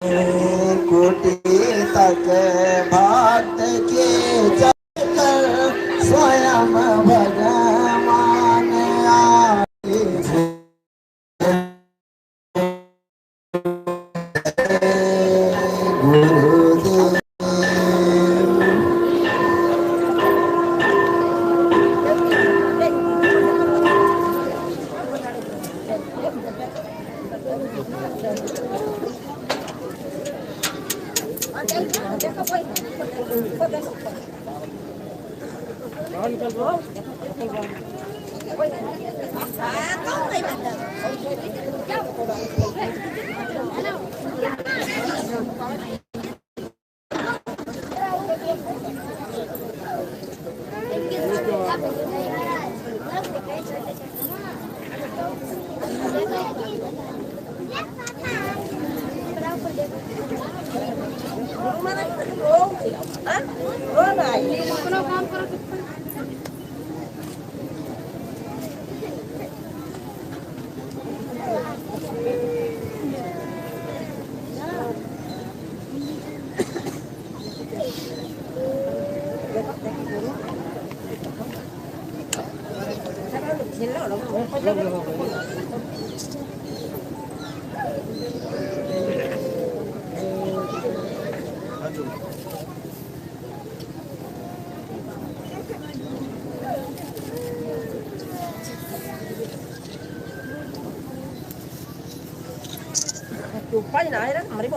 कोटि तक भक्त के चलकर स्वयं भगवान आए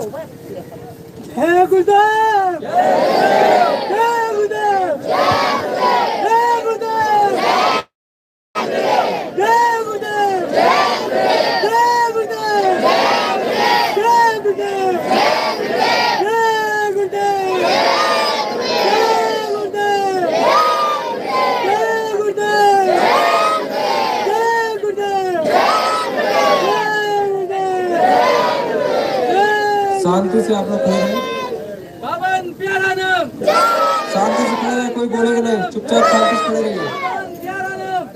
गुरुदेव। जय गुरुदेव, जय गुरुदेव, जय गुरुदेव, जय गुरुदेव, जय गुरुदेव, जय गुरुदेव, जय गुरुदेव, जय गुरुदेव, जय गुरुदेव, जय गुरुदेव, शांति से आप लोग खड़े रहे, पावन प्यारा नाम, शांति से खड़े रहे, कोई बोलेगा नहीं, चुपचाप शांति से खड़े रहिए। पावन प्यारा नाम।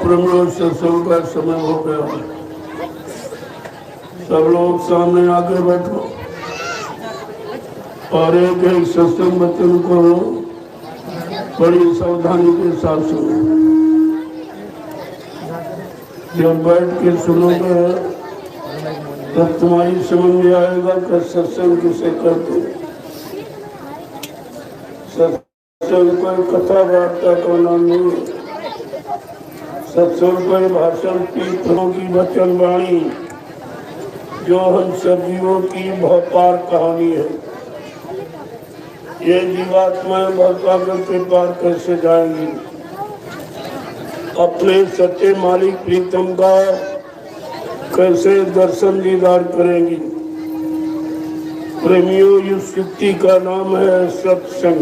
प्रमोद सत्संग का समय हो गया, सब लोग सामने आके बैठो और एक एक सत्संग वचन को बड़ी सावधानी के साथ सुनो। जब बैठ के सुनोगे तब तुम्हारी समझ में आएगा कि सत्संग किसे करते। सत्संग कोई कथा वार्ता का नाम नहीं, सत्संग पर भाषण कीर्तनों की वचन वाणी जो हम सजीवों की भवपार कहानी है। ये जीवात्माएं भवसागर के पार कैसे जाएंगी, अपने सच्चे मालिक प्रीतम का कैसे दर्शन दीदार करेंगी। प्रेमियों, इस युक्ति का नाम है सत्संग।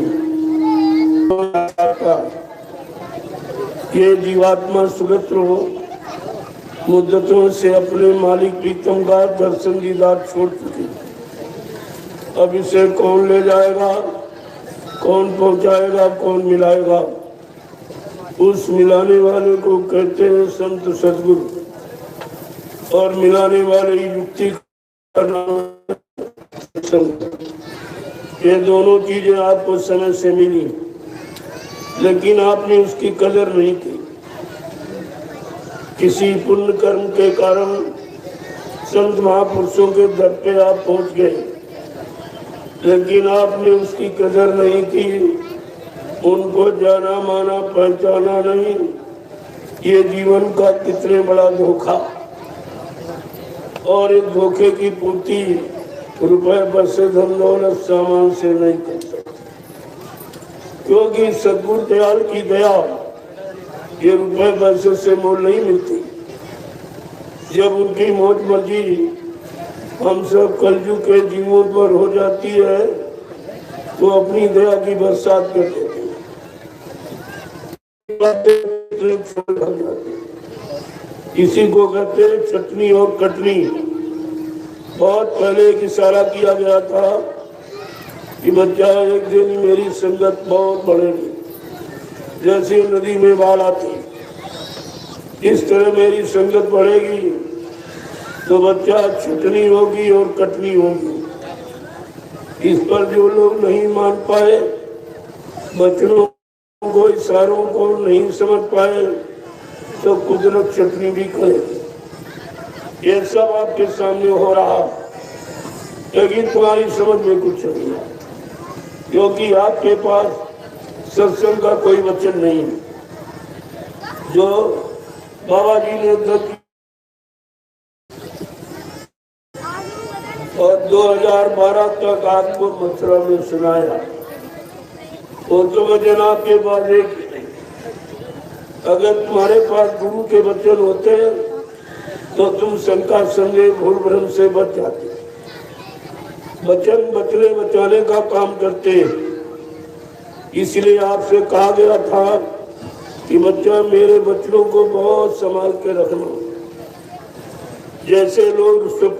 ये जीवात्मा सुगत हो मुद्दतों से अपने मालिक प्रीतम का दर्शन दीदार छोड़ चुकी। अब इसे कौन ले जाएगा, कौन पहुंचाएगा, कौन मिलाएगा? उस मिलाने वाले को कहते हैं संत सद्गुरु, और मिलाने वाले युक्ति का नाम सत्संग। ये दोनों चीजें आपको समय से मिली, लेकिन आपने उसकी कदर नहीं की। किसी पुण्य कर्म के कारण संत महापुरुषों के दर पे आप पहुंच गए, लेकिन आपने उसकी कदर नहीं की, उनको जाना माना पहचाना नहीं। ये जीवन का कितने बड़ा धोखा, और इस धोखे की पूर्ति रुपए पैसे धन दौलत सामान से नहीं कर सकते, क्योंकि सद्गुरु दयाल की दया ये रुपए पैसे से मोल नहीं मिलती। जब उनकी मौज मर्जी हम सब कलयुग के जीवों पर हो जाती है तो अपनी दया की बरसात कर देते हैं। इसी को कहते हैं चटनी और कटनी। बहुत पहले एक इशारा किया गया था कि बच्चा एक दिन मेरी संगत बहुत बढ़ेगी, जैसे नदी में बाढ़ आती इस तरह मेरी संगत बढ़ेगी तो बच्चा छटनी होगी और कटनी होगी। इस पर जो लोग नहीं मान पाए, बच्चों को इशारों को नहीं समझ पाए, तो कुदरत चटनी भी करेगी। ये सब आपके सामने हो रहा, लेकिन तुम्हारी समझ में कुछ नहीं है, क्योंकि आपके पास सत्संग का कोई वचन नहीं है। जो बाबा जी ने और 2012 तक आपको मथुरा में सुनाया, वो तो वचन आपके पास एक नहीं। अगर तुम्हारे पास गुरु के वचन होते तो तुम शंका संदेह भूल भ्रम से बच जाते। वचन बचने बचाने का काम करते, इसलिए आपसे कहा गया था कि बच्चा मेरे बच्चों को बहुत संभाल के रखना। जैसे लोग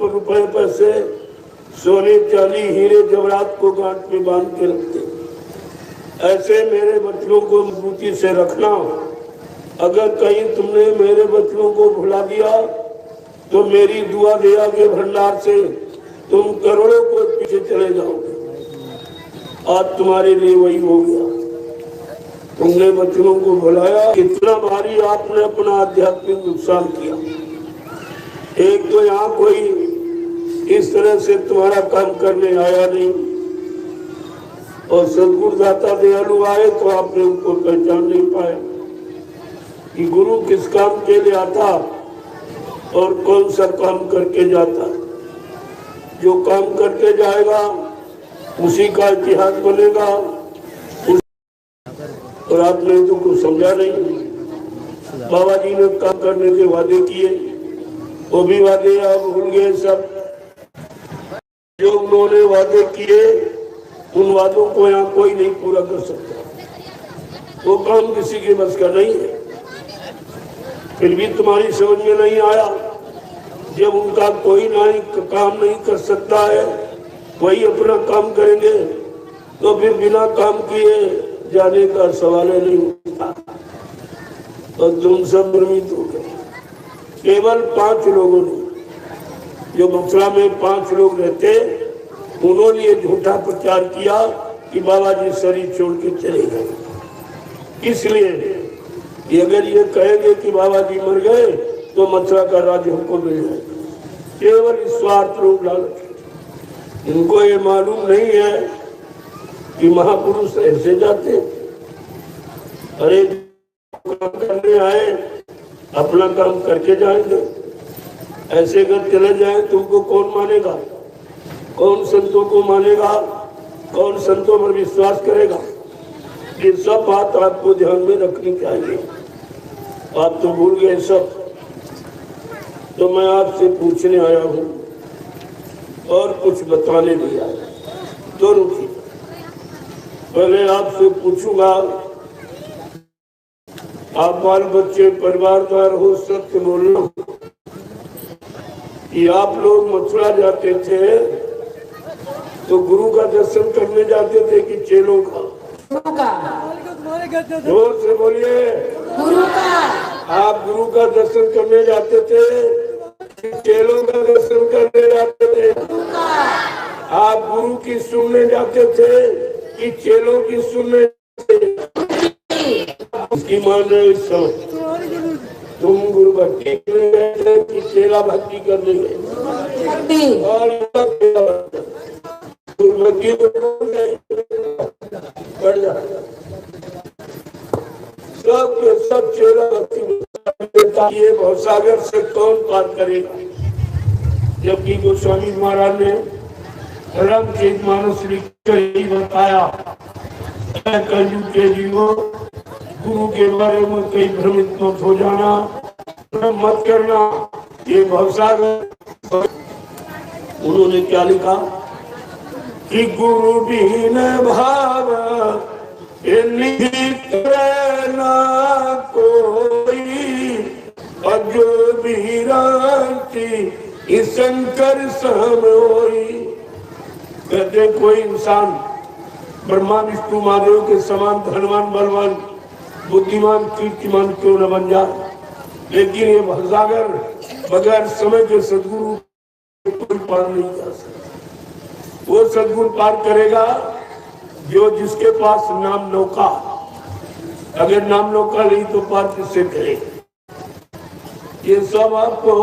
रुपए पैसे सोने चांदी हीरे जवाहरात को गांठ में बांध के रखते, ऐसे मेरे बच्चों को मजबूती से रखना। अगर कहीं तुमने मेरे बच्चों को भुला दिया तो मेरी दुआ दया के भंडार से तुम करोड़ों को पीछे चले जाओगे। आज तुम्हारे लिए वही हो गया, तुमने बच्चों को भुलाया। कितना भारी आपने अपना आध्यात्मिक नुकसान किया। एक तो यहाँ कोई इस तरह से तुम्हारा काम करने आया नहीं, और सद्गुरु दाता दयालु आए तो आपने उनको पहचान नहीं पाया कि गुरु किस काम के लिए आता और कौन सा काम करके जाता। जो काम करके जाएगा उसी का इतिहास बनेगा, और आपने तो कुछ समझा नहीं। बाबा जी ने काम करने के वादे किए, वो भी वादे आप भूल गए सब। जो उन्होंने वादे किए उन वादों को यहाँ कोई नहीं पूरा कर सकता। वो काम किसी के बस का नहीं है। फिर भी तुम्हारी समझ में नहीं आया। जब उनका कोई नहीं काम नहीं कर सकता है, वही अपना काम करेंगे, तो फिर बिना काम किए जाने का सवाल नहीं उठता। और तुम सब भ्रमित हो गए। केवल 5 लोगों ने, जो मथुरा में 5 लोग रहते, उन्होंने ये झूठा प्रचार किया कि बाबा जी शरीर छोड़ के चले गए। इसलिए अगर ये कहेंगे कि बाबा जी मर गए तो मथुरा का राज्य हमको मिल जाएगा, केवल स्वार्थ रूप लालच। इनको ये मालूम नहीं है कि महापुरुष ऐसे जाते। अरे करने आए अपना काम करके जाएंगे। ऐसे अगर चले जाए तुमको कौन मानेगा, कौन संतों को मानेगा, कौन संतों पर विश्वास करेगा? ये सब बात आपको ध्यान में रखनी चाहिए। आप तो भूल गए सब। तो मैं आपसे पूछने आया हूँ और कुछ बताने नहीं आया। तो रुकिए, पहले आपसे पूछूंगा, आप बाल बच्चे परिवारदार हो, सत्य बोलना कि आप लोग मथुरा जाते थे तो गुरु का दर्शन करने जाते थे कि चेलों का? तुम्हारे घर से जोर से बोलिए। गुरु का। आप गुरु का दर्शन करने जाते थे कि चेलों का दर्शन करने जाते थे? आप गुरु की सुनने जाते थे कि चेलों की सुनने? उसकी मान रहे इस समय तुम गुरु भक्ति करने गए थे कि चेला भक्ति करने गए? और गुरु भक्ति बढ़ जाए सब चेला भक्ति। ये भवसागर से कौन पार करेगा? जबकि गोस्वामी महाराज ने रामचरितमानस लिखकर ही बताया, कलयुग के जीवो गुरु के बारे में कहीं भ्रमित मत हो जाना, मत करना। ये भवसागर। उन्होंने क्या लिखा कि गुरु बिन भाव ना कोई, अजो विरांति शंकर सम होई। कहते कोई इंसान ब्रह्मा विष्णु महादेव के समान धनवान बलवान बुद्धिमान कीर्तिमान क्यों न बन जाए, लेकिन ये भवसागर बगैर समय के सदगुरु पार नहीं जा सकता। वो सदगुरु पार करेगा जो जिसके पास नाम नौका। अगर नाम नौका नहीं तो पार किससे करेगा? ये सब आपको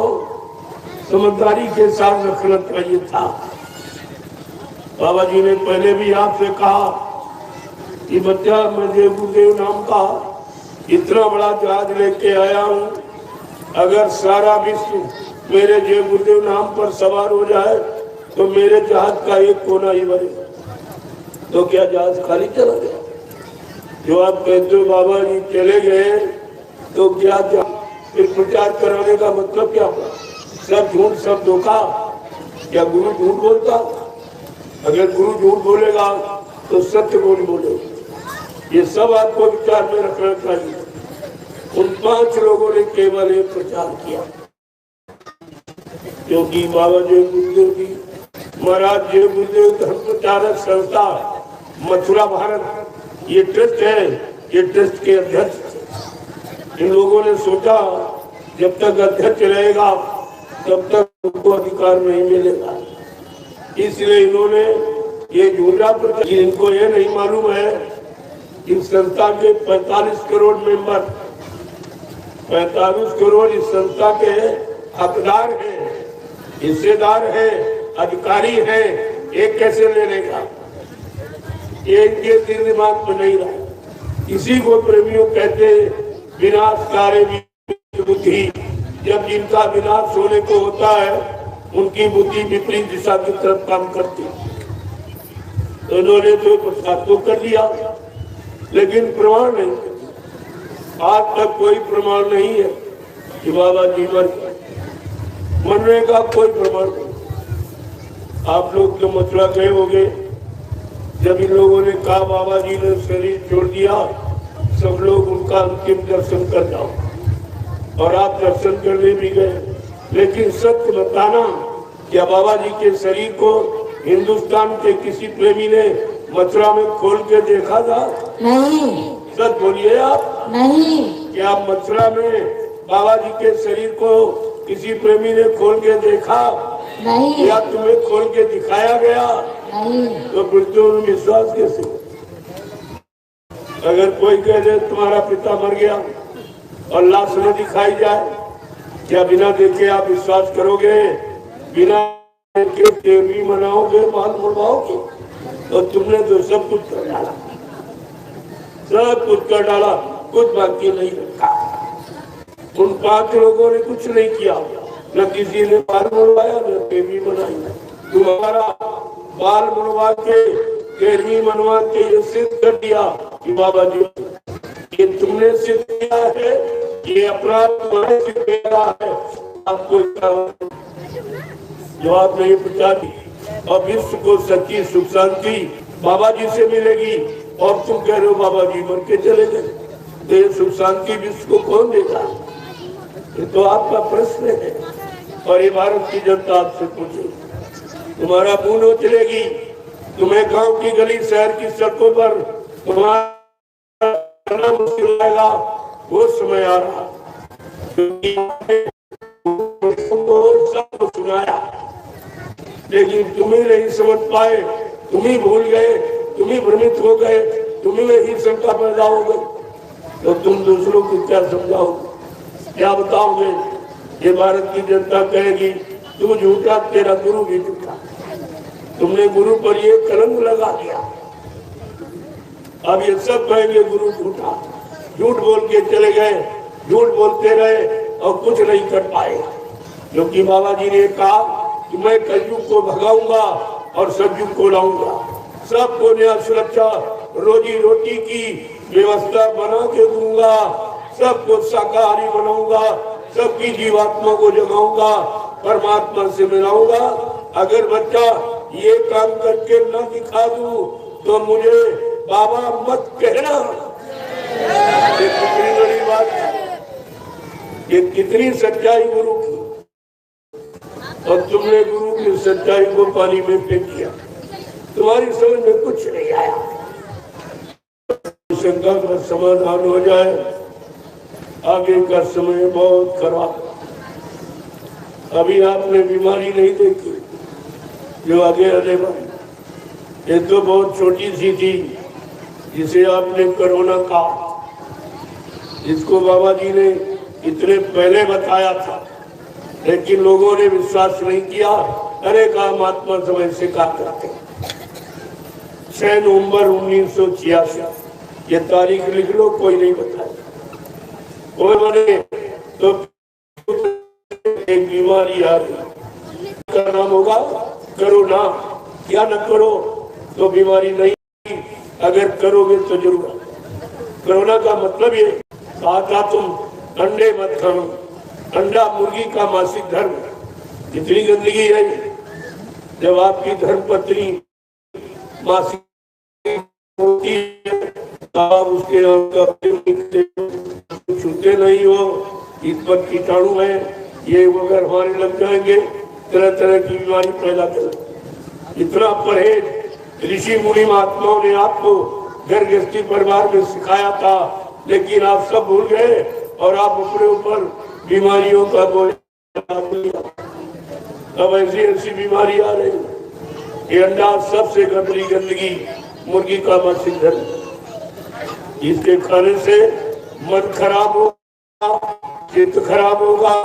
समझदारी के साथ रखना चाहिए था। बाबा जी ने पहले भी आपसे कहा कि बच्चा, मैं जय गुरुदेव नाम का इतना बड़ा जहाज लेके आया हूँ, अगर सारा विश्व मेरे जय गुरुदेव नाम पर सवार हो जाए तो मेरे जहाज का एक कोना ही बनेगा। तो क्या जहाज खाली चला गया? जो आप कहते हो बाबा जी चले गए तो क्या फिर प्रचार कराने का मतलब क्या हुआ? सब झूठ, सब धोखा। क्या गुरु झूठ बोलता? अगर गुरु झूठ बोलेगा तो सत्य कौन बोलेगा? ये सब आपको विचार में रखना चाहिए। उन 5 लोगों ने केवल एक प्रचार किया, क्योंकि बाबा जय गुरुदेव जी महाराज जय गुरुदेव धर्म प्रचारक संस्था मथुरा भारत, ये ट्रस्ट है, ये ट्रस्ट के अध्यक्ष। इन लोगों ने सोचा जब तक अध्यक्ष रहेगा तब तक उनको अधिकार नहीं मिलेगा, इसलिए इन्होंने ये झूठा प्रचार। इनको ये नहीं मालूम है कि संस्था के 45 करोड़ मेंबर, 45 करोड़ इस संस्था के हकदार हैं, हिस्सेदार हैं, अधिकारी हैं। एक कैसे ले लेगा? एक के दिल दिमाग में नहीं रहा। इसी को प्रेमियों कहते विनाशकारी बुद्धि। जब जिनका विनाश होने को होता है उनकी बुद्धि विपरीत दिशा की तरफ काम करती है। तो इन्होंने तो प्रसाद तो कर दिया, लेकिन प्रमाण नहीं। आज तक कोई प्रमाण नहीं है कि बाबा जी मरने का कोई प्रमाण नहीं। आप लोग जो मथुरा गए होंगे, जब इन लोगों ने कहा बाबा जी ने शरीर छोड़ दिया, सब लोग उनका अंतिम दर्शन कर जाओ, और आप दर्शन करने भी गए। लेकिन सत्य बताना, क्या बाबा जी के शरीर को हिंदुस्तान के किसी प्रेमी ने मथुरा में खोल के देखा था? नहीं। सच बोलिए आप। नहीं। क्या मथुरा में बाबा जी के शरीर को किसी प्रेमी ने खोल के देखा? नहीं। या तुम्हें खोल के दिखाया गया? नहीं। तो फिर तो विश्वास कैसे? अगर कोई कह दे तुम्हारा पिता मर गया और लाश न दिखाई जाए, क्या बिना देखे आप विश्वास करोगे? बिना देखे तेरवी मनाओगे, बाल मुड़वाओगे? तो तुमने तो सब कुछ कर डाला, सब कुछ कर डाला, कुछ बाकी नहीं रखा। उन 5 लोगों ने कुछ नहीं किया, न किसी ने बाल मुड़वाया न देवी बनाई। तुम्हारा बाल मुड़वा के देवी मनवा के ये सिद्ध कर दिया कि बाबा जी ये तुमने सिद्ध किया है, ये अपराध तुम्हारे सिद्ध किया है। आपको जवाब नहीं पूछा दी और विश्व को सच्ची सुख शांति बाबा जी से मिलेगी और तुम कह रहे हो बाबा जी मर के चले गए, तो ये सुख शांति विश्व को कौन देगा? ये तो आपका प्रश्न है और ये भारत की जनता आपसे पूछे। तुम्हारा मुंह नोचलेगी, तुम्हें गांव की गली शहर की सड़कों पर तुम्हारा मुश्किल आएगा। वो समय आ रहा सबको सुनाया, लेकिन तुम्हें नहीं समझ पाए, तुम ही भूल गए, तुम ही भ्रमित हो गए, तुम्हें ही शंका पैदा हो गई, तो तुम दूसरों को क्या समझाओगे, क्या बताओगे? ये भारत की जनता कहेगी तू झूठा, तेरा गुरु भी झूठा, तुमने गुरु पर ये कलंक लगा दिया। अब ये सब कहेंगे गुरु झूठा, झूठ बोल के चले गए, झूठ बोलते रहे और कुछ नहीं कर पाए, क्योंकि बाबा जी ने कहा कि मैं कलयुग को भगाऊंगा और सतयुग को लाऊंगा, सबको न्याय सुरक्षा रोजी रोटी की व्यवस्था बना के दूंगा, सबको शाकाहारी बनाऊंगा, सबकी जीवात्मा को जगाऊंगा, परमात्मा से मिलाऊंगा। अगर बच्चा ये काम करके न दिखा दूं तो मुझे बाबा मत कहना। ये कितनी बड़ी बात है, ये कितनी सच्चाई गुरु की, और तुमने गुरु की सच्चाई को पानी में फेंक दिया, तुम्हारी समझ में कुछ नहीं आया। शंका का समाधान हो जाए, आगे का समय बहुत खराब। अभी आपने बीमारी नहीं देखी जो आगे आने वाली, ये तो बहुत छोटी सी थी जिसे आपने कोरोना कहा, जिसको बाबा जी ने इतने पहले बताया था, लेकिन लोगों ने विश्वास नहीं किया। अरे का महात्मा समय से कहा करते 6 नवंबर 1986, ये तारीख लिख लो, कोई नहीं बताया। कोई बने तो एक बीमारी आ रही, का नाम होगा कोरोना, या न करो तो बीमारी नहीं, अगर करोगे तो जरूर। कोरोना का मतलब ये कहा था तुम अंडे मत खाओ, अंडा मुर्गी का मासिक धर्म, कितनी गंदगी है। जब आपकी धर्मपत्नी मासिक होती है आप उसके छूते नहीं हो, इस पर कीटाणु है, ये अगर हमारे लग जाएंगे तरह तरह की बीमारी पैदा कर। इतना परहेज ऋषि मुनि महात्माओं ने आपको घर गृहस्थी परिवार में सिखाया था, लेकिन आप सब भूल गए और आप अपने ऊपर बीमारियों का बोझ लिया। अब ऐसी ऐसी बीमारी आ रही, ये अंडा सबसे गंदी गंदगी मुर्गी का मासिक धर्म, इसके खाने से मन खराब होगा, चित्त खराब होगा,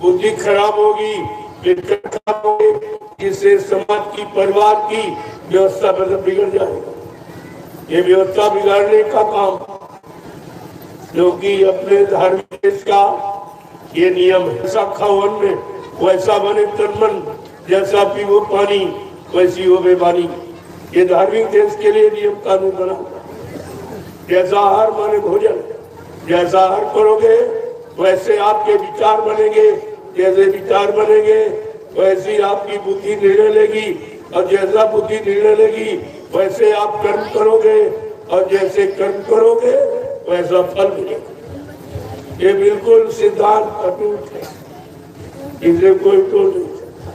बुद्धि खराब होगी, खराब होगी, इससे समाज की परिवार की व्यवस्था बिगड़ जाएगा। ये व्यवस्था बिगाड़ने का काम क्योंकि अपने धार्मिक देश का ये नियम है, ऐसा खाओ अन्न वैसा बने तन मन, जैसा पीवो पानी वैसी हो बेबानी। ये धार्मिक देश के लिए नियम कानून बना, जैसा आहार माने भोजन, जैसा आहार करोगे वैसे आपके विचार बनेंगे, जैसे विचार बनेंगे वैसी आपकी बुद्धि निर्णय लेगी, और जैसा बुद्धि निर्णय लेगी वैसे आप कर्म करोगे, और जैसे कर्म करोगे वैसा फल मिलेगा। ये बिल्कुल सिद्धांत अटूट है, इसे कोई तोड़ नहीं सकता।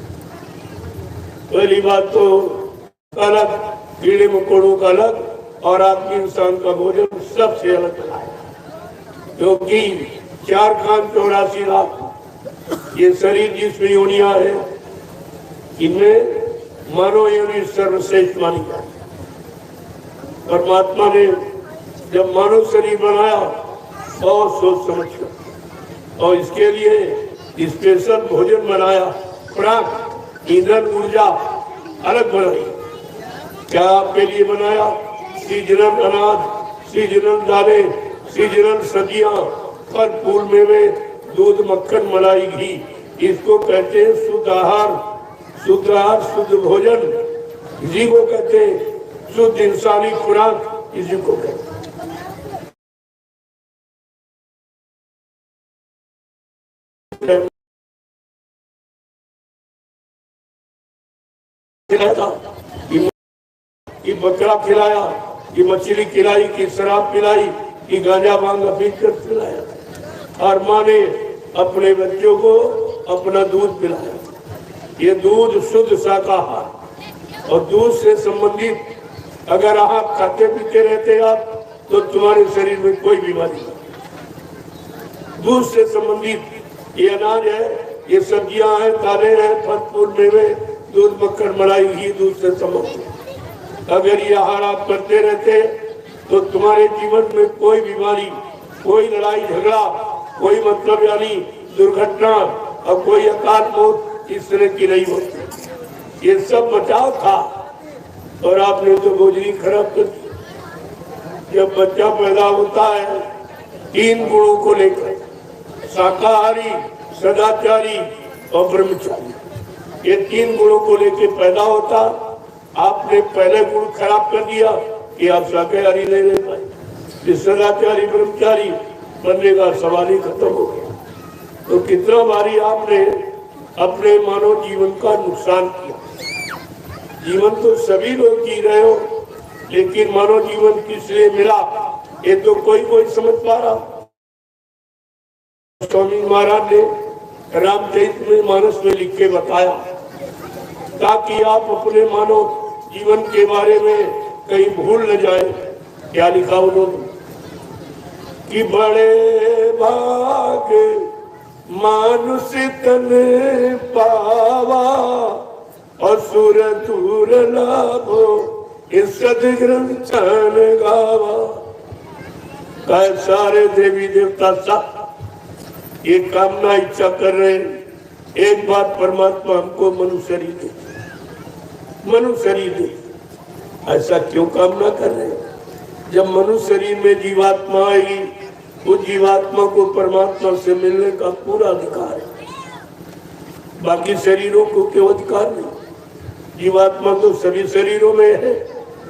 पहली बात तो अलग, कीड़े मकोड़ों का अलग और आदमी इंसान का भोजन सबसे अलग बनाया, क्योंकि 4 खान 84 लाख ये शरीर जिसमें योनिया है, इनमें मानव योनि सर्वश्रेष्ठ मानी जाती। परमात्मा ने जब मानव शरीर बनाया बहुत सोच समझ कर, और इसके लिए स्पेशल भोजन बनाया, प्राण ईंधन ऊर्जा अलग बनाई। क्या आपके लिए बनाया? सीजनल अनाज, सीजनल दालें, सीजनल सब्जियां, फल फूल मेवे, दूध मक्खन मलाई घी, इसको कहते हैं शुद्ध आहार, शुद्ध आहार शुद्ध भोजन, इसी को कहते हैं शुद्ध इंसानी खुराक, इसी को कहते हैं। कि बकरा खिलाया, कि मछली खिलाई, कि शराब पिलाई, कि गांजा भांग पीकर खिलाया। और माँ ने अपने बच्चों को अपना दूध पिलाया। ये दूध शुद्ध शाकाहार और दूध से संबंधित अगर आप खाते पीते रहते आप तो तुम्हारे शरीर में कोई बीमारी नहीं। दूध से संबंधित ये अनाज है, ये सब्जियां हैं, दालें हैं, फल फूल मेवे, दूध मक्खन मलाई घी, दूध से संबंधित अगर ये आहार आप करते रहते तो तुम्हारे जीवन में कोई बीमारी, कोई लड़ाई झगड़ा, कोई मतलब यानी दुर्घटना और कोई अकाल मौत इस तरह की नहीं होती। ये सब बचाव था और आपने तो गोजरी खराब कर दी। जब बच्चा पैदा होता है 3 गुणों को लेकर, शाकाहारी, सदाचारी और ब्रह्मचारी, ये 3 गुणों को लेकर पैदा होता। आपने पहले गुण खराब कर दिया कि आप शाकाहारी नहीं रह पाए, सदाचारी ब्रह्मचारी बनने का सवाल ही खत्म हो गया। तो कितना बारी आपने अपने मानव जीवन का नुकसान किया। जीवन तो सभी लोग जी रहे हो, लेकिन मानव जीवन किस लिए मिला ये तो कोई समझ पा रहा। स्वामी महाराज ने रामचरितमानस में लिख के बताया ताकि आप अपने मानव जीवन के बारे में कहीं भूल न जाए। क्या लिखा उन्होंने कि बड़े भाग मानुष तन पावा और सुर दूर लाभो इस सदग्रंथ गावा। कई सारे देवी देवता सब ये कामना इच्छा कर रहे हैं, एक बार परमात्मा हमको मनुष्य शरीर दे, मनुष्य शरीर दे। ऐसा क्यों कामना कर रहे हैं? जब मनुष्य शरीर में जीवात्मा आएगी, उस जीवात्मा को परमात्मा से मिलने का पूरा अधिकार है। बाकी शरीरों को क्यों अधिकार नहीं? जीवात्मा तो सभी शरीरों में है,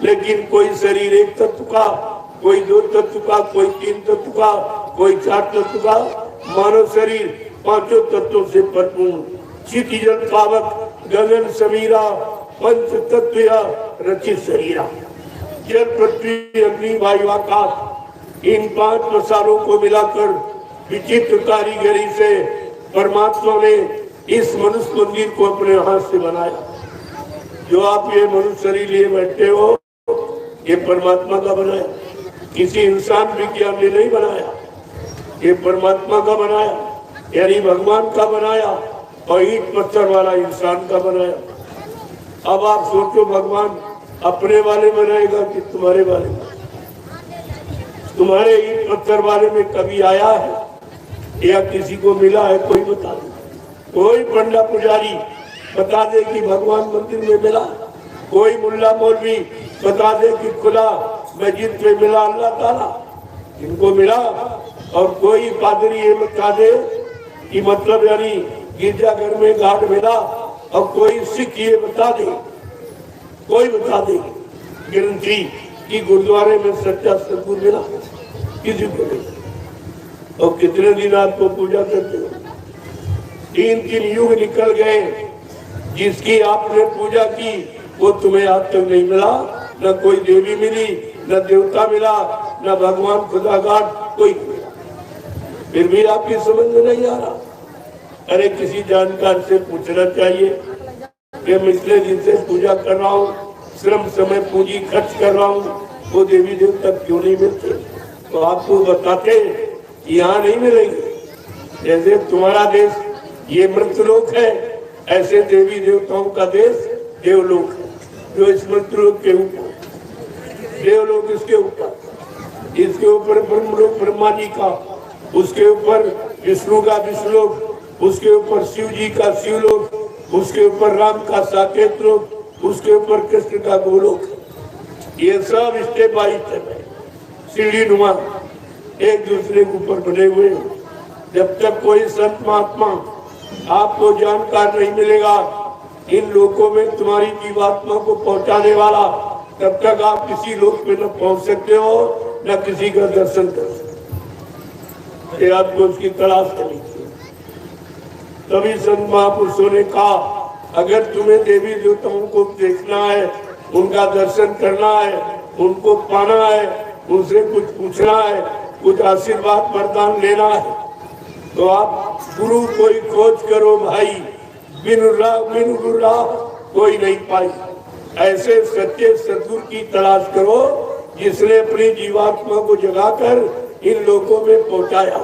लेकिन कोई शरीर 1 तत्व का, कोई 2 तत्व का, कोई 3 तत्व का, कोई 4 तत्व का। मानव शरीर 5 तत्वों से भरपूर, क्षिति जल पावक गगन समीरा पंच तत्व रचित शरीरा। जल पृथ्वी अग्नि वायु आकाश, इन 5 मसालों को मिलाकर विचित्र कारीगरी से परमात्मा ने इस मनुष्य मंदिर को अपने हाथ से बनाया। जो आप ये मनुष्य शरीर लिए बैठे हो, ये परमात्मा का बनाया, किसी इंसान विज्ञान ने नहीं बनाया, ये परमात्मा का बनाया, यानी भगवान का बनाया और ईंट पत्थर वाला इंसान का बनाया। अब आप सोचो भगवान अपने वाले में रहेगा कि तुम्हारे वाले में? तुम्हारे ईंट पत्थर वाले में कभी आया है या किसी को मिला है? कोई बता दे, कोई पंडा पुजारी बता दे कि भगवान मंदिर में मिला, कोई मुल्ला मौलवी बता दे कि खुला मस्जिद में मिला अल्लाह ताला, इनको मिला। और कोई पादरी ये बता दे कि मतलब यानी गिरजाघर में गार्ड मिला, और कोई सिख ये बता दे, कोई बता दे गारंटी कि गुरुद्वारे में सच्चा सतगुरु मिला, किसी को नहीं। और कितने दिन आपको पूजा करते हो? 3 युग निकल गए, जिसकी आपने पूजा की वो तुम्हें आज तक नहीं मिला। न कोई देवी मिली, न देवता मिला, न भगवान खुदा गाड कोई मिला। फिर भी आपकी समझ में नहीं आ रहा। अरे किसी जानकार से पूछना चाहिए कि मैं इतने दिन से पूजा कर रहा हूँ, श्रम समय पूंजी खर्च कर रहा हूँ, वो देवी देवता क्यों नहीं मिलते? तो आपको बताते यहाँ नहीं मिलेंगे। जैसे तुम्हारा देश ये मृतलोक है, ऐसे देवी देवताओं का देश देवलोक है, जो इस मृतलोक के ऊपर, देवलोक इसके ऊपर ब्रह्मलोक ब्रह्मा जी का, उसके ऊपर विष्णु का विष्णुलोक, उसके ऊपर शिव जी का शिवलोक, उसके ऊपर राम का साकेत लोक, उसके ऊपर कृष्ण का गोलोक। ये सब स्टेप बाई स्टेप है, सीढ़ी नुमा एक दूसरे के ऊपर बने हुए। जब तक कोई संत महात्मा आपको जानकार नहीं मिलेगा इन लोगों में तुम्हारी जीवात्मा को पहुंचाने वाला, तब तक आप किसी लोक में न पहुंच सकते हो न किसी का दर्शन कर सकते। आपको उसकी तलाश करनी चाहिए। तभी संत महापुरुषों ने कहा, अगर तुम्हें देवी देवताओं को देखना है, उनका दर्शन करना है, उनको पाना है, उनसे कुछ पूछना है, कुछ आशीर्वाद वरदान लेना है, तो आप गुरु कोई खोज करो भाई, बिन गुरु राह कोई नहीं पाई। ऐसे सच्चे सद्गुरु की तलाश करो जिसने अपनी जीवात्मा को जगाकर इन लोगों में पहुंचाया,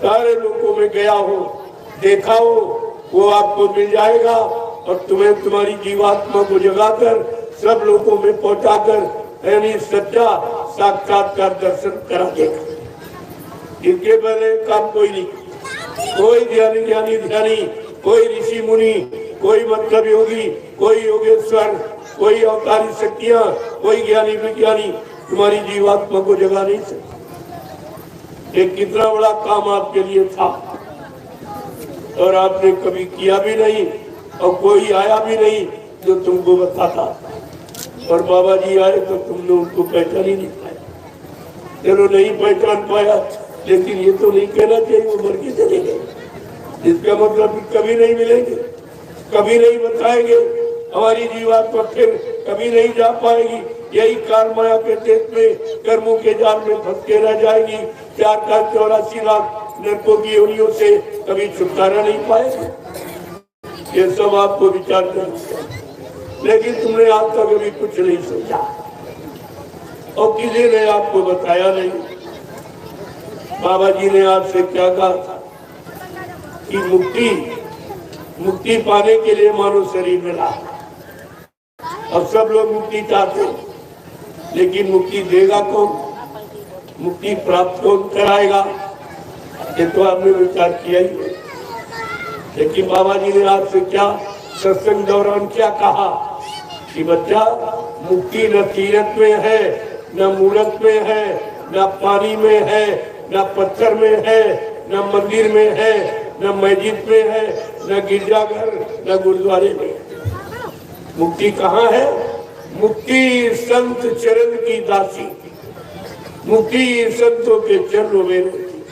सारे लोगों में गया हो, देखा हो, वो आपको मिल जाएगा और तुम्हें तुम्हारी जीवात्मा को जगाकर सब लोगों में पहुंचाकर यानी सच्चा साक्षात्कार दर्शन करा देगा। इनके पहले काम कोई नहीं, कोई ध्यानी, कोई ऋषि मुनि, कोई मतलब योगी, कोई योगेश्वर, कोई अवतारी शक्तियां, कोई ज्ञानी विज्ञानी तुम्हारी जीवात्मा को जगा नहीं सकते। एक कितना बड़ा काम आपके लिए था और आपने कभी किया भी नहीं और कोई आया भी नहीं जो तुमको बताता, और बाबा जी आए तो तुमने उनको पहचान ही नहीं पाया। चलो नहीं पहचान पाया, लेकिन ये तो नहीं कहना चाहिए वो मर के चले गए। इसका मतलब कभी नहीं मिलेंगे, कभी नहीं बताएंगे, हमारी जीवात्मा फिर कभी नहीं जा पाएगी। यही काल माया के देश में कर्मों के जाल में फंस के रह जाएगी। 4,84 लाख नरकों की योनियों से कभी छुटकारा नहीं पाएगी। ये सब आपको विचार करना चाहिए, लेकिन तुमने आज तक अभी कुछ नहीं सोचा और किसी ने आपको बताया नहीं। बाबा जी ने आपसे क्या कहा था कि मुक्ति पाने के लिए मानव शरीर मिला। अब सब लोग मुक्ति चाहते हैं, लेकिन मुक्ति देगा कौन, मुक्ति प्राप्त कौन कराएगा, ये तो आपने विचार किया ही। लेकिन बाबा जी ने आपसे क्या सत्संग दौरान क्या कहा कि बच्चा, मुक्ति न तीरथ में है, न मूर्त में है, न पानी में है, न पत्थर में है, न मंदिर में है, न मस्जिद में है, न गिरजाघर, न गुरुद्वारे में। मुक्ति कहाँ है? मुक्ति संत चरण की दासी, मुक्ति संतों के चरणों में रहती।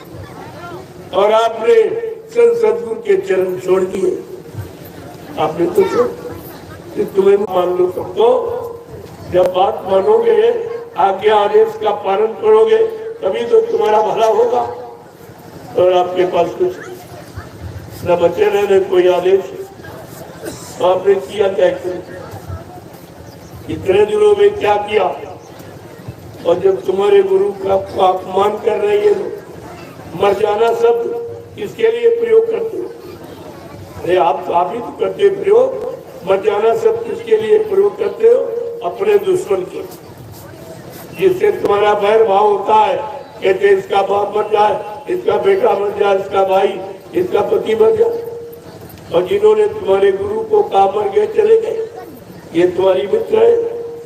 और आपने संत सद्गुरु के चरण छोड़ दिए, आपने तो छोड़, तुम्हें मान लो सब तो जब बात मानोगे, आज्ञा आदेश का पालन करोगे, तभी तो तुम्हारा भला होगा। और आपके पास कुछ न बचे रहने कोई आदेश, आपने किया क्या? इतने दिनों में क्या किया? और जब तुम्हारे गुरु का अपमान कर रहे हैं, मर जाना शब्द इसके लिए प्रयोग करते हो। अरे आप ही तो करते हो प्रयोग, मर जाना शब्द किसके लिए प्रयोग करते हो? अपने दुश्मन के, जिससे तुम्हारा बैर भाव होता है। कहते इसका बाप मर जाए, इसका बेटा मर जाए, इसका भाई, इसका पति मर जाए। और जिन्होंने तुम्हारे गुरु को कहा मर गए चले गए, ये तुम्हारी मित्र है,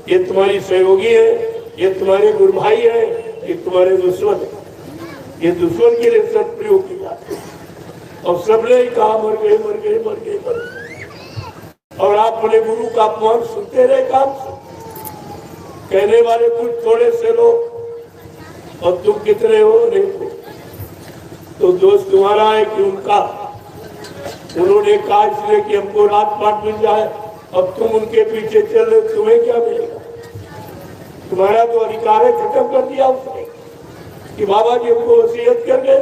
ये तुम्हारी सहयोगी है, ये तुम्हारे गुरु भाई है, ये तुम्हारे दुश्मन है। ये दुश्मन के लिए सब प्रयोग किया जाता है। और सबने ही कहा मर गए, मर गए, मर गए, मर गए। और आप अपने गुरु का अपमान सुनते रहे काम से। कहने वाले कुछ थोड़े से लोग, और तुम कितने हो? नहीं। तो दोस्त तुम्हारा है कि उनका? उन्होंने कहा इसलिए कि हमको रात पाट मिल जाए, अब तुम उनके पीछे चल रहे, तुम्हें क्या मिलेगा? तुम्हारा तो अधिकार है, खत्म कर दिया उसने कि बाबा जी हमको वसीयत कर गए।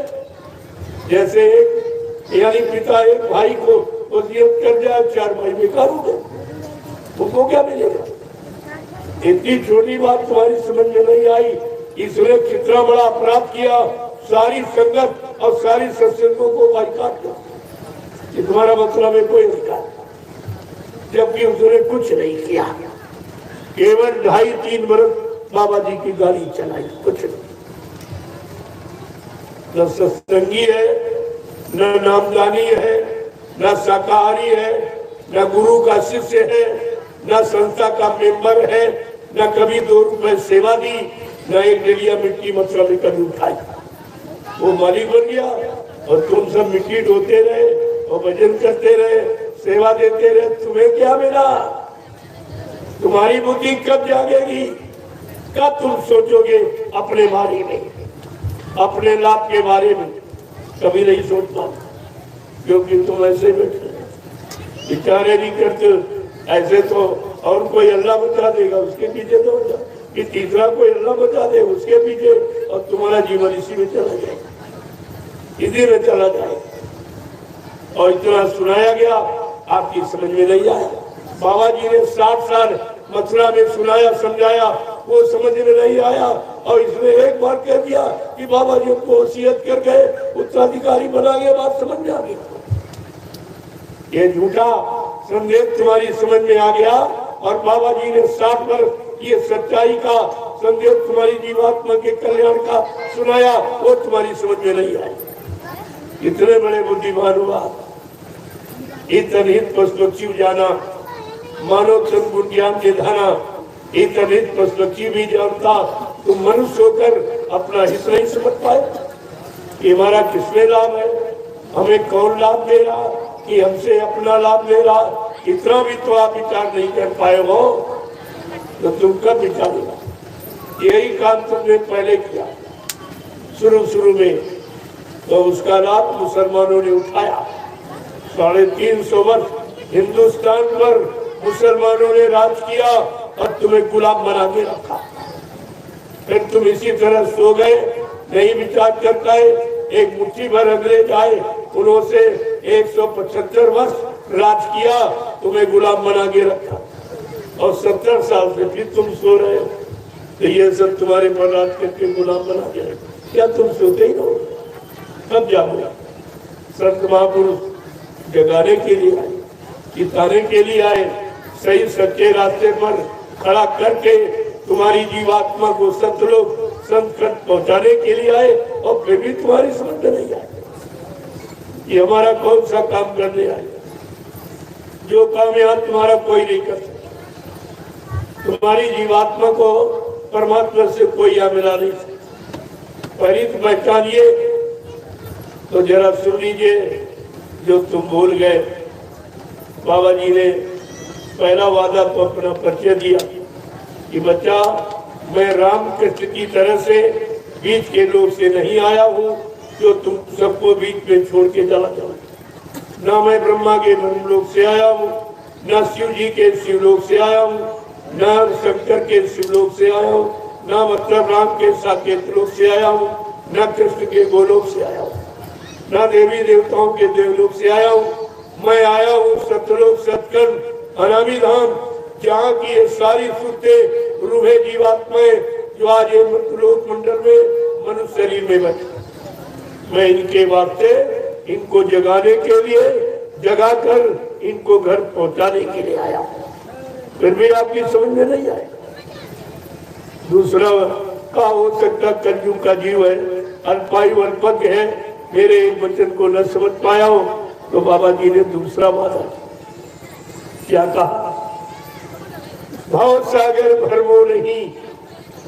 जैसे एक यानी पिता एक भाई को वसीयत कर जाए, 4 भाई बेकार हो गए, उनको क्या मिलेगा? इतनी छोटी बात तुम्हारी समझ में नहीं आई, इसने कितना बड़ा अपराध किया। सारी संगत और सारी सत्संगों को बाइकाट किया कि तुम्हारा मतलब में कोई अधिकार, जबकि उसने कुछ नहीं किया। केवल 2.5-3 वर्ष बाबा जी की गाड़ी चलाई, कुछ नहीं। न सत्संगी है, न नामदानी है, न शाकाहारी है, न गुरु का शिष्य है, न संस्था का मेंबर है, न कभी 2 रुपए सेवा दी, न एक डेलिया मिट्टी मतलब कभी उठाई। वो मालिक बन गया और तुम सब मिट्टी ढोते रहे और भजन करते रहे, सेवा देते रहे, तुम्हें क्या मिला? तुम्हारी बुद्धि कब जागेगी? कब तुम सोचोगे अपने बारे में, अपने लाभ के बारे में? कभी नहीं सोचता, क्योंकि तुम ऐसे बैठे विचारे नहीं करते। ऐसे तो और कोई अल्लाह बता देगा, उसके पीछे तो कि तीसरा कोई अल्लाह बता दे उसके पीछे, और तुम्हारा जीवन इसी में चला जाएगा, इसी में चला जाएगा। और इतना सुनाया गया, आपकी समझ में नहीं आया। बाबा जी ने 60 साल मथुरा में सुनाया, समझाया, वो समझ में नहीं आया। और इसने एक बार कह दिया कि बाबा जी को वसीयत कर गए, उत्तराधिकारी बना गया, बात समझ में आ गई। ये झूठा संदेश तुम्हारी समझ में आ गया, और बाबा जी ने 60 वर्ष ये सच्चाई का संदेश तुम्हारी जीवात्मा के कल्याण का सुनाया, वो तुम्हारी समझ में नहीं आई। इतने बड़े बुद्धिमान हुआ, इतनित पशुपक्षी जाना, मानव तन गुण ज्ञान निधाना, इतनित पशुपक्षी भी जानता, तुम मनुष्य होकर अपना हित नहीं समझ पाए कि हमारा किसमें लाभ है, हमें कौन लाभ दे रहा, कि हमसे अपना लाभ ले रहा। इतना भी तो आप विचार नहीं कर पाए हो, तो तुम कब विचारोगा? यही काम तुमने पहले किया शुरू में, तो उसका लाभ मुसलमानों ने उठाया। 350 वर्ष हिंदुस्तान पर मुसलमानों ने राज किया और तुम्हें गुलाम बना के रखा। फिर तुम इसी तरह सो गए, नहीं विचार करता है। एक मुट्ठी भर अंग्रेज आए, उन्होंने 175 वर्ष राज किया, तुम्हें गुलाम बना के रखा, और 70 साल से फिर तुम सो रहे हो। तो ये सब तुम्हारे पर राज करके गुलाम बना के रखा। क्या तुम सोते ही रहो? कब जाओगे? संत महापुरुष जगाने के लिए आए, जिताने के लिए आए, सही सच्चे रास्ते पर खड़ा करके तुम्हारी जीवात्मा को सतलोक संत पहुंचाने के लिए आए, और फिर भी तुम्हारी समझ में नहीं आए। ये हमारा कौन सा काम करने आए? जो काम यहाँ तुम्हारा कोई नहीं कर सकता। तुम्हारी जीवात्मा को परमात्मा से कोई यहाँ मिला नहीं सकता। पहली तो पहचानिए, तो जरा सुन लीजिए जो तुम भूल गए। बाबा जी ने पहला वादा तो अपना परिचय दिया कि बच्चा, मैं रामकृष्ण की तरह से बीच के लोग से नहीं आया हूँ जो तुम सबको बीच में छोड़ के चला जाऊँ। न मैं ब्रह्मा के ब्रह्मलोक से आया हूँ, न शिव जी के शिवलोक से आया हूँ, न शंकर के शिवलोक से आया हूँ, न मतलब राम के साकेत लोक से आया हूँ, न कृष्ण के गोलोक से आया हूँ, न देवी देवताओं के देवलोक से आया हूँ। मैं आया हूँ सतलोक सतखंड अनामी धाम, जहाँ की ये सारी सुरतें रूहे जीवात्माएं जो आज ये लोक मंडल में मनुष्य शरीर में बैठे, मैं इनके वास्ते इनको जगाने के लिए, जगाकर इनको घर पहुंचाने के लिए आया। फिर भी आपकी समझ में नहीं आया। दूसरा का हो सकता कलयुग का जीव है, अल्पायु अल्पज्ञ है, मेरे एक वचन को न समझ पाया हो, तो बाबा जी ने दूसरा वादा क्या कहा? भाव सागर भरमो नहीं,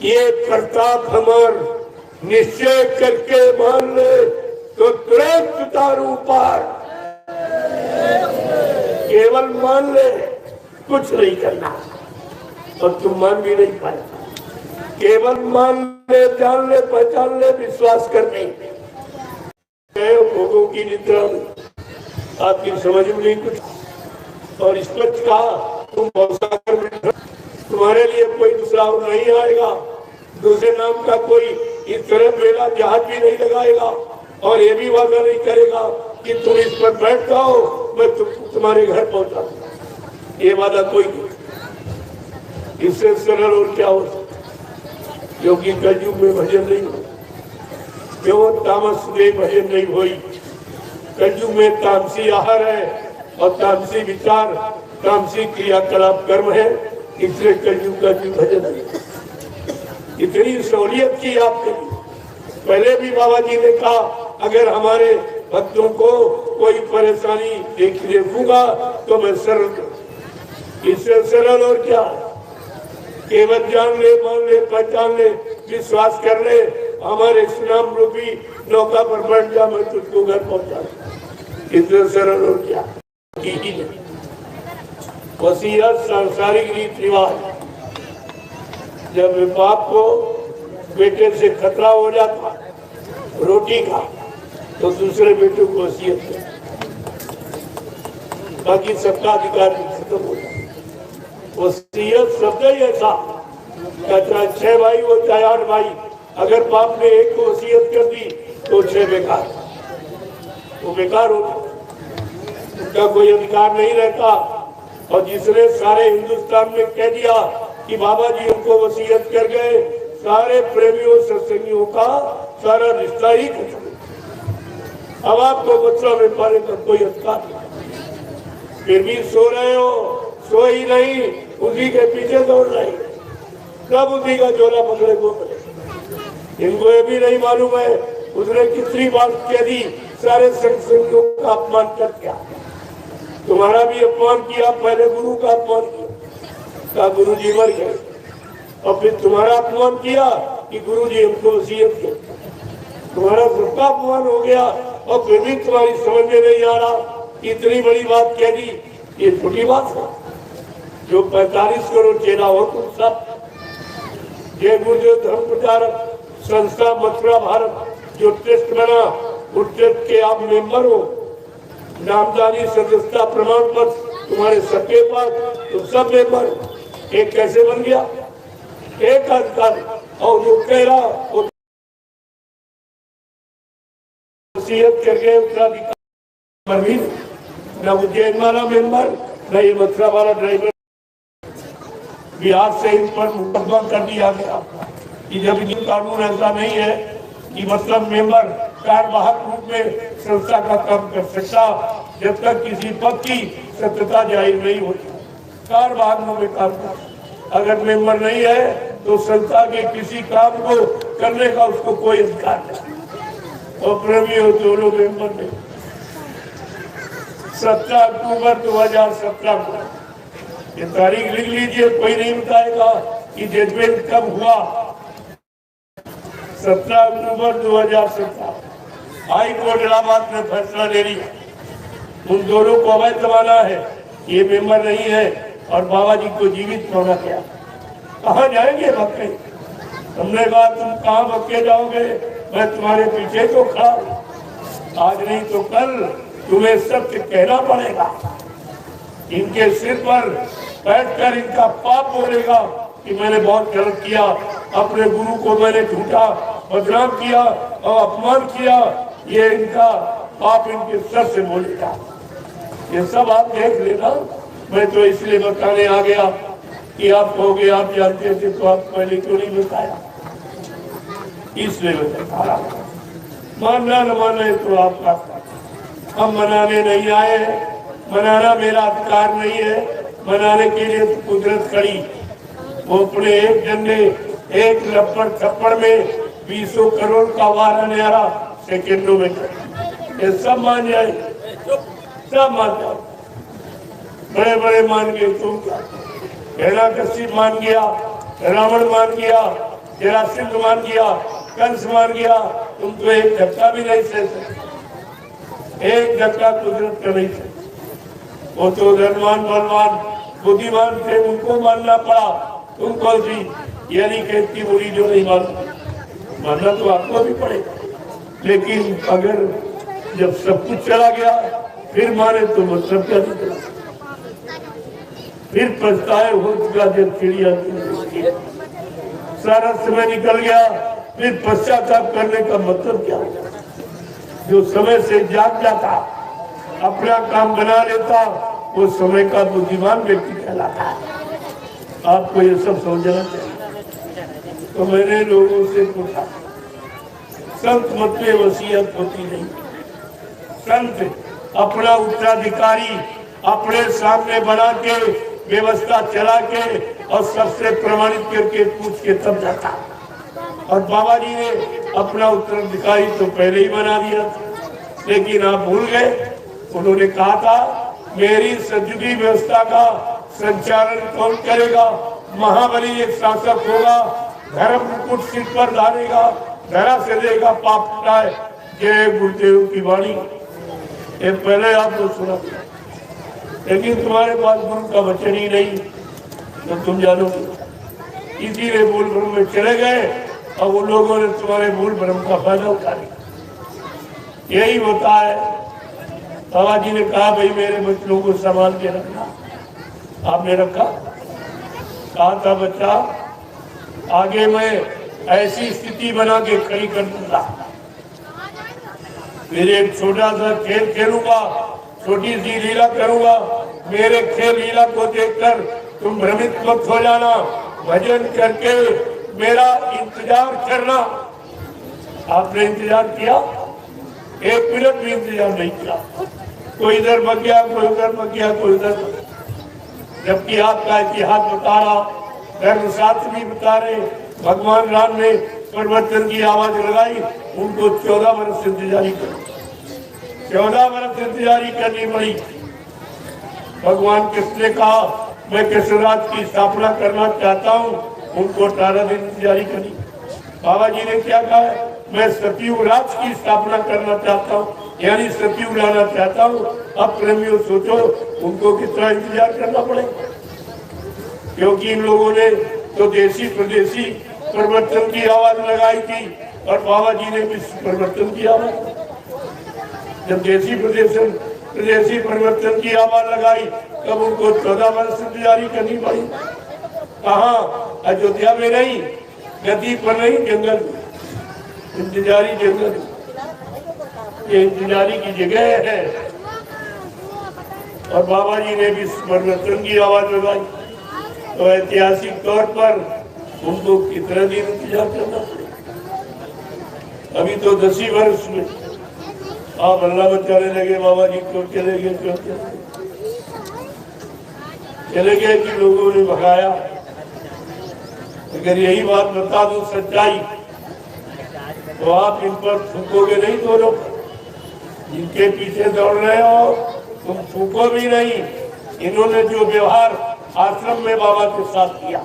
ये प्रताप हमार, निश्चय करके मान ले तो तुरंत उतारू पार। केवल मान ले, कुछ नहीं करना, और तुम मान भी नहीं पाए। केवल मान ले, जान ले, पहचान ले, विश्वास करने भोगों की निद्रा आपकी समझ में नहीं कुछ। और स्पष्ट कहा, तुम भवसागर में तुम्हारे लिए कोई दूसरा नहीं आएगा, दूसरे नाम का कोई इस तरह बेड़ा जहाज भी नहीं लगाएगा, और ये भी वादा नहीं करेगा कि तुम इस पर बैठ जाओ, मैं तुम्हारे घर पहुंचा दूंगा। ये वादा कोई नहीं। इससे सरल और क्या हो सकता? क्योंकि कलयुग में भजन नहीं हो, क्यों तामस में भजन नहीं हुई। कलयुग में तामसी आहार है और तामसी विचार, तामसी क्रियाकलाप कर्म है, इसलिए कलयुग का भी भजन है। इतनी सहूलियत की आपने। पहले भी बाबा जी ने कहा, अगर हमारे भक्तों को कोई परेशानी देखूंगा तो मैं सरल करूं। इससे सरल और क्या? केवल जान ले, मान ले, पहचान ले, विश्वास कर ले, हमारे सुनाम रूपी नौका पर बैठ जा, मैं तुझको घर पहुंचा दूं। इतना सरल और क्या ठीक ही नहीं। वसीयत सांसारिक रीत रिवाज, जब बाप को बेटे से खतरा हो जाता रोटी का तो दूसरे बेटे को वसीयत कर, बाकी सबका अधिकार खत्म हो जाता। वसीयत शब्द ही ऐसा, चाहे 6 भाई हो चाहे 8 भाई, अगर बाप ने एक को वसीयत कर दी तो 6 बेकार, वो बेकार होता, उनका कोई अधिकार नहीं रहता। और जिसने सारे हिंदुस्तान में कह दिया कि बाबा जी हमको वसीयत कर गए, सारे प्रेमियों सत्संगियों का सारा रिश्ता ही खत्म। अब आपको बच्चों में पाने का कोई अधिकार नहीं, फिर भी सो रहे हो, सो ही नहीं, उसी के पीछे दौड़ रहे, सब उसी का झोला पकड़े घूम रहे। इनको ये भी नहीं मालूम है उसने कितनी बात कह दी, सारे सत्संगियों का अपमान कर दिया। तुम्हारा भी अपमान किया, पहले गुरु का अपमान किया, गुरु जी मर गए, और फिर तुम्हारा अपमान किया कि गुरु जी हमको वसीयत किया। तुम्हारा सबका अपमान हो गया और फिर भी तुम्हारी समझ में नहीं आ रहा, इतनी बड़ी बात कह दी, ये छोटी बात है। जो 45 करोड़ चेला हो तुम सब, जय गुरुदेव धर्म प्रचारक संस्था मथुरा भारत जो ट्रस्ट बना, उस ट्रस्ट के आप मेंबर हो, नामदानी सदस्यता प्रमाण पत्र तुम्हारे सबके पास, तुम सब मेंबर। एक कैसे बन गया एक अधिकार, और जो कह रहा वो वसीयत करके उत्तराधिकार भी न उज्जैन वाला मेंबर, न ये मथुरा वाला ड्राइवर। बिहार से इन पर मुकदमा कर दिया गया कि जब इन कानून ऐसा नहीं है कि मतलब मेंबर कार्यवाहक रूप में संस्था का काम कर सकता, जब तक किसी पद की सत्यता जाहिर नहीं होती कार्यवाहक में काम कर। अगर मेंबर नहीं है तो संस्था के किसी काम को करने का उसको कोई अधिकार नहीं। और प्रेमी हो दोनों मेंबर में 17 अक्टूबर 2017 को ये तारीख लिख लीजिए, कोई नहीं बताएगा कि जजमेंट कब हुआ। 17 अक्टूबर 2017 हाई कोर्ट इलाहाबाद ने फैसला ले लिया, उन दोनों को अवैध जमाना है, ये मेंबर नहीं है और बाबा जी को जीवित छोड़ा गया। कहाँ जाएंगे भक्के? हमने कहा तुम कहाँ भक्के जाओगे, मैं तुम्हारे पीछे तो खड़ा, आज नहीं तो कल तुम्हें सत्य कहना पड़ेगा। इनके सिर पर बैठकर इनका पाप बोलेगा कि मैंने बहुत गलत किया, अपने गुरु को मैंने झूठा बदनाम किया और अपमान किया, ये इनका पाप इनके सर से बोलेगा। ये सब आप देख लेना, मैं तो इसलिए बताने आ गया कि आप कहोगे आप जानते थे तो आप पहले क्यों नहीं बताया, इसलिए मैं बता रहा हूँ। मानना न माना है तो आपका, हम मनाने नहीं आए हैं, मनाना मेरा अधिकार नहीं है, मनाने के लिए तो कुदरत खड़ी। वो अपने एक जन ने एक लपड़ थप्पड़ में 20 करोड़ का वारा न्यारा सेकेंडों में कर, ये सब मान जाए, सब मान जाए। बड़े बड़े मान गए, तुम क्या? हिरण्यकशिप मान गया, रावण मान गया, जरासंध मान गया, कंस मान गया, तुम तो एक धक्का भी नहीं सह सकते, एक धक्का कुदरत का नहीं सह। वो तो धनवान बलवान बुद्धिमान थे, उनको मानना पड़ा, तुम कौन सी यानी कि इतनी बुरी जो नहीं मानना तो आपको भी पड़ेगा। लेकिन अगर जब सब कुछ चला गया फिर माने तो मतलब क्या निकला, फिर पछताए हो चुका जब चिड़िया सारा समय निकल गया, फिर पश्चाताप करने का मतलब क्या? जो समय से जाग जाता, अपना काम बना लेता, वो समय का बुद्धिमान व्यक्ति कहलाता है। आपको ये सब समझना चाहिए। तो मैंने लोगों से पूछा, संत मत में वसीयत होती नहीं, संत अपना उत्तराधिकारी अपने सामने बना के व्यवस्था चला के और सबसे प्रमाणित करके पूछ के तब जाता। और बाबा जी ने अपना उत्तराधिकारी तो पहले ही बना दिया था, लेकिन आप भूल गए। उन्होंने कहा था मेरी सजुगी व्यवस्था का संचालन कौन करेगा? महाबली एक शासक होगा, धर्म मुकुट सिर पर धारेगा, धरा से देगा पाप उठाए, जय गुरुदेव की वाणी ये पहले आपको सुना, लेकिन तुम्हारे पास गुरु का वचन ही नहीं तो तुम जानो, इसीलिए मूल ब्रह्म में चले गए और उन लोगों ने तुम्हारे मूल ब्रह्म का फायदा उठा लिया। यही होता है। बाबा जी ने कहा भाई मेरे बच्चों को संभाल के रखना, आपने रखा। कहा था बच्चा आगे मैं ऐसी स्थिति बना के खड़ी कर दूंगा, फिर एक छोटा सा खेल खेलूंगा, छोटी सी लीला करूंगा, मेरे खेल लीला को देखकर तुम भ्रमित मत हो जाना, भजन करके मेरा इंतजार करना। आपने इंतजार किया? एक मिनट भी इंतजार नहीं किया। कोई इधर भाग गया, कोई उधर भाग गया, कोई उधर। जबकि आपका इतिहास बता रहा, धर्मशास्त्र भी बता रहे, भगवान राम ने परिवर्तन की आवाज लगाई, उनको 14 वर्ष इंतजारी करी, 14 वर्ष इंतजारी करनी पड़ी। भगवान कृष्ण ने कहा मैं कृष्णराज की स्थापना करना चाहता हूँ, उनको 18 दिन इंतजारी करी। बाबा जी ने क्या कहा, मैं सतयुग राज की स्थापना करना चाहता हूँ, यानी सतयुग लाना चाहता हूँ। अब प्रेमियों सोचो उनको कितना इंतजार करना पड़ेगा, क्योंकि इन लोगों ने तो देशी प्रदेशी परिवर्तन की आवाज लगाई थी और बाबा जी ने भी परिवर्तन की आवाज। जब देशी प्रदेशी परिवर्तन की आवाज लगाई तब उनको 14 वर्ष इंतजारी करनी पड़ी। कहाँ? अयोध्या में नहीं, नदी पर नहीं, जंगल में इंतजारी, जंगल ये इंतजारी की जगह है। और बाबा जी ने भी परिवर्तन की आवाज लगाई, तो ऐतिहासिक तौर पर उनको कितना दिन इंतजार करना पड़ेगा। अभी तो 10 ही वर्ष में आप अल्लाह बचाने लगे, बाबा जी क्यों चले गए, क्यों चले गए कि लोगों ने भगाया। अगर यही बात बता दूं सच्चाई, तो आप इन पर थूकोगे नहीं। दोनों जिनके पीछे दौड़ रहे हो तुम थूको भी नहीं। इन्होंने जो व्यवहार आश्रम में बाबा के साथ किया,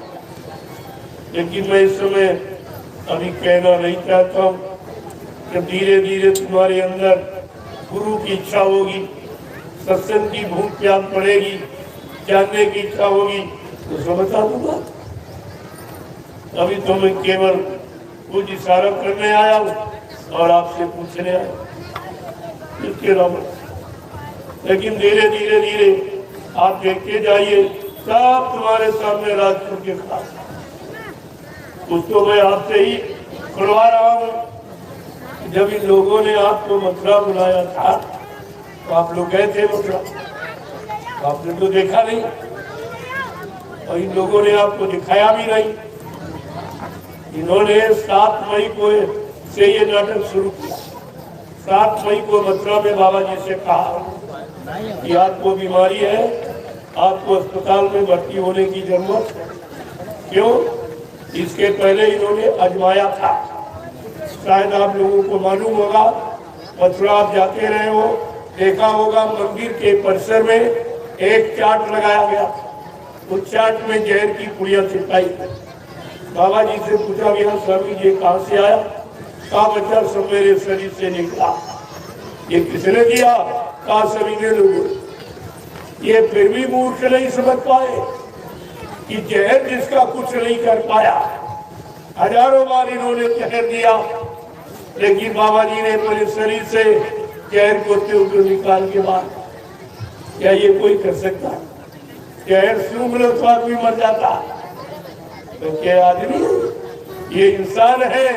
लेकिन मैं इस समय अभी कहना नहीं चाहता हूँ। जब धीरे धीरे तुम्हारे अंदर गुरु की इच्छा होगी, सत्संग की भूख प्यास पड़ेगी, जानने की इच्छा होगी, तो सब बता दूंगा। अभी तो मैं केवल कुछ इशारा करने आया हूँ और आपसे पूछने आया, इसके अलावा। लेकिन धीरे धीरे धीरे आप देखते जाइए, सब तुम्हारे सामने राजपुर के खास। उसको मैं आपसे ही खुलवा रहा हूँ। जब इन लोगों ने आपको मथुरा बुलाया था तो आप लोग गए थे मथुरा, आपने तो देखा नहीं और इन लोगों ने आपको दिखाया भी नहीं। इन्होंने 7 मई को से ये नाटक शुरू किया। 7 मई को मथुरा में बाबा जी से कहा कि आपको बीमारी है, आपको अस्पताल में भर्ती होने की जरूरत है। क्यों? इसके पहले इन्होंने आजमाया था। शायद आप लोगों को मालूम होगा, मथुरा आप जाते रहे हो, देखा होगा मंदिर के परिसर में एक चार्ट लगाया गया। उस चार्ट में जहर की पुड़िया चिपकाई। बाबा जी से पूछा गया स्वामी ये कहाँ से आया? कहा बच्चा सब मेरे शरीर से निकला। ये किसने दिया? कहा सभी ने लोगों। ये फिर भी मूर्ख नहीं समझ पाए कि जहर जिसका कुछ नहीं कर पाया। हजारों बार इन्होंने जहर दिया, लेकिन बाबा जी ने अपने शरीर से जहर को त्यों निकाल के बाद, क्या ये कोई कर सकता? जहर सूंघ लो तो आदमी मर जाता, तो क्या आदमी ये इंसान है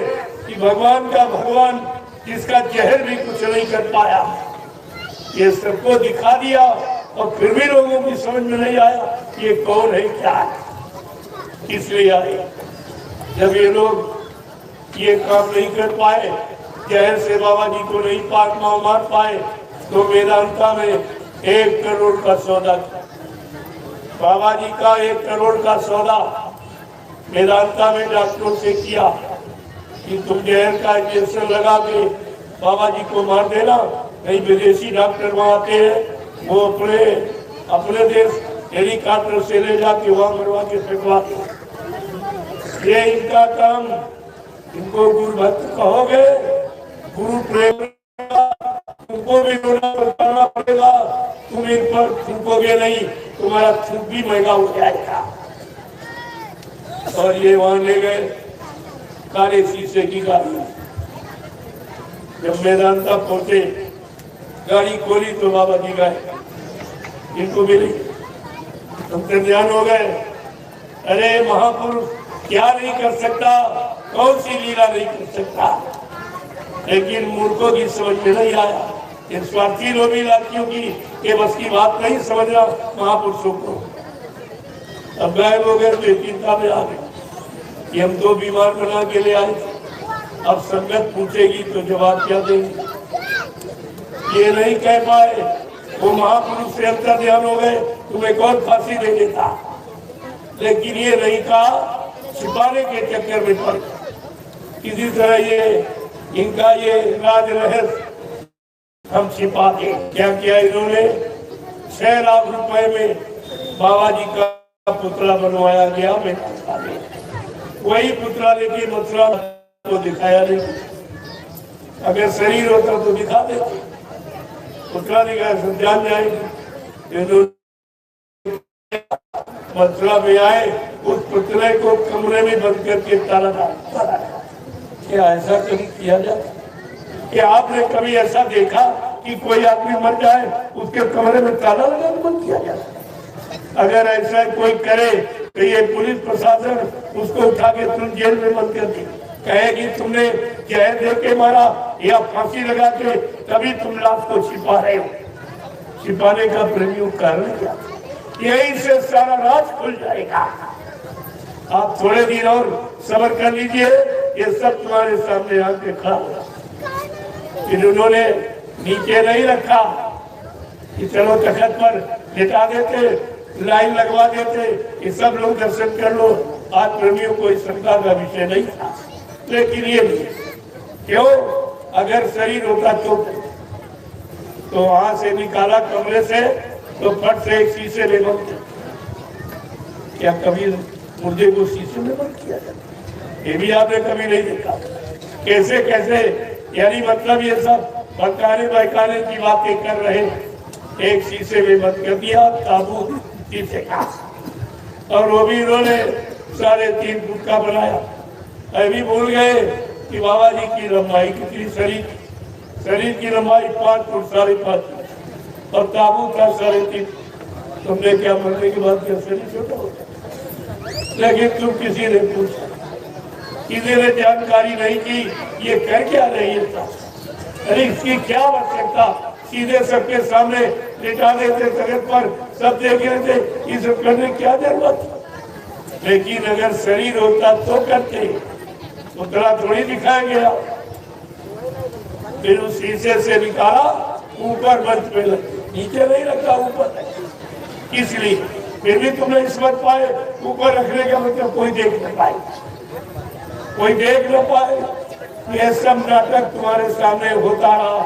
कि भगवान का भगवान जिसका जहर भी कुछ नहीं कर पाया। ये सबको दिखा दिया और फिर भी लोगों की समझ में नहीं आया ये कौन है, क्या है, इसलिए आए। जब ये लोग ये काम नहीं कर पाए, जहर से बाबा जी को नहीं मार पाए, तो वेदांता में 1 करोड़ का सौदा किया। बाबा जी का 1 करोड़ का सौदा वेदांता में डॉक्टरों से किया कि तुम जहर का इंजेक्शन लगा के बाबा जी को मार देना। कई विदेशी डॉक्टर वहाँ आते हैं, वो अपने देश हेलीकॉप्टर से ले जाके वहाँ मरवा के फेंकवाते। ये इनका काम। इनको गुरु भक्त कहोगे, गुरु प्रेम तुमको भी रोना बताना पड़ेगा, तुम इन पर थूकोगे नहीं, तुम्हारा थूक भी महंगा हो जाएगा। और ये वहां ले गए काले शीशे की गाड़ी। जब मैदान तक पहुंचे, गाड़ी खोली तो बाबा जी गए, इनको मिली, हम ध्यान हो गए। अरे महापुरुष क्या नहीं कर सकता, कौन सी लीला नहीं कर सकता, लेकिन मूर्खों की समझ में नहीं आया। इन स्वार्थी लोभी लातियों की के बस की बात नहीं समझना महापुरुषों को। अब गायब हो गए तो चिंता में आ गए कि हम तो बीमार बना के ले आए, अब संगत पूछेगी तो जवाब क्या देंगे। ये नहीं कह पाए, वो महापुरुष से अंतर ध्यान हो गए, तुम्हें कौन फांसी दे देता, लेकिन ये नहीं कहा, छिपाने के चक्कर में पड़ किसी तरह ये इनका ये राज रहस्य हम छिपा दे। क्या किया इन्होंने, 6 लाख रुपए में बाबा जी का पुतला बनवाया गया। मैं वही पुतला लेके मथुरा को दिखाया नहीं, अगर शरीर होता तो दिखा देते, पुतला दिखाया सब जान जाएंगे। मथुरा में आए, उस पुतले को कमरे में बंद करके ताला डाला। क्या ऐसा कभी किया जाए? क्या आपने कभी ऐसा देखा कि कोई आदमी मर जाए, उसके कमरे में ताला लगा बंद किया जाए? अगर ऐसा कोई करे तो ये पुलिस प्रशासन उसको उठा के तुम जेल में बंद कर दी, कहेगी तुमने जहर दे के मारा या फांसी लगा के, तभी तुम लाश को छिपा रहे हो। छिपाने का प्रेमियों कारण क्या? यही से सारा राज खुल जाएगा। आप थोड़े दिन और सब्र कर लीजिए, ये सब तुम्हारे सामने आके खड़ा होगा। फिर उन्होंने नीचे नहीं रखा कि चलो तखत पर लिटा देते, लाइन लगवा देते, ये सब लोग दर्शन कर लो। आज प्रेमियों को इस शंका का विषय नहीं था, लेकिन ये नहीं। क्यों? अगर शरीर होता तो वहां से निकाला कमरे से, तो फट से एक शीशे में बंद। क्या कभी मुर्दे को शीशे में बंद किया जाता? ये भी आपने कभी नहीं देखा। कैसे कैसे, यानी मतलब ये सब बहकाने बहकाने की बातें कर रहे। एक शीशे में बंद कर दिया ताबूत शीशे का, और वो भी इन्होंने 3.5 फुट का बनाया। अभी भूल गए कि बाबा जी की लंबाई कितनी, शरीर की लंबाई 5 फुट 5.5 फुट और ताबूत था 3.5। तुमने क्या मरने के बाद क्या शरीर छोटा होता? लेकिन तुम किसी ने पूछा, किसी ने जानकारी नहीं की ये कर क्या रही था। अरे इसकी क्या आवश्यकता, सीधे सबके सामने लिटा देते तखत पर, सब देख रहे थे, इस करने क्या जरूरत। लेकिन अगर शरीर होता तो करते, पुतला थोड़ी दिखाया गया। फिर उस शीशे से निकाला, ऊपर मंच पे लगे, नीचे नहीं रखा, ऊपर। इसलिए फिर भी तुमने समझ पाए, ऊपर रखने का मतलब कोई देख नहीं पाए, कोई देख न पाए। यह सब नाटक तुम्हारे सामने होता रहा,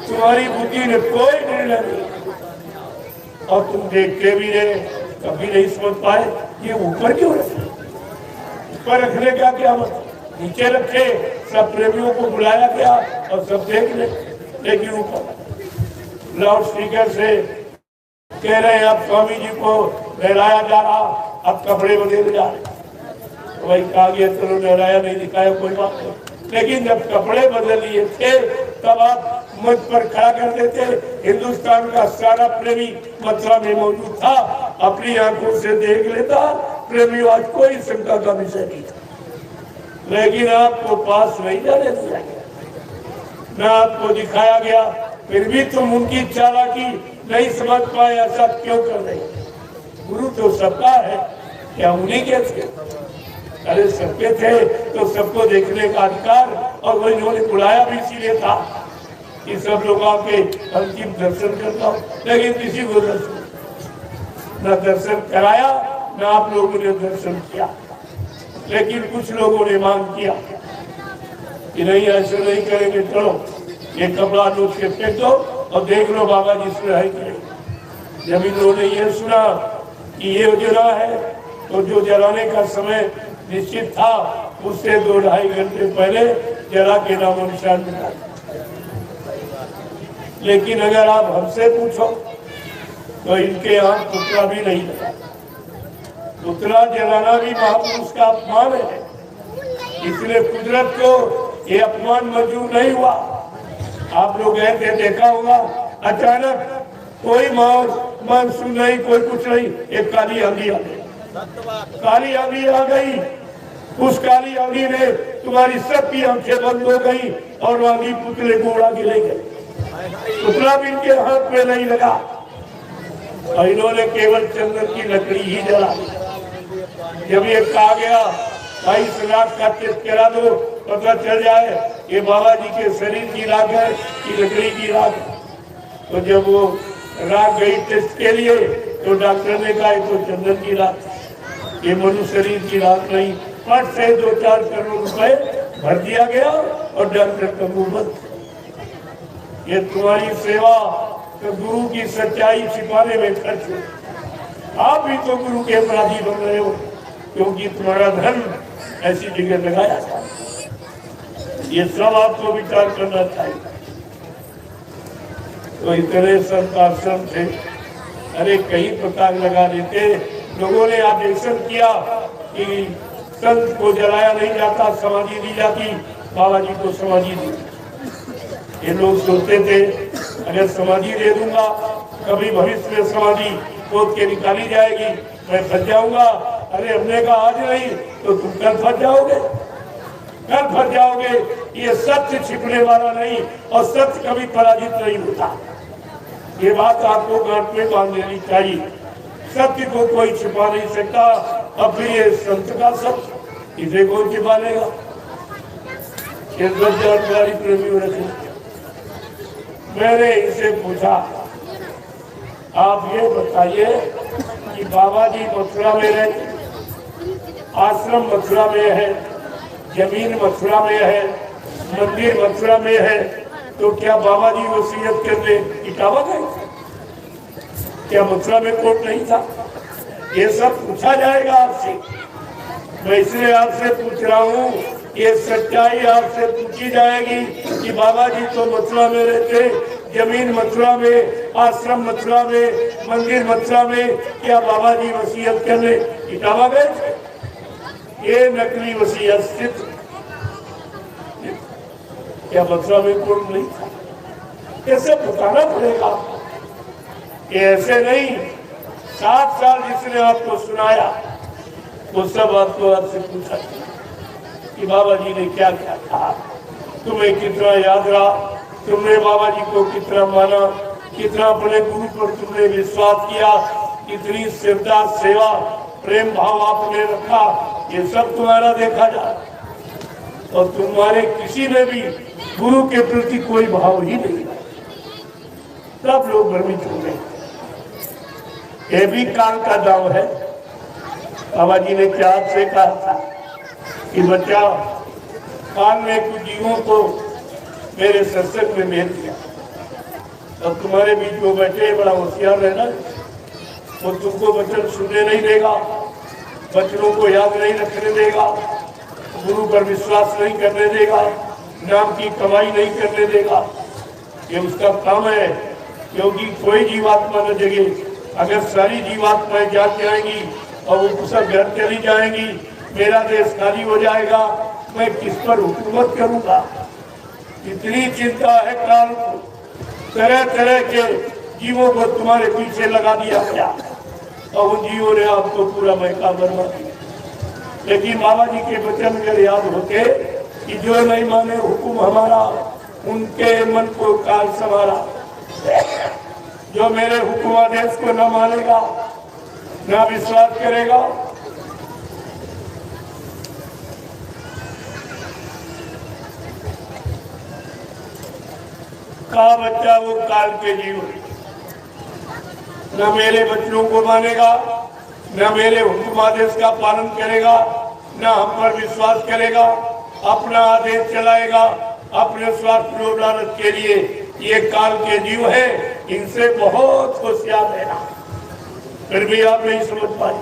तुम्हारी बुद्धि ने कोई निर्णय नहीं, और तुम देखते भी रहे, कभी नहीं समझ पाए ये ऊपर क्यों रखे। ऊपर रखने का क्या मतलब, नीचे रखे। सब प्रेमियों को बुलाया गया और सब देख ले, लेकिन ऊपर लाउड स्पीकर से कह रहे हैं अब स्वामी जी को नहलाया जा रहा, अब कपड़े बदले जा रहे। तो वही कहा गया चलो नहलाया नहीं दिखाया कोई बात नहीं, लेकिन जब कपड़े बदल लिए थे तब आप मंच पर खड़ा कर देते। हिंदुस्तान का सारा प्रेमी मथुरा में मौजूद था, अपनी आंखों से देख लेता। प्रेमियों आज कोई शंका का विषय नहीं था, लेकिन आपको पास नहीं जाने दिया गया, न आपको दिखाया गया। फिर भी तुम उनकी चालाकी नहीं समझ पाए, ऐसा क्यों कर रहे? गुरु तो सबका है, क्या उन्हीं के थे? अरे सबके थे तो सबको देखने का अधिकार, और वो इन्होंने बुलाया भी इसीलिए था कि सब लोग आके अंतिम दर्शन करता हो, लेकिन किसी को न दर्शन कराया, न आप लोगों ने दर्शन किया। लेकिन कुछ लोगों ने मांग किया कि नहीं ऐसे नहीं करेंगे, चलो ये कपड़ा नोच के फेंक दो और देख लो बाबा जी से है कि नहीं। जब इन लोगों ने ये सुना कि ये योजना है, तो जो जलाने का समय निश्चित था उससे 2-2.5 घंटे पहले जला के नामो निशान मिला। लेकिन अगर आप हमसे पूछो तो इनके यहाँ पुतला भी नहीं लगा। पुतला जलाना भी महापुरुष का अपमान है, इसलिए कुदरत को ये अपमान मंजूर नहीं हुआ। आप लोग गए थे, देखा होगा, अचानक कोई मानसून नहीं, कोई कुछ नहीं, एक काली आंधी आ गई। काली आंधी आ गई, उस काली आंधी ने तुम्हारी सबकी आंखें बंद हो गई और आंधी पुतले को उड़ा के ले गई। पुतला भी इनके हाथ में नहीं लगा और इन्होंने केवल चंदन की लकड़ी ही जला। जब ये कहा गया भाई इस राख का टेस्ट करा दो, पता चल जाए ये बाबा जी के शरीर की राख है कि लकड़ी की राख है। तो जब वो राख गई टेस्ट के लिए तो डॉक्टर ने कहा तो चंदन की राख, ये मनुष्य शरीर की राख नहीं। फट से 2-4 करोड़ रुपए भर दिया गया और डॉक्टर का मुंह बंद। ये तुम्हारी सेवा तो गुरु की सच्चाई छिपाने में खर्च हो। आप भी तो गुरु के अपराधी बन रहे हो, क्योंकि तुम्हारा धन ऐसी जगह लगाया था। ये सब आपको विचार करना चाहिए। तो इतने संत आश्रम थे, अरे कई प्रकार लगा देते। लोगों ने आदेशन किया कि संत को जलाया नहीं जाता, समाधि दी जाती, बाबा जी को समाधि दी। ये लोग सोचते थे अगर समाधि दे दूंगा, कभी भविष्य में समाधि खोद के निकाली जाएगी, मैं फंस जाऊंगा। अरे हमने कहा आज नहीं तो तुम कल फंस जाओगे, कल फंस जाओगे। ये सत्य छिपने वाला नहीं और सत्य कभी पराजित नहीं होता। ये बात आपको गांठ में बांध लेनी चाहिए। सत्य को कोई छिपा नहीं सकता। अब फिर ये संत का सत्य, इसे कौन छिपा लेगा? ये सब जानकारी प्रेमी रखे। मैंने इसे पूछा, आप ये बताइए कि बाबा जी मथुरा में रहते, आश्रम मथुरा में है, जमीन मथुरा में है, मंदिर मथुरा में है, तो क्या बाबा जी वसीयत करने इटावा गए? क्या मथुरा में कोर्ट नहीं था? ये सब पूछा जाएगा आपसे। मैं इसलिए आपसे पूछ रहा हूँ, ये सच्चाई आपसे पूछी जाएगी कि बाबा जी तो मथुरा में रहते, जमीन मथुरा में, आश्रम मथुरा में, मंदिर मथुरा में, क्या बाबा जी वसीयत करने इटावा गए? ये नकली वसीयत सिद्ध, क्या मथुरा में कोर्ट नहीं था? ऐसे बताना पड़ेगा। ये ऐसे नहीं, 7 साल जिसने आपको सुनाया वो सब आपको आपसे पूछा कि बाबा जी ने क्या क्या कहा, तुम्हें कितना याद रहा, तुमने बाबा जी को कितना माना, कितना अपने गुरु पर तुमने विश्वास किया, कितनी श्रद्धा, सेवा, प्रेम भाव आपने रखा, ये सब तुम्हारा देखा जाए। और तुम्हारे किसी में भी गुरु के प्रति कोई भाव ही नहीं, सब लोग भ्रमित हो गए। ये भी काल का दाव है। बाबा जी ने क्या आपसे कहा था कि बच्चा, काल ने कुछ जीवों को मेरे सत्संग में भेज दिया, अब तुम्हारे बीच में बैठे बड़ा होशियार रहना, वो तुमको वचन सुनने नहीं देगा, वचनों को याद नहीं रखने देगा, गुरु पर विश्वास नहीं करने देगा, नाम की कमाई नहीं करने देगा। ये उसका काम है, क्योंकि कोई जीवात्मा न जगे। अगर सारी जीवात्माएं जाग जाएंगी और वो सब घर चली जाएंगी, मेरा देश खाली हो जाएगा, मैं किस पर हुकूमत करूंगा? इतनी चिंता है काल को, तरह तरह के जीवों को तुम्हारे पीछे लगा दिया गया और उन जीवों ने आपको पूरा महका बनवा दिया। लेकिन बाबा जी के वचन अगर याद होते कि जो नहीं माने हुकुम हमारा, उनके मन को काल संवारा। जो मेरे हुकुम आदेश को न मानेगा, न विश्वास करेगा, का बच्चा वो काल के जीव, न मेरे बच्चों को मानेगा, न मेरे हुकुम आदेश का पालन करेगा, न हम पर विश्वास करेगा, अपना आदेश चलाएगा अपने स्वार्थ लोभ लालच के लिए। ये काल के जीव है, इनसे बहुत होशियार रहना। फिर भी आप नहीं समझ पाए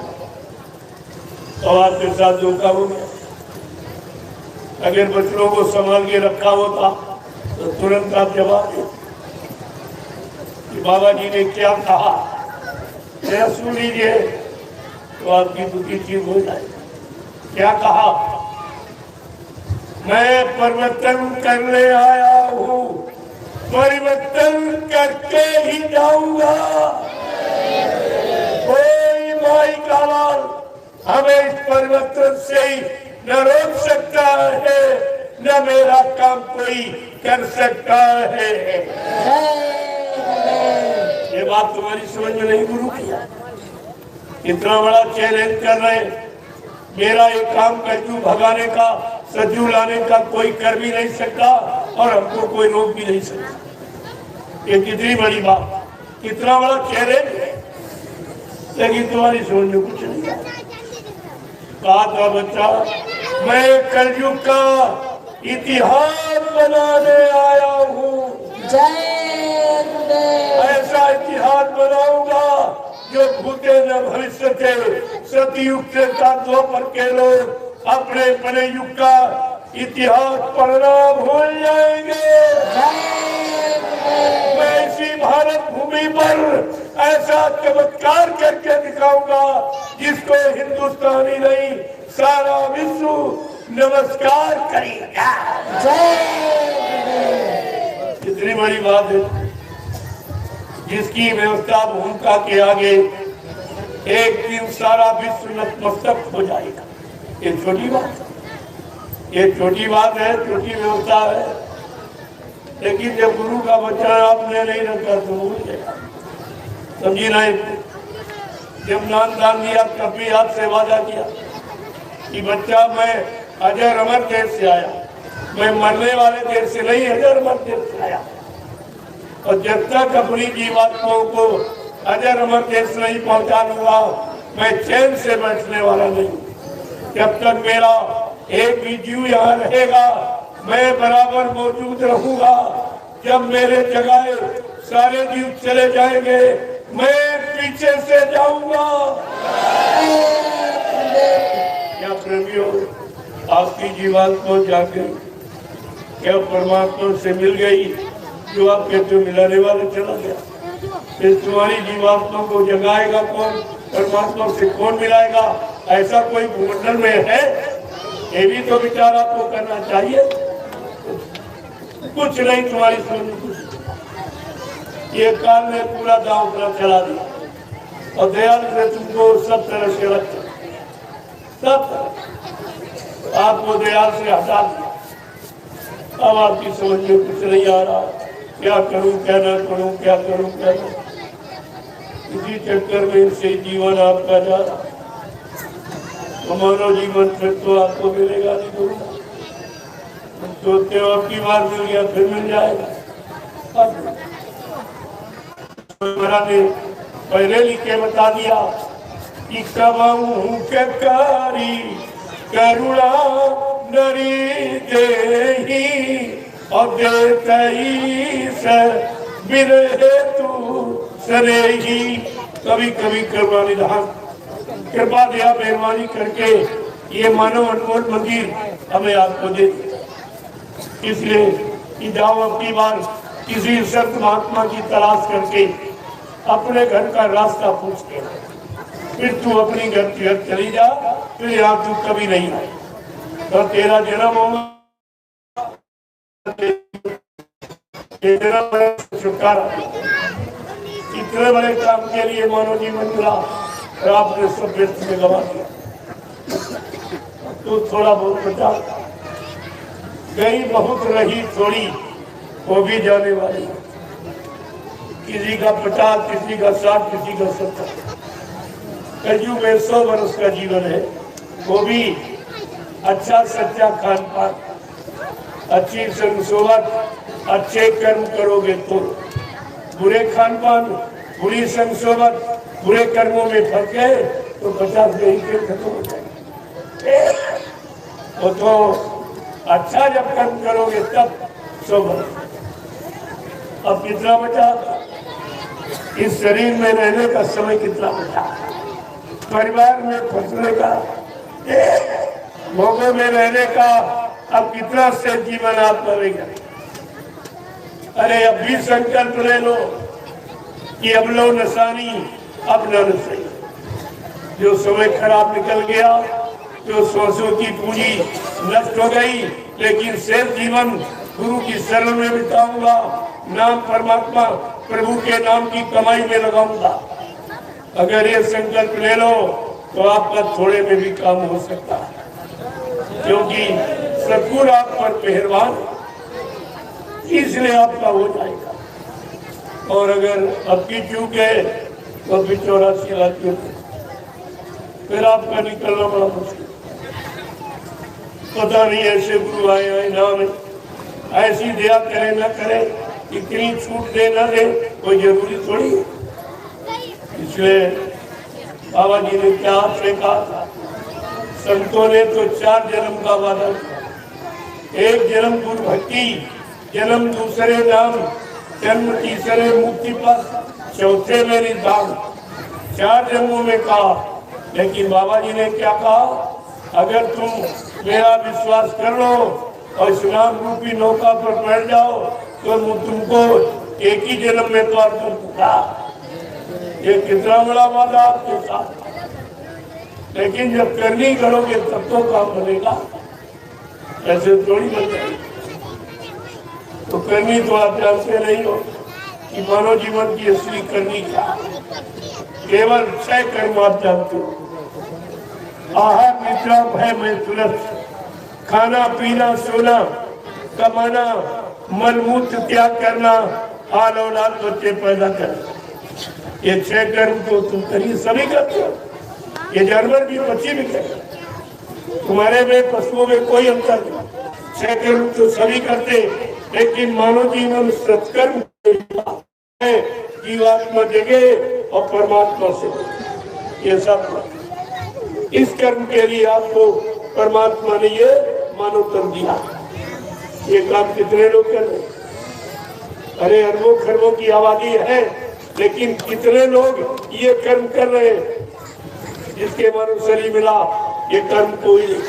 और आपके साथ धोखा हो गया। अगर बच्चों को संभाल के रखा होता तो तुरंत आप जवाब दे। बाबा जी ने क्या कहा, जरा सुन लीजिए तो आपकी बुद्धि ठीक हो जाए। क्या कहा, मैं परिवर्तन करने आया हूँ, परिवर्तन करके ही जाऊंगा। कोई माई का लाल हमें इस परिवर्तन से ही न रोक सकता है, न मेरा काम कोई कर सकता है। ये बात तुम्हारी समझ में नहीं गुरु की? इतना बड़ा चैलेंज कर रहे, मेरा एक काम कज्जू भगाने का, सज्जू लाने का कोई कर भी नहीं सकता और हमको कोई रोक भी नहीं सकता। ये कितनी बड़ी बात, कितना बड़ा चैलेंज है, लेकिन तुम्हारी समझ में कुछ नहीं आया। कहा था बच्चा, मैं कलयुग का इतिहास बनाने आया हूँ। ऐसा इतिहास बनाऊंगा जो भूते न भविष्य के सतयुग से द्वापर के लोग अपने अपने युग का इतिहास पढ़ना भूल जाएंगे। मैं इसी भारत भूमि पर ऐसा चमत्कार करके दिखाऊंगा जिसको हिंदुस्तानी नहीं सारा विश्व नमस्कार करेगा। इतनी बड़ी बात है जिसकी व्यवस्था भूमिका के आगे एक दिन सारा विश्व नतमस्तक हो जाएगा। ये छोटी बात, ये छोटी बात है, छोटी व्यवस्था है, लेकिन जब गुरु का वचन आपने नहीं रखा तो भूल गया, समझी नहीं। जब नाम दान दिया तब भी आपसे वादा किया कि बच्चा मैं अजर अमर देश से आया, मैं मरने वाले देश से नहीं अजर अमर देश से आया। और जब तक अपनी जीवात्माओं को अजर अमर देश नहीं पहुंचा दूंगा मैं चैन से बैठने वाला नहीं। जब तक मेरा एक भी जीव यहाँ रहेगा मैं बराबर मौजूद रहूंगा। जब मेरे जगह सारे जीव चले जाएंगे मैं पीछे से जाऊंगा। क्या प्रेमियों, आपकी जीवात्मा जाके क्या परमात्मा से मिल गई? जो आप कहते हो मिलाने वाले चला गया, फिर तुम्हारी जीवात्मा को जगाएगा कौन? परमात्मा से कौन मिलाएगा? ऐसा कोई भूमंडल में है? ये भी तो विचार आपको करना चाहिए। कुछ नहीं, तुम्हारी समझ कुछ। ये काल ने पूरा गांव पूरा चला दिया और दयाल से तुमको सब तरह से रखा, सब तरह आपको दयाल से हटा दिया। अब आपकी समझ में कुछ नहीं आ रहा, क्या करूं क्या ना करूं, क्या करूं क्या ना। इसी चक्कर में से जीवन आपका जा रहा, तो मानव जीवन फिर तो आपको मिलेगा नहीं। करूँ सोचते हो आपकी बात मिल गया फिर मिल जाएगा। अब ने पहले लिख के बता दिया कि कमाऊं के कारी करुणा नरी देही और देतई से बिरहे तू सरेही। कभी कभी कृपा निधान, कृपा दया मेहरबानी करके ये मानव अनमोल मंदिर हमें आपको दे, इसलिए कि जाओ अपनी बार किसी संत महात्मा की तलाश करके अपने घर का रास्ता पूछ के फिर तू अपनी घर की घर चली जा, फिर यहाँ तू कभी नहीं आए। तो तेरा जन्म होगा छुटकारा। इतने बड़े काम के लिए मानव जीवन मिला और आपने सब व्यर्थ में गवा दिया। तो थोड़ा बहुत बचा, गई बहुत रही थोड़ी, वो भी जाने वाली। किसी का 50, किसी का 60, किसी का 70। कलयुग में 100 वर्ष का जीवन है, वो भी अच्छा सच्चा खान पान, अच्छी संगसोबत, अच्छे कर्म करोगे तो। बुरे खान पान, बुरी संगसोबत, बुरे कर्मों में फंस गए तो 50 में ही फिर खत्म हो जाएंगे। वो तो अच्छा जब कर्म करोगे तब 100 वर्ष। अब कितना बचा? इस शरीर में रहने का समय कितना बचा? परिवार में फंसने का, भोगों में रहने का अब कितना से जीवन आप करेंगे? अरे अब भी संकल्प ले लो, कि अब लो नसानी अब न नसाई। जो समय खराब निकल गया, जो सांसों की पूंजी नष्ट हो गई, लेकिन शेष जीवन गुरु की शरण में बिताऊंगा, नाम परमात्मा प्रभु के नाम की कमाई में लगाऊंगा। अगर ये संकल्प ले लो तो आपका थोड़े में भी काम हो सकता है, क्योंकि सतगुरु आप पर मेहरबान, इसलिए आपका हो जाएगा। और अगर आपकी चूक है तो भी 84 लाख फिर आपका निकलना बड़ा मुश्किल। पता नहीं ऐसे गुरु आए नाम ऐसी दया करे न करे, इतनी छूट दे न दे, कोई जरूरी थोड़ी है। इसलिए बाबा जी ने क्या आपसे कहा था, संतों ने तो 4 जन्म का वादा किया। 1 जन्म गुरु भक्ति, जन्म दूसरे नाम, जन्म तीसरे मुक्ति पर, चौथे में निधान। 4 जन्मों में कहा, लेकिन बाबा जी ने क्या कहा, अगर तुम मेरा विश्वास कर लो और इस नाम रूपी नौका पर बैठ जाओ तो तुमको एक ही जन्म में तो दूंगा। ये कितना बड़ा वादा आपके साथ। लेकिन जब करनी करोगे तब तो काम बनेगा, ऐसे थोड़ी बन जाएगी। तो करनी तो आप जानते नहीं हो कि मानव जीवन की असली करनी क्या, केवल 6 कर्म आप जानते हो। आहार निद्रा भय में तुरंत, खाना पीना सोना, कमाना, मलमूत्र त्याग करना, हाल औलाद बच्चे पैदा करना। ये 6 कर्म तो तुम करिए, सभी करते हो। ये जानवर भी बच्चे भी करते, तुम्हारे में पशुओं में कोई अंतर नहीं। 6 कर्म तो सभी करते, लेकिन मानव जीवन सत्कर्म है, जीवात्मा जगे और परमात्मा से। ये सब इस कर्म के लिए आपको परमात्मा ने ये मानव तन दिया। ये काम कितने लोग कर रहे हैं? अरे अरबों खरबों की आबादी है, लेकिन कितने लोग ये कर्म कर रहे हैं? जिसके मानव शरीर मिला ये कर्म कोई नहीं।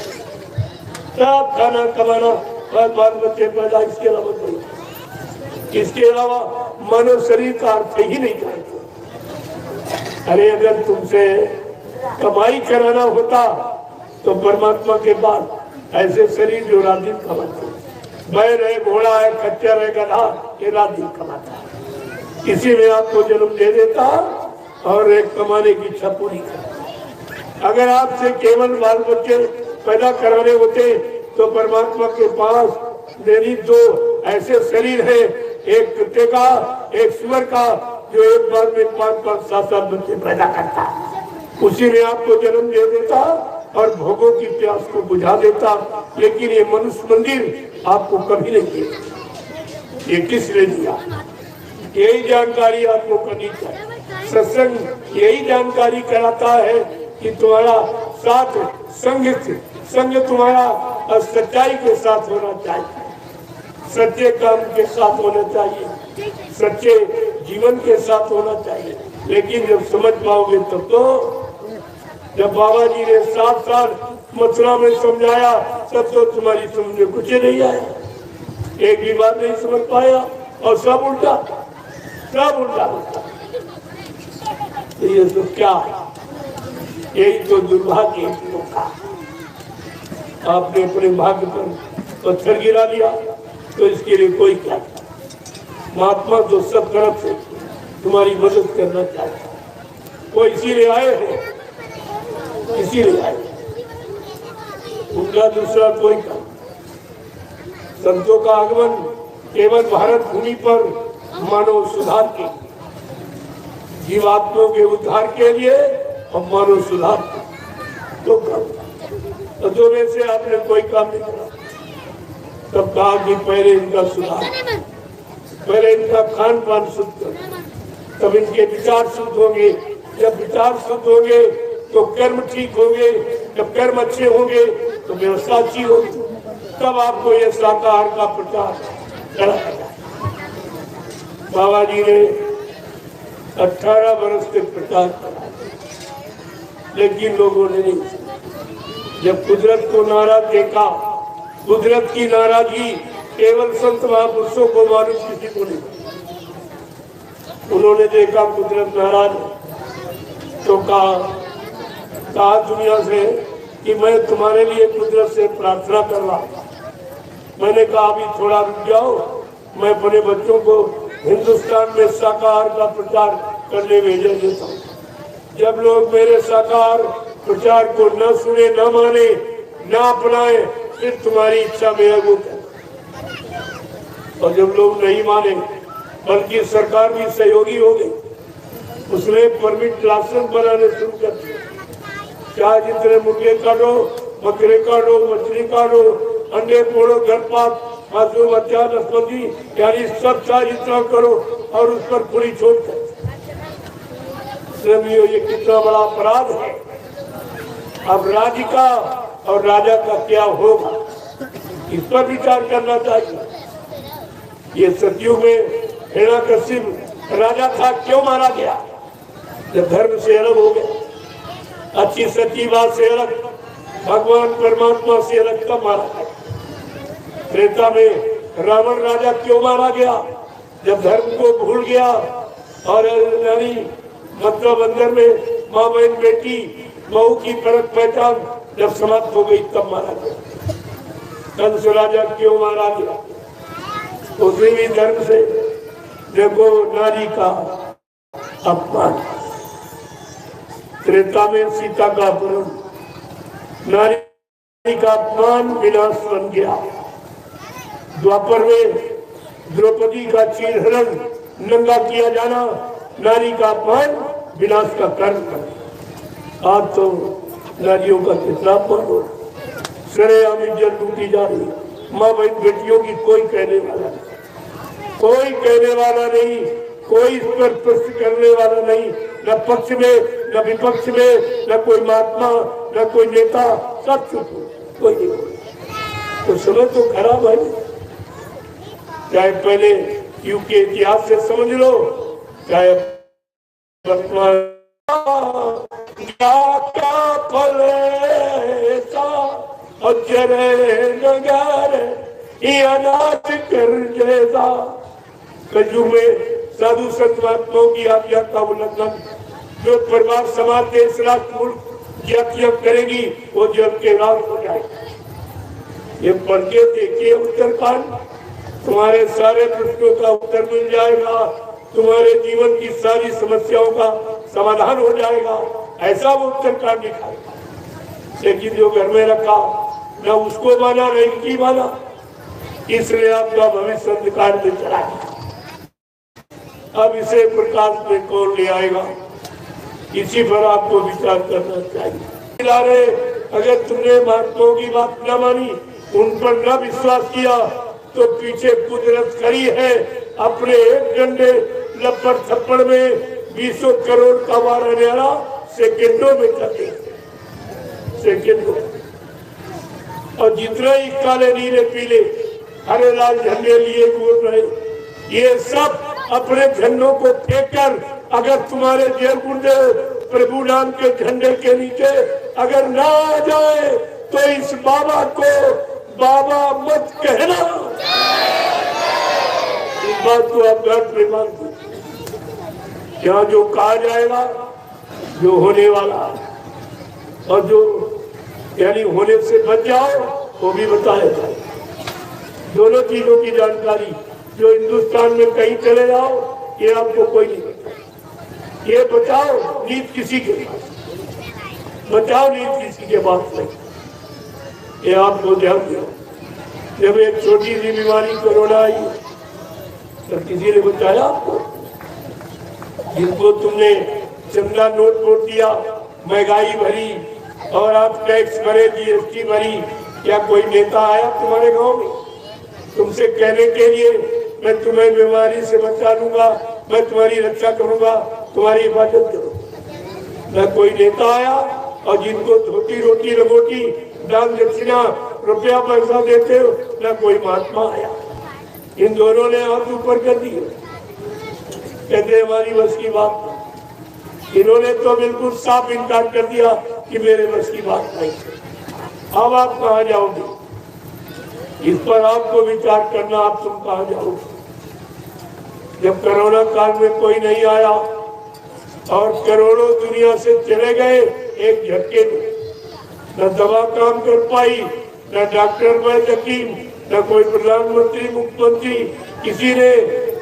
सब खाना कमाना, बाल बच्चे पैदा, इसके अलावा कोई, इसके अलावा मानव शरीर का अर्थ ही नहीं जानते। अरे अगर तुमसे कमाई कराना होता तो परमात्मा के बाद ऐसे शरीर जो रात दिन कमाते, बैल है, घोड़ा है, खच्चर है, गधा, ये रात दिन कमाता है। इसी में आपको जन्म दे देता और एक कमाने की इच्छा पूरी करता। अगर आपसे केवल बाल बच्चे पैदा कराने होते तो परमात्मा के पास मेरी 2 ऐसे शरीर है, एक कुत्ते का, एक सुअर का, जो एक बार में 5-5, 7-7 बच्चे पैदा करता है। उसी में आपको जन्म दे देता और भोगों की प्यास को बुझा देता। लेकिन ये मनुष्य मंदिर आपको कभी नहीं दिया। ये किस लिए दिया? यही जानकारी आपको करनी चाहिए। सत्संग यही जानकारी कराता है कि तुम्हारा साथ संग तुम्हारा सच्चाई के साथ होना चाहिए, सच्चे काम के साथ होना चाहिए, सच्चे जीवन के साथ होना चाहिए। लेकिन जब समझ पाओगे तब तो, जब बाबा जी ने 7 साल मथुरा में समझाया तब तो तुम्हारी समझ में कुछ नहीं आया, एक भी बात नहीं समझ पाया और सब उल्टा। तो ये तो क्या है? यही तो दुर्भाग्य है। आपने अपने भाग्य पर पत्थर गिरा दिया तो इसके लिए कोई क्या? महात्मा तो सब तरफ से तुम्हारी मदद करना चाहता है। वो इसीलिए आए हैं, इसीलिए आए, उनका दूसरा कोई काम। संतों का आगमन केवल भारत भूमि पर मानव सुधार के, जीवात्माओं के उद्धार के लिए और मानव सुधार के तो काम। तो में से आपने कोई काम नहीं करा। तब कहा कि पहले इनका सुधार, पहले इनका खान पान शुद्ध कर, तब इनके विचार शुद्ध होंगे। जब विचार शुद्ध होंगे तो कर्म ठीक होंगे, जब कर्म अच्छे होंगे तो व्यवस्था अच्छी होगी। तब आपको ये शाकाहार का प्रचार करा। बाबा जी ने 18 वर्ष तक प्रचार करा, लेकिन लोगों ने नहीं। जब कुदरत को नाराज देखा, कुदरत की नाराजगी केवल संत महापुरुषों को मालूम, किसी को नहीं। उन्होंने देखा कुदरत नाराज तो कहा दुनिया से कि मैं तुम्हारे लिए कुदरत से प्रार्थना कर रहा हूं। मैंने कहा अभी थोड़ा रुक जाओ, मैं अपने बच्चों को हिंदुस्तान में शाकाहार का प्रचार करने भेजा देता हूँ। जब लोग मेरे शाकाहार प्रचार को न सुने, न माने, न अपनाए, फिर तुम्हारी इच्छा मेरा वो कर। और जब लोग नहीं माने, बल्कि सरकार भी सहयोगी हो गई, उसने परमिट लाइसेंस बनाने शुरू कर दिया। चाहे जितने मुर्गे काटो, बकरे काटो, मछली काटो, अंडे फोड़ो, घर पात, मासूम बच्चा, नस्बंदी, यानी सब चाहे जितना करो और उस पर पूरी छूट कर। ये कितना बड़ा अपराध है। अब राज्य का और राजा का क्या होगा, इस पर विचार करना चाहिए। ये सतयुग में हिरण्यकशिप राजा था, क्यों मारा गया? जब धर्म से अलग हो गया, अच्छी सच्ची बात से अलग, भगवान परमात्मा से अलग, कब मारा गया? त्रेता में रावण राजा क्यों मारा गया? जब धर्म को भूल गया और यानी मतलब अंदर में माँ बहन बेटी बहू की फर्क पहचान जब समाप्त हो गई, तब मारा गया। कंस राजा क्यों मारा गया? उसी भी धर्म से देखो नारी का अपमान। त्रेता में सीता का अपहरण, नारी का अपमान, विनाश बन गया। द्वापर में द्रौपदी का चीरहरण, नंगा किया जाना, नारी का अपमान, विनाश का कारण बना। आज तो नारियों का कितना अपमान हो, सरेआम इज्जत लूटी जा रही। माँ बहन बेटियों की कोई कहने वाला नहीं, कोई कहने वाला नहीं, कोई इस पर प्रश्न करने वाला नहीं, न पक्ष में, न विपक्ष में, न कोई महात्मा, न कोई नेता, सब चुप हो, कोई नहीं। तो समय तो खराब है। चाहे पहले युग के इतिहास से समझ लो, चाहे वर्तमान अनाथ कर जैसा कलयुग में साधु संत महात्माओं की आज्ञा का उल्लंघन जो परिवार समाज देश राष्ट्र मुल्क जातियां करेगी, वो जल के रात हो जाएगी। ये पढ़ के देखिए उत्तरकांड, तुम्हारे सारे प्रश्नों का उत्तर मिल जाएगा, तुम्हारे जीवन की सारी समस्याओं का समाधान हो जाएगा। ऐसा वो उत्तरकांड दिखाएगा। लेकिन जो घर में रखा, न उसको माना न इनकी माना, इसलिए आपका भविष्य अंधकार में चला गया। अब इसे प्रकाश में कौन ले आएगा, इसी पर आपको विचार करना चाहिए। अगर तुमने महात्माओं की बात न मानी, उन पर न विश्वास किया, तो पीछे कुदरत खड़ी है, अपने एक डंडे लपड़ थप्पड़ में 20 करोड़ का वारा न्यारा सेकेंडों में करते, सेकेंडों। और जितना ही काले नीले पीले हरे लाल झंडे लिए घूम रहे, ये सब अपने झंडों को फेंककर अगर तुम्हारे जेल गुर्दे प्रभु नाम के झंडे के नीचे अगर ना आ जाए, तो इस बाबा को बाबा मत कहना। इस बात को आप गर्व में मानते, क्या जो कहा जाएगा, जो होने वाला, और जो यानी होने से बच जाओ, वो भी बताया जाए। दोनों चीजों की जानकारी, जो हिंदुस्तान में कहीं चले जाओ, ये आपको कोई नहीं बताए। ये बचाओ नीत किसी के पास, बचाओ नीत किसी के पास नहीं, ये आपको ध्यान दो। जब एक छोटी सी बीमारी कोरोना आई, तो किसी ने बताया आपको? जिनको तुमने चंदा नोट वोट दिया, महंगाई भरी और आप टैक्स भरे, जीएसटी भरी, क्या कोई नेता आया तुम्हारे गांव में तुमसे कहने के लिए मैं तुम्हें बीमारी से बचा लूंगा, मैं तुम्हारी रक्षा करूंगा, तुम्हारी हिफाजत करूंगा? न कोई नेता आया। और जिनको धोती रोटी लंगोटी दान दक्षिणा रुपया पैसा देते हो, न कोई महात्मा आया। इन दोनों ने हाथ ऊपर कर दिए, कहते हमारी बस की बात। इन्होंने तो बिल्कुल साफ इनकार कर दिया कि मेरे बस की बात नहीं। अब आप कहाँ जाओगे? इस पर आपको विचार करना, आप तुम कहाँ जाओगे? जब कोरोना काल में कोई नहीं आया और करोड़ों दुनिया से चले गए एक झटके में, न दवा काम कर पाई, न डॉक्टर में यकीन, न कोई प्रधानमंत्री मुख्यमंत्री, किसी ने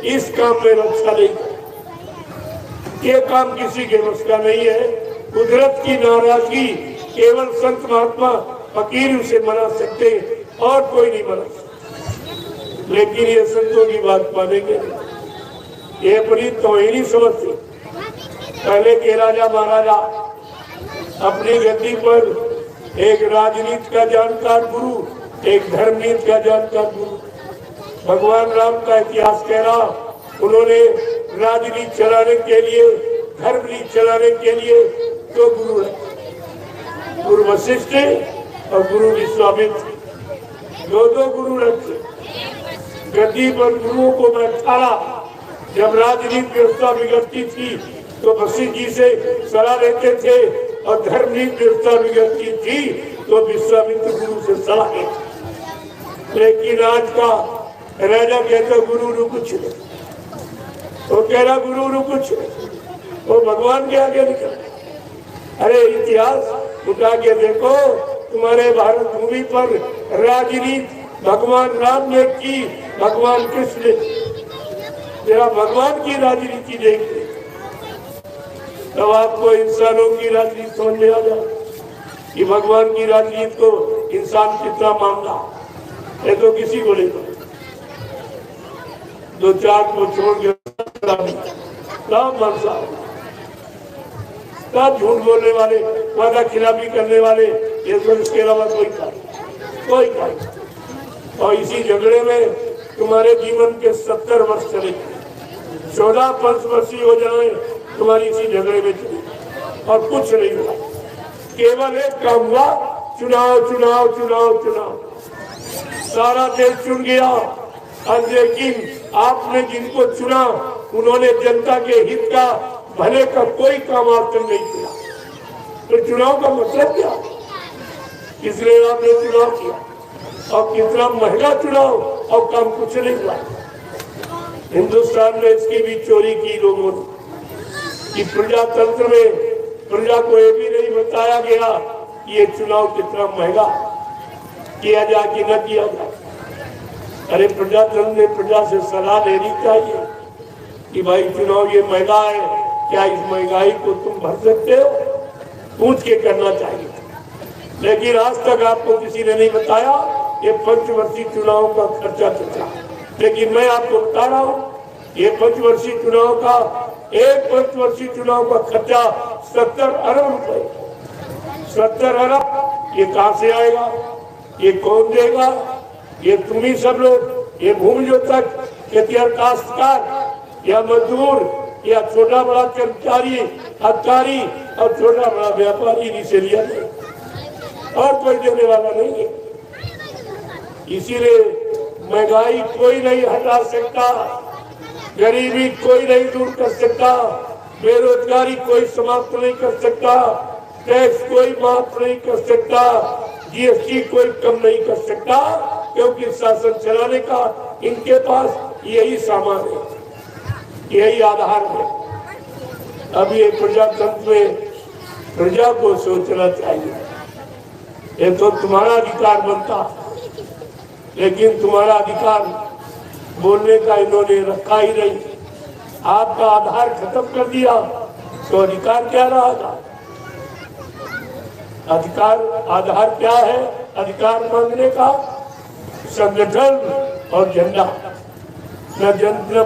इस काम में रक्षा नहीं की। ये काम किसी के बस का नहीं है। कुदरत की नाराजगी केवल संत महात्मा फकीर उसे मना सकते, और कोई नहीं मना सकता। लेकिन ये संतों की बात मानेंगे, ये अपनी तौहीनी समझते। पहले के राजा महाराजा अपनी गद्दी पर एक राजनीति का जानकार गुरु, एक धर्मनीति का जानकार गुरु, भगवान राम का इतिहास कह रहा, उन्होंने राजनीति चलाने के लिए, धर्मनीति चलाने के लिए दो गुरु रखे, गुरु वशिष्ठ और गुरु विश्वामित्र। दो गुरु रखे। गद्दी पर गुरुओं को बैठाया। जब राजनीति व्यवस्था बिगड़ती थी तो वशिष्ठ जी से सलाह लेते थे, और धर्मनीति व्यवस्था बिगड़ती थी तो विश्वामित्र गुरु से सलाह लेते। लेकिन आज का राजा कहता गुरु कुछ नहीं, वो कह रहा गुरु कुछ नहीं, वो भगवान के आगे निकल। अरे इतिहास उठा के देखो, तुम्हारे भारत भूमि पर राजनीति भगवान राम ने की, भगवान कृष्ण ने। जरा भगवान की राजनीति देखिए, तब आपको इंसानों की राजनीति समझ में आ जाए कि भगवान की राजनीति को इंसान कितना मानता है। तो किसी को नहीं, दो चार को छोड़ के झूठ बोलने वाले, वादा खिलाफी करने वाले, ये सब इसके अलावा कोई का। और इसी झगड़े में तुम्हारे जीवन के 70 वर्ष चले, 14-15 वर्षीय हो जाए तुम्हारी इसी झगड़े में चले, और कुछ नहीं हुआ। केवल एक काम हुआ, चुनाव चुनाव चुनाव चुनाव। सारा देश चुन गया, और लेकिन आपने जिनको चुना उन्होंने जनता के हित का, भले का कोई काम आज तक नहीं किया। तो चुनाव का मतलब क्या? इसलिए आपने चुनाव किया, और कितना महंगा चुनाव, और काम कुछ नहीं हुआ। हिंदुस्तान में इसकी भी चोरी की लोगों ने कि प्रजातंत्र में प्रजा को ये भी नहीं बताया गया कि ये चुनाव कितना महंगा किया जाए कि न किया जाए। अरे प्रजातंत्र ने प्रजा से सलाह लेनी चाहिए कि भाई चुनाव ये महंगा है, क्या इस महंगाई को तुम भर सकते हो? पूछ के करना चाहिए। लेकिन आज तक आपको किसी ने नहीं बताया ये पंचवर्षीय चुनाव का खर्चा कितना। लेकिन मैं आपको बता रहा हूँ, ये पंचवर्षीय चुनाव का, एक पंचवर्षीय चुनाव का खर्चा 70 अरब रुपए। 70 अरब ये कहाँ से आएगा? ये कौन देगा? ये तुम ही सब लोग, ये भूमि जोतक, खेतिहर काश्तकार, या मजदूर, या छोटा बड़ा कर्मचारी, अधिकारी और छोटा बड़ा व्यापारी जिसे लिया नहीं, और कोई देने वाला नहीं है। इसीलिए महंगाई कोई नहीं हटा सकता, गरीबी कोई नहीं दूर कर सकता, बेरोजगारी कोई समाप्त नहीं कर सकता, टैक्स कोई माफ नहीं कर सकता, जीएसटी कोई कम नहीं कर सकता, क्योंकि शासन चलाने का इनके पास यही सामान है, यही आधार है। अब ये प्रजातंत्र में प्रजा को सोचना चाहिए। ये तो तुम्हारा अधिकार बनता, लेकिन तुम्हारा अधिकार बोलने का इन्होंने रखा ही नहीं। आपका आधार खत्म कर दिया तो अधिकार क्या रहा था? अधिकार, आधार क्या है? अधिकार मांगने का संगठन और झंडा। न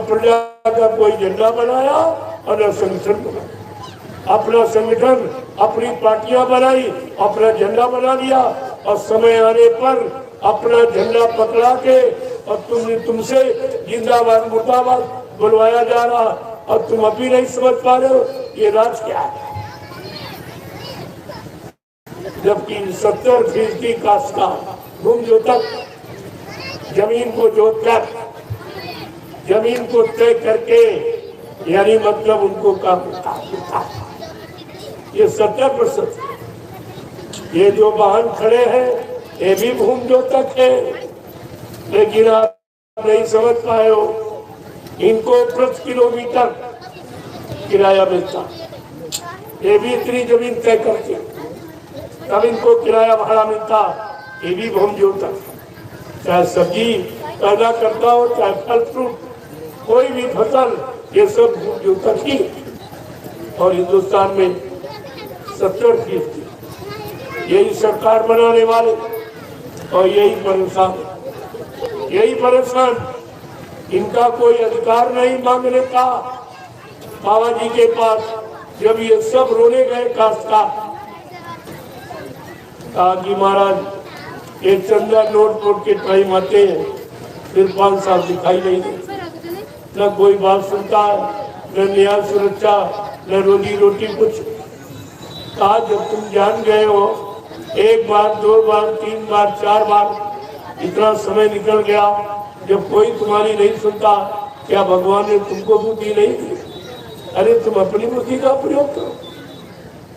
प्रजा का कोई झंडा बनाया और न संगठन बनाया। अपना संगठन, अपनी पार्टियां बनाई, अपना झंडा बना दिया, और समय आने पर अपना झंडा पकड़ा के और तुमसे जिंदाबाद मुर्दाबाद बुलवाया जा रहा, और तुम अभी नहीं समझ पा रहे हो ये राज क्या है। जबकि 70% काश्तकार भूमि जोतक जमीन को जोतकर, जमीन को तय करके, यानी मतलब उनको काम होता। ये 70%। ये जो वाहन खड़े हैं ये भी भूमि जोतक है, लेकिन आप नहीं समझ पाए हो। इनको प्रति किलोमीटर किराया मिलता, ये भी इतनी जमीन तय करके तब इनको किराया भाड़ा मिलता। ये भी भूम जोतक, चाहे सब्जी पैदा करता हो चाहे फल फ्रूट कोई भी फसल, ये सब भूम जोतक ही। और हिंदुस्तान में 70% यही सरकार बनाने वाले और यही परेशान। इनका कोई अधिकार नहीं मांगने का बाबा जी के पास। जब ये सब रोने गए काश्तकार, कहा कि महाराज एक चंदा नोट के टाइम आते हैं, फिर 5 साल दिखाई नहीं देते, न कोई बात सुनता है, न न्याय सुरक्षा, न रोजी रोटी कुछ। कहा जब तुम जान गए हो, 1 बार 2 बार 3 बार 4 बार इतना समय निकल गया, जब कोई तुम्हारी नहीं सुनता, क्या भगवान ने तुमको बुद्धि नहीं दी? अरे तुम अपनी बुद्धि का प्रयोग करो।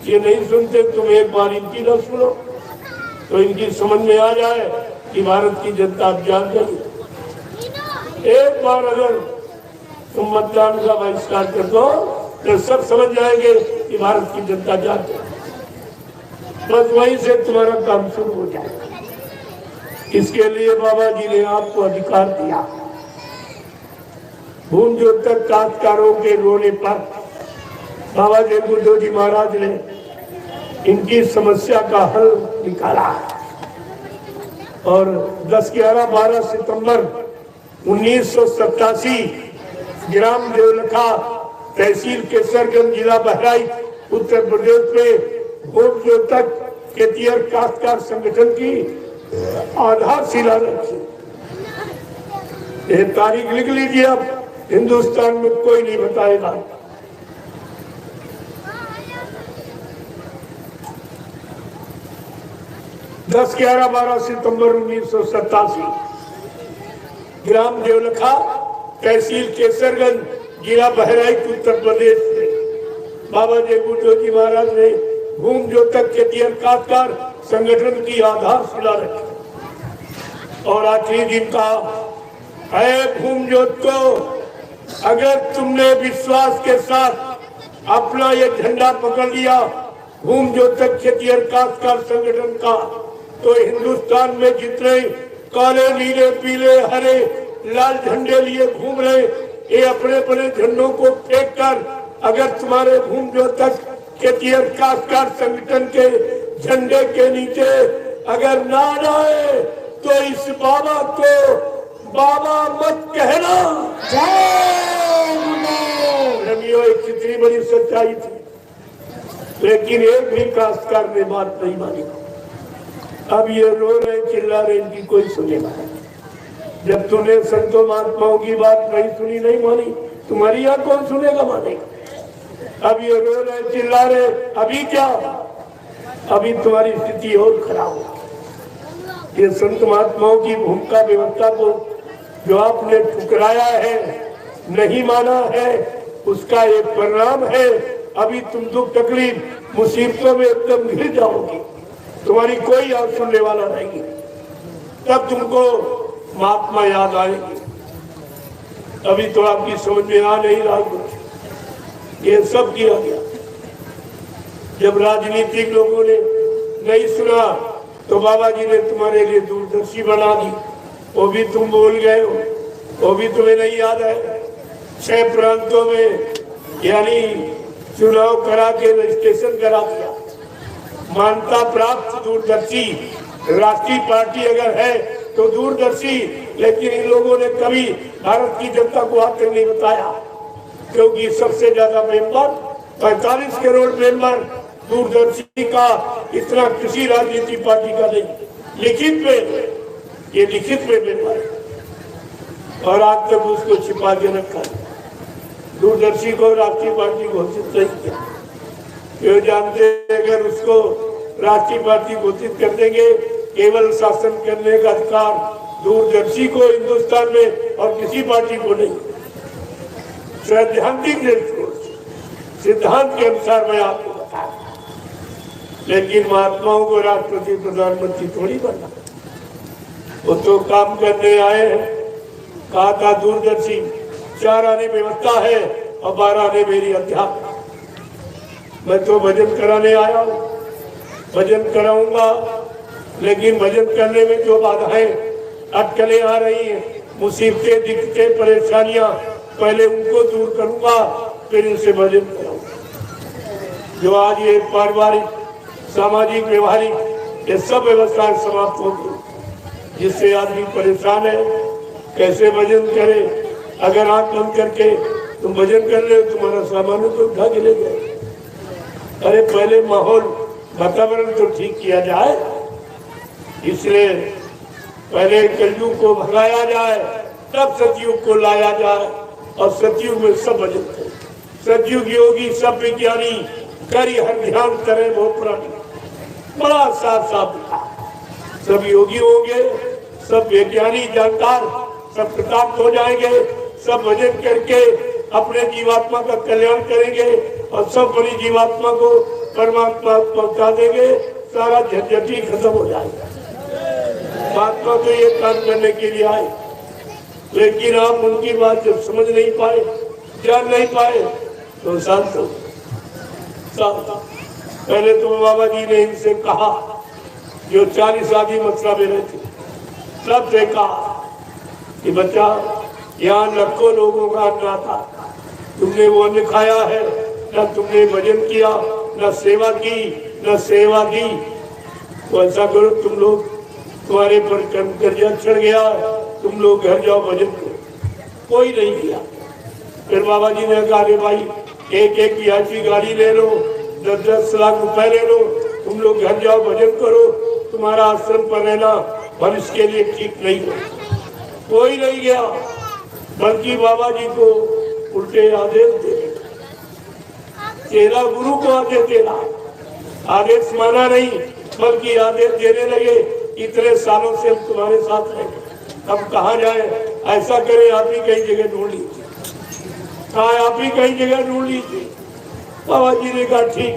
ये नहीं सुनते, तुम एक बार इनकी न सुनो तो इनकी समझ में आ जाए कि भारत की जनता जान गई। एक बार अगर तुम मतदान का बहिष्कार कर दो तो सब समझ जाएंगे कि भारत की जनता जान गई। बस वहीं से तुम्हारा काम शुरू हो जाएगा। इसके लिए बाबा जी ने आपको अधिकार दिया। भूम जोतक काश्तकारों के रोने पर बाबा जगबुद्धो जी महाराज ने इनकी समस्या का हल निकाला और 10, 11, 12 सितंबर 1987 ग्राम देवलखा, तहसील केसरगंज, जिला बहराइच, उत्तर प्रदेश में भूम जोतक खेतिहर काश्तकार संगठन की आधारशिला रखी। ये तारीख लिख लीजिए, अब हिंदुस्तान में कोई नहीं बताएगा। दस 11, 12 सितंबर 1987 ग्राम देवलखा, तहसील केसरगंज, जिला बहराइच, उत्तर प्रदेश में बाबा जगबुद्धो जी महाराज ने भूम जोतक खेतिहर काश्तकार संगठन की आधारशिला रखी। और आखिरी दिन का है भूम जोतको, अगर तुमने विश्वास के साथ अपना ये झंडा पकड़ लिया भूम जोतक खेतिहर काश्तकार संगठन का, तो हिंदुस्तान में जितने काले नीले पीले हरे लाल झंडे लिए घूम रहे, ये अपने अपने झंडों को फेंक कर अगर तुम्हारे भूम जोतक खेतिहर काश्तकार संगठन के झंडे के नीचे अगर ना आए तो इस बाबा को बाबा मत कहना। कितनी बड़ी सच्चाई थी, लेकिन एक भी काश्तकार ने बात नहीं मानी। अब ये रो रहे चिल्ला रहे, इनकी कोई सुनेगा। जब तूने संतों महात्माओं की बात नहीं सुनी नहीं मानी, तुम्हारी यहाँ कौन सुनेगा मानेगा। अब ये रो रहे चिल्ला रहे, अभी क्या, अभी तुम्हारी स्थिति और खराब होगी। ये संत महात्माओं की भूमिका व्यवस्था को जो आपने ठुकराया है, नहीं माना है, उसका एक परिणाम है। अभी तुम दुख तकलीफ मुसीबतों में एकदम घिर जाओगे, तुम्हारी कोई याद सुनने वाला नहीं। तब तुमको महात्मा याद आएगी। अभी तो आपकी समझ में आ नहीं रहा कुछ। ये सब किया गया। जब राजनीतिक लोगों ने नहीं सुना तो बाबा जी ने तुम्हारे लिए दूरदर्शी बना दी, वो भी तुम भूल गए हो, वो भी तुम्हें नहीं याद है। 6 प्रांतों में यानी चुनाव करा के रजिस्ट्रेशन करा दिया। मान्यता प्राप्त दूरदर्शी राष्ट्रीय पार्टी अगर है तो दूरदर्शी, लेकिन इन लोगों ने कभी भारत की जनता को आज तक नहीं बताया, क्योंकि सबसे ज्यादा मेंबर 45 करोड़ मेंबर दूरदर्शी का, इतना किसी राजनीतिक पार्टी का नहीं। लिखित में ये लिखित में मेंबर, और आज तक उसको छिपा के रखा। दूरदर्शी को राष्ट्रीय पार्टी घोषित नहीं किया। ये जानते अगर उसको राष्ट्रीय पार्टी घोषित कर देंगे, केवल शासन करने का अधिकार दूरदर्शी को हिंदुस्तान में और किसी पार्टी को नहीं। सैद्धांतिक सिद्धांत के अनुसार मैं आपको बता, लेकिन महात्माओं को राष्ट्रपति प्रधानमंत्री थोड़ी बनना। वो तो काम करने आए हैं। कहा था दूरदर्शी 4 आने व्यवस्था है और 12 आने मेरी अध्यात्म। मैं तो भजन कराने आया हूँ, भजन कराऊंगा, लेकिन भजन करने में जो बाधाएं अटकलें आ रही हैं, मुसीबतें, दिक्कतें, परेशानियां, पहले उनको दूर करूंगा, फिर इनसे भजन कराऊंगा। जो आज ये पारिवारिक, सामाजिक, व्यवहारिक ये सब व्यवस्थाएं समाप्त होगी, जिससे आदमी परेशान है, कैसे भजन करे। अगर आंख बंद करके तुम भजन कर रहे हो, तुम्हारा सामान तो उठा के ले जाए। अरे पहले माहौल, वातावरण तो ठीक किया जाए, इसलिए पहले कलयुग को भगाया जाए, तब सतयुग को लाया जाए। और सतयुग में सब भजन करें। सतयुग योगी सब विज्ञानी, करी हर ध्यान करे बहुत पुरानी। बड़ा साफ साफ सब योगी होंगे, सब वैज्ञानिक जानकार, सब कृतार्थ हो जाएंगे, सब भजन करके अपने जीवात्मा का कल्याण करेंगे और सब बड़ी जीवात्मा को परमात्मा पहुंचा देंगे। सारा झंझटी खत्म हो जाएगा। महात्मा तो ये काम करने के लिए आए, लेकिन आप उनकी बात जब समझ नहीं पाए, जान नहीं पाए, तो शांत हो। पहले तो बाबा जी ने इनसे कहा, जो 40 आदमी मथुरा में रहते, सबसे कहा कि बच्चा यहाँ लाखों लोगों का अन्न आता, तुमने वो अन्न खाया है, न तुमने भजन किया, न सेवा की, न सेवा दी। तो ऐसा करो, तुम लोग, तुम्हारे पर कर्जा चढ़ गया, तुम लोग घर जाओ, भजन करो। कोई नहीं किया। फिर बाबा जी ने कहा, भाई एक एक की गाड़ी ले लो, 10-10 लाख रुपए ले लो, तुम लोग घर जाओ, भजन करो, तुम्हारा आश्रम पर रहना भविष्य के लिए ठीक नहीं हो। कोई नहीं गया, बल्कि बाबा जी को उल्टे आदेश दे, तेरा गुरु को आदेश देना, आदेश माना नहीं, बल्कि आदेश देने लगे, इतने सालों से हम तुम्हारे साथ हैं, हम कहाँ जाए, ऐसा करें आप ही कई जगह ढूंढ लीजिए, कहा आप ही कई जगह ढूंढ लीजिए। बाबा जी ने कहा ठीक,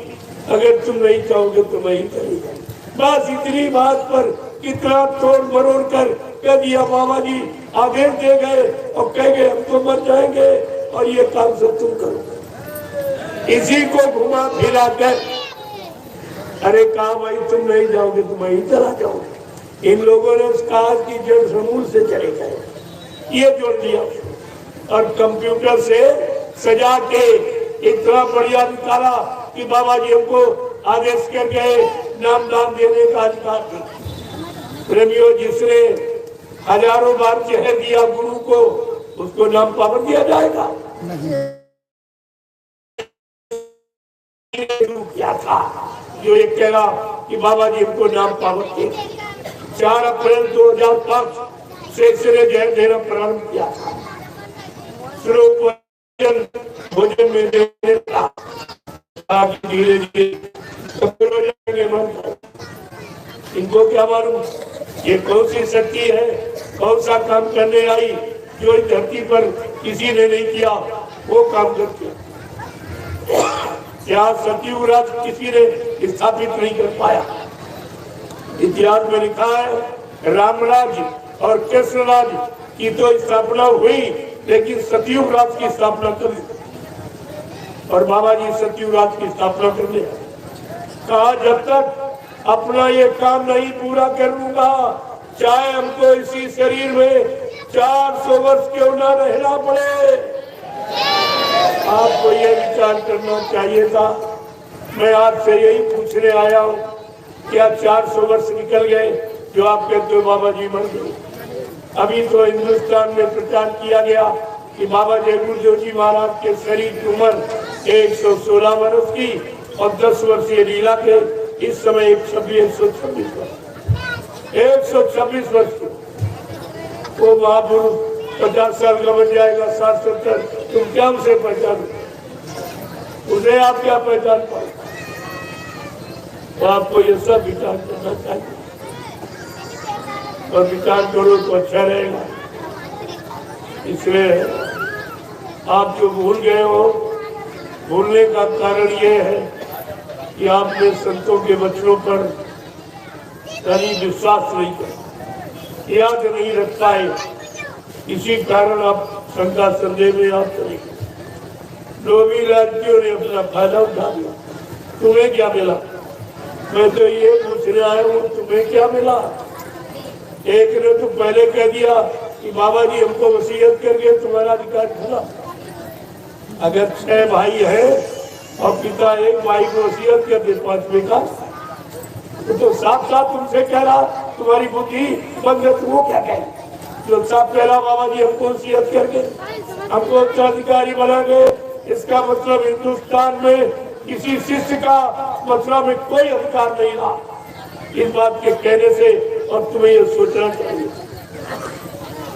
अगर तुम नहीं चाहोगे तो मैं ही करूँगा। बस इतनी बात पर कितना तोड़ मरोड़ कर कह दिया। बाबा जी आदेश दे गए और कह गए हम तो मर जाएंगे और ये काम सब तुम करो। इसी को घुमा फिरा कर, अरे कहा भाई तुम नहीं जाओगे तो मैं ही चला जाऊंगा। इन लोगों ने उस काज की जड़ समूल से चले गए, ये जोड़ दिया और कंप्यूटर से सजा के इतना बढ़िया निकाला कि बाबा जी हमको आदेश कर गए नाम दान देने का अधिकार नहीं। प्रेमियों, जिसने हजारों बार कह दिया गुरु को, उसको नाम पावर दिया जाएगा। क्या था जो ये कह रहा कि बाबा जी हमको नाम पावर दे। 4 अप्रैल 2005 से इसने जय देना प्रारंभ किया था। भोजन में देने का धीरे धीरे इनको क्या मालूम ये कौन सी शक्ति है, कौन सा काम करने आई जो इस धरती पर किसी ने नहीं किया, वो काम करते। क्या सतयुग राज किसी ने स्थापित नहीं कर पाया। इतिहास में लिखा है रामराज और कृष्ण राज की तो स्थापना हुई, लेकिन सतयुग राज की स्थापना कर ली और बाबा जी सतयुग राज की स्थापना कर ले। कहा जब तक अपना ये काम नहीं पूरा कर लूंगा, चाहे हमको इसी शरीर में 400 वर्ष क्यों ना रहना पड़े। आपको ये विचार करना चाहिए था। मैं आपसे यही पूछने आया हूँ, क्या 400 वर्ष निकल गए जो आप कहते हो बाबा जी मर गए। अभी तो हिंदुस्तान में प्रचार किया गया कि बाबा जय गुरुदेव जी महाराज के शरीर की उम्र 116 वर्ष की और 10 वर्षीय लीला के इस समय 126 वर्ष की। वो महापुरुष 50 साल का बन जाएगा, 60-70, तुम क्या उसे पहचानो, उसे आप क्या पहचान पाए। तो आपको ये सब विचार करना चाहिए और विचार करो तो अच्छा रहेगा। इसलिए आप जो भूल गए हो, भूलने का कारण ये है कि आपने संतों के वचनों पर कभी विश्वास नहीं किया, याद नहीं रख पाए। इसी कारण आप शंका संदेह में आप चलेंगे। लोभी राज्यों ने अपना फायदा उठा लिया। तुम्हें क्या मिला? मैं तो ये पूछने आया हूँ, तुम्हें क्या मिला? एक ने तो पहले कह दिया कि बाबा जी हमको वसीयत करके तुम्हारा अधिकार खुला। अगर 6 भाई है और पिता एक भाई को वसीयत कर दे 5वें का, तो साफ साफ तुमसे कह रहा तुम्हारी बुद्धि बंद है। वो क्या कहे जो साफ कह रहा बाबा जी हमको वसीयत करके हमको उत्तराधिकारी बनागे? इसका मतलब हिंदुस्तान में किसी शिष्य का मथुरा में कोई अधिकार नहीं रहा। इस बात के कहने से और तुम्हें ये सोचना चाहिए,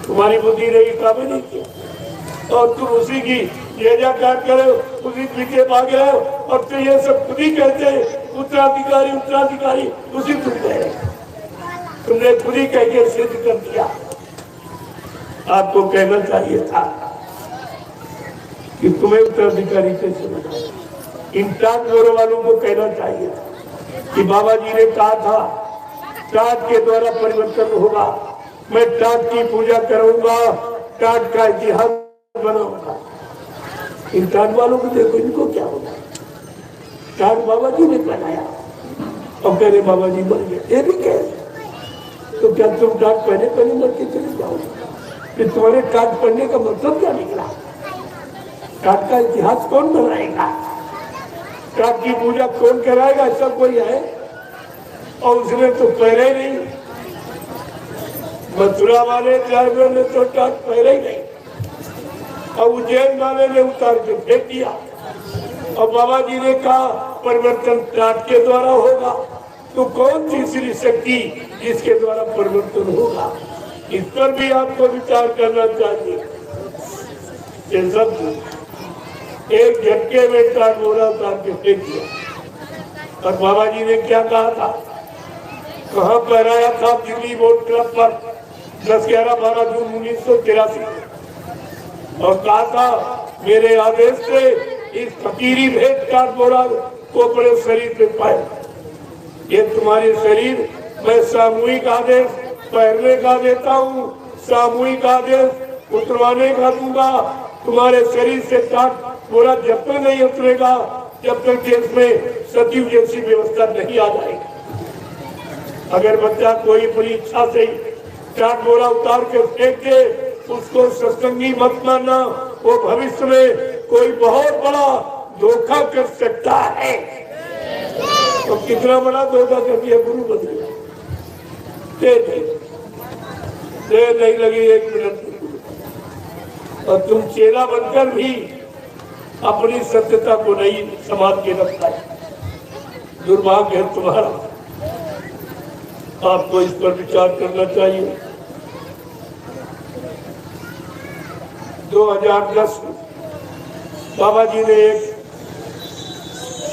तुम्हारी बुद्धि रही काबिल नहीं किया और तुम उसी की जयजयकार करो, उसी पीछे भाग रहे हो और तो ये सब खुद ही कहते उत्तराधिकारी उत्तराधिकारी। उसी तुम कह रहे, तुमने खुद ही कह के सिद्ध कर दिया। आपको कहना चाहिए था कि तुम्हें उत्तराधिकारी कैसे बनाओ। इन टाट बोरो वालों को कहना चाहिए कि बाबा जी ने कहा था टाट के द्वारा परिवर्तन होगा। मैं टाट की पूजा करूंगा, टाट का इतिहास बनाऊंगा। इन टाट वालों को देखो, इनको क्या होगा? टाट बाबा जी ने बनाया और कह रहे बाबा जी मर गए, ये भी कह। तो क्या तुम टाट पहले मर के चले जाओगे? फिर तुम्हारे टाट पढ़ने का मतलब क्या निकला? टाट का इतिहास कौन बनाएगा? टाट की पूजा कौन कराएगा? ऐसा कोई है? और उसने तो पहले ही नहीं, मथुरा वाले ड्राइवर ने तो टाट पहले ही नहीं और उज्जैन वाले ने उतार के फेंक दिया। और बाबा जी ने कहा परिवर्तन टाट के द्वारा होगा। तो कौन तीसरी शक्ति जिसके द्वारा परिवर्तन होगा? इस पर भी आपको विचार करना चाहिए। ये सब एक झटके में टाट बोला उतार के फेंक दिया। और बाबा जी ने क्या कहा था? कहाँ पहराया था? दिल्ली बोट क्लब पर 10, 11, 12 जून 1983 और कहा था मेरे आदेश से इस फकीरी भेद टाट बोरा को अपने शरीर पे पाए। ये तुम्हारे शरीर मैं सामूहिक आदेश पहनने का देता हूँ, सामूहिक आदेश उतरवाने का दूंगा। तुम्हारे शरीर से टाट बोरा जब तक नहीं उतरेगा जब तक देश में सचिव जैसी व्यवस्था नहीं आ जाएगी। अगर बच्चा कोई अपनी इच्छा से टाट बोरा उतार के फेंक दे, उसको सत्संगी मत मानना। वो भविष्य में कोई बहुत बड़ा धोखा कर सकता है। तो कितना बड़ा धोखा कर दिया? गुरु बदल नहीं लगी 1 मिनट और तुम चेला बनकर भी अपनी सत्यता को नहीं संभाल के रखता है। दुर्भाग्य है तुम्हारा। आपको इस पर विचार करना चाहिए। 2010 बाबा जी ने एक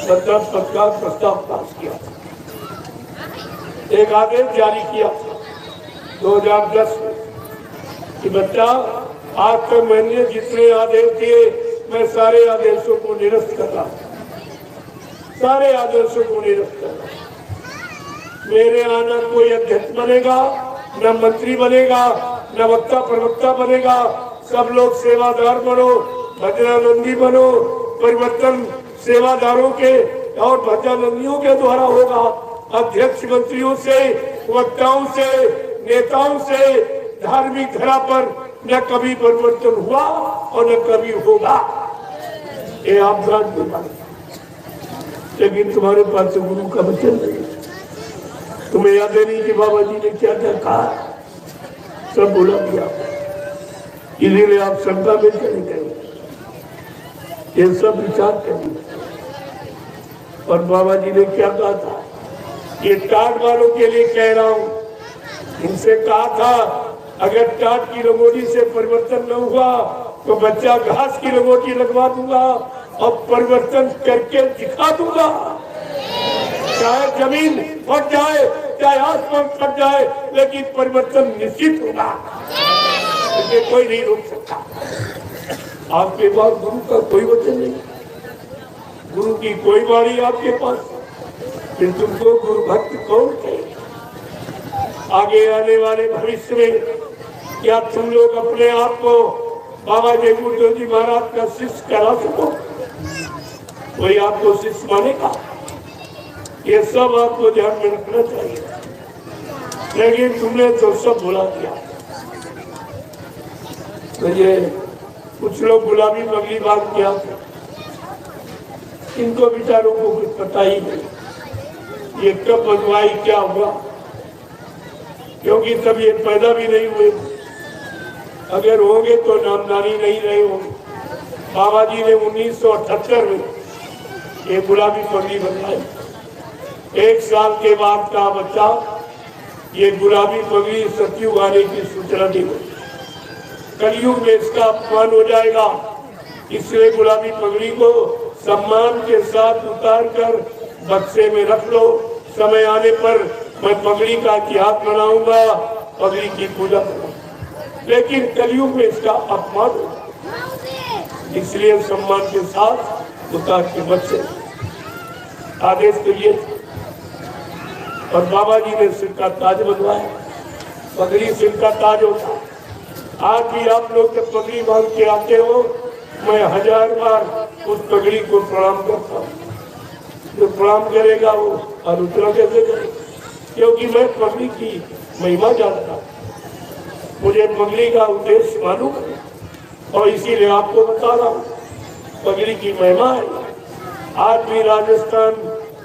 प्रस्ताव पास किया, एक आदेश जारी किया 2010 में कि बच्चा आज तक मैंने जितने आदेश दिए मैं सारे आदेशों को निरस्त कर रहा हूं, सारे आदेशों को निरस्त कर रहा हूं। मेरे यहाँ न कोई अध्यक्ष बनेगा, न मंत्री बनेगा, न वक्ता प्रवक्ता बनेगा। सब लोग सेवादार बनो, भजनानंदी बनो। परिवर्तन सेवादारों के और भजनानंदियों के द्वारा होगा। अध्यक्ष मंत्रियों से, वक्ताओं से, नेताओं से धार्मिक धरा पर न कभी परिवर्तन हुआ और न कभी होगा। ये आप जान नहीं, लेकिन तुम्हारे पास से गुरु का वचन नहीं। तुम्हें याद नहीं कि बाबा जी ने क्या क्या कहा? सब बोला दिया। इसीलिए आप शंका में चले गए। ये सब विचार करिए। और बाबा जी ने क्या कहा था? ये टाट वालों के लिए कह रहा हूं। इनसे कहा था अगर टाट की रंगोली से परिवर्तन न हुआ तो बच्चा घास की रंगोली लगवा दूंगा और परिवर्तन करके दिखा दूंगा। चाहे जमीन फट जाए, चाहे आसमान फट जाए, लेकिन परिवर्तन निश्चित होगा। इसे कोई नहीं रोक सकता। आपके पास गुरु का कोई वचन नहीं, गुरु की कोई वाणी आपके पास, फिर तुमको गुरु भक्त कौन कहे? आगे आने वाले भविष्य में क्या तुम लोग अपने आप को बाबा जयगुरुदेव जी महाराज का शिष्य करा सको, कोई आपको शिष्य मानेगा? ये सब आपको ध्यान में रखना चाहिए। लेकिन तुमने तो सब भुला दिया। तो ये कुछ लोग गुलाबी पगली बात किया, इनको बेचारों को कुछ पता ही नहीं ये कब बदवाई क्या हुआ, क्योंकि तब ये पैदा भी नहीं हुए। अगर होंगे तो नामदानी नहीं रहे होंगे। बाबा जी ने 1978 में ये गुलाबी पगड़ी बनवाई। 1 साल के बाद का बच्चा ये गुलाबी पगड़ी सतयुग आने की सूचना दी गई। कलयुग में इसका अपमान हो जाएगा, इसलिए गुलाबी पगड़ी को सम्मान के साथ उतार कर बक्से में रख लो। समय आने पर मैं पगड़ी का इतिहास बनाऊंगा, पगड़ी की पूजा करूंगा, लेकिन कलयुग में इसका अपमान होगा, इसलिए सम्मान के साथ उतार के बक्से आदेश करिए। और बाबा जी ने सिर का ताज बनवाया। पगड़ी सिर का ताज होता है। आज भी आप लोग जब पगड़ी बांध के आते हो, मैं 1000 बार उस पगड़ी को प्रणाम करता हूँ। जो प्रणाम करेगा वो आलोचना कैसे करे, क्योंकि मैं पगड़ी की महिमा जानता हूँ, मुझे पगड़ी का उद्देश्य मालूम है और इसीलिए आपको बता रहा हूँ पगड़ी की महिमा है। आज भी राजस्थान,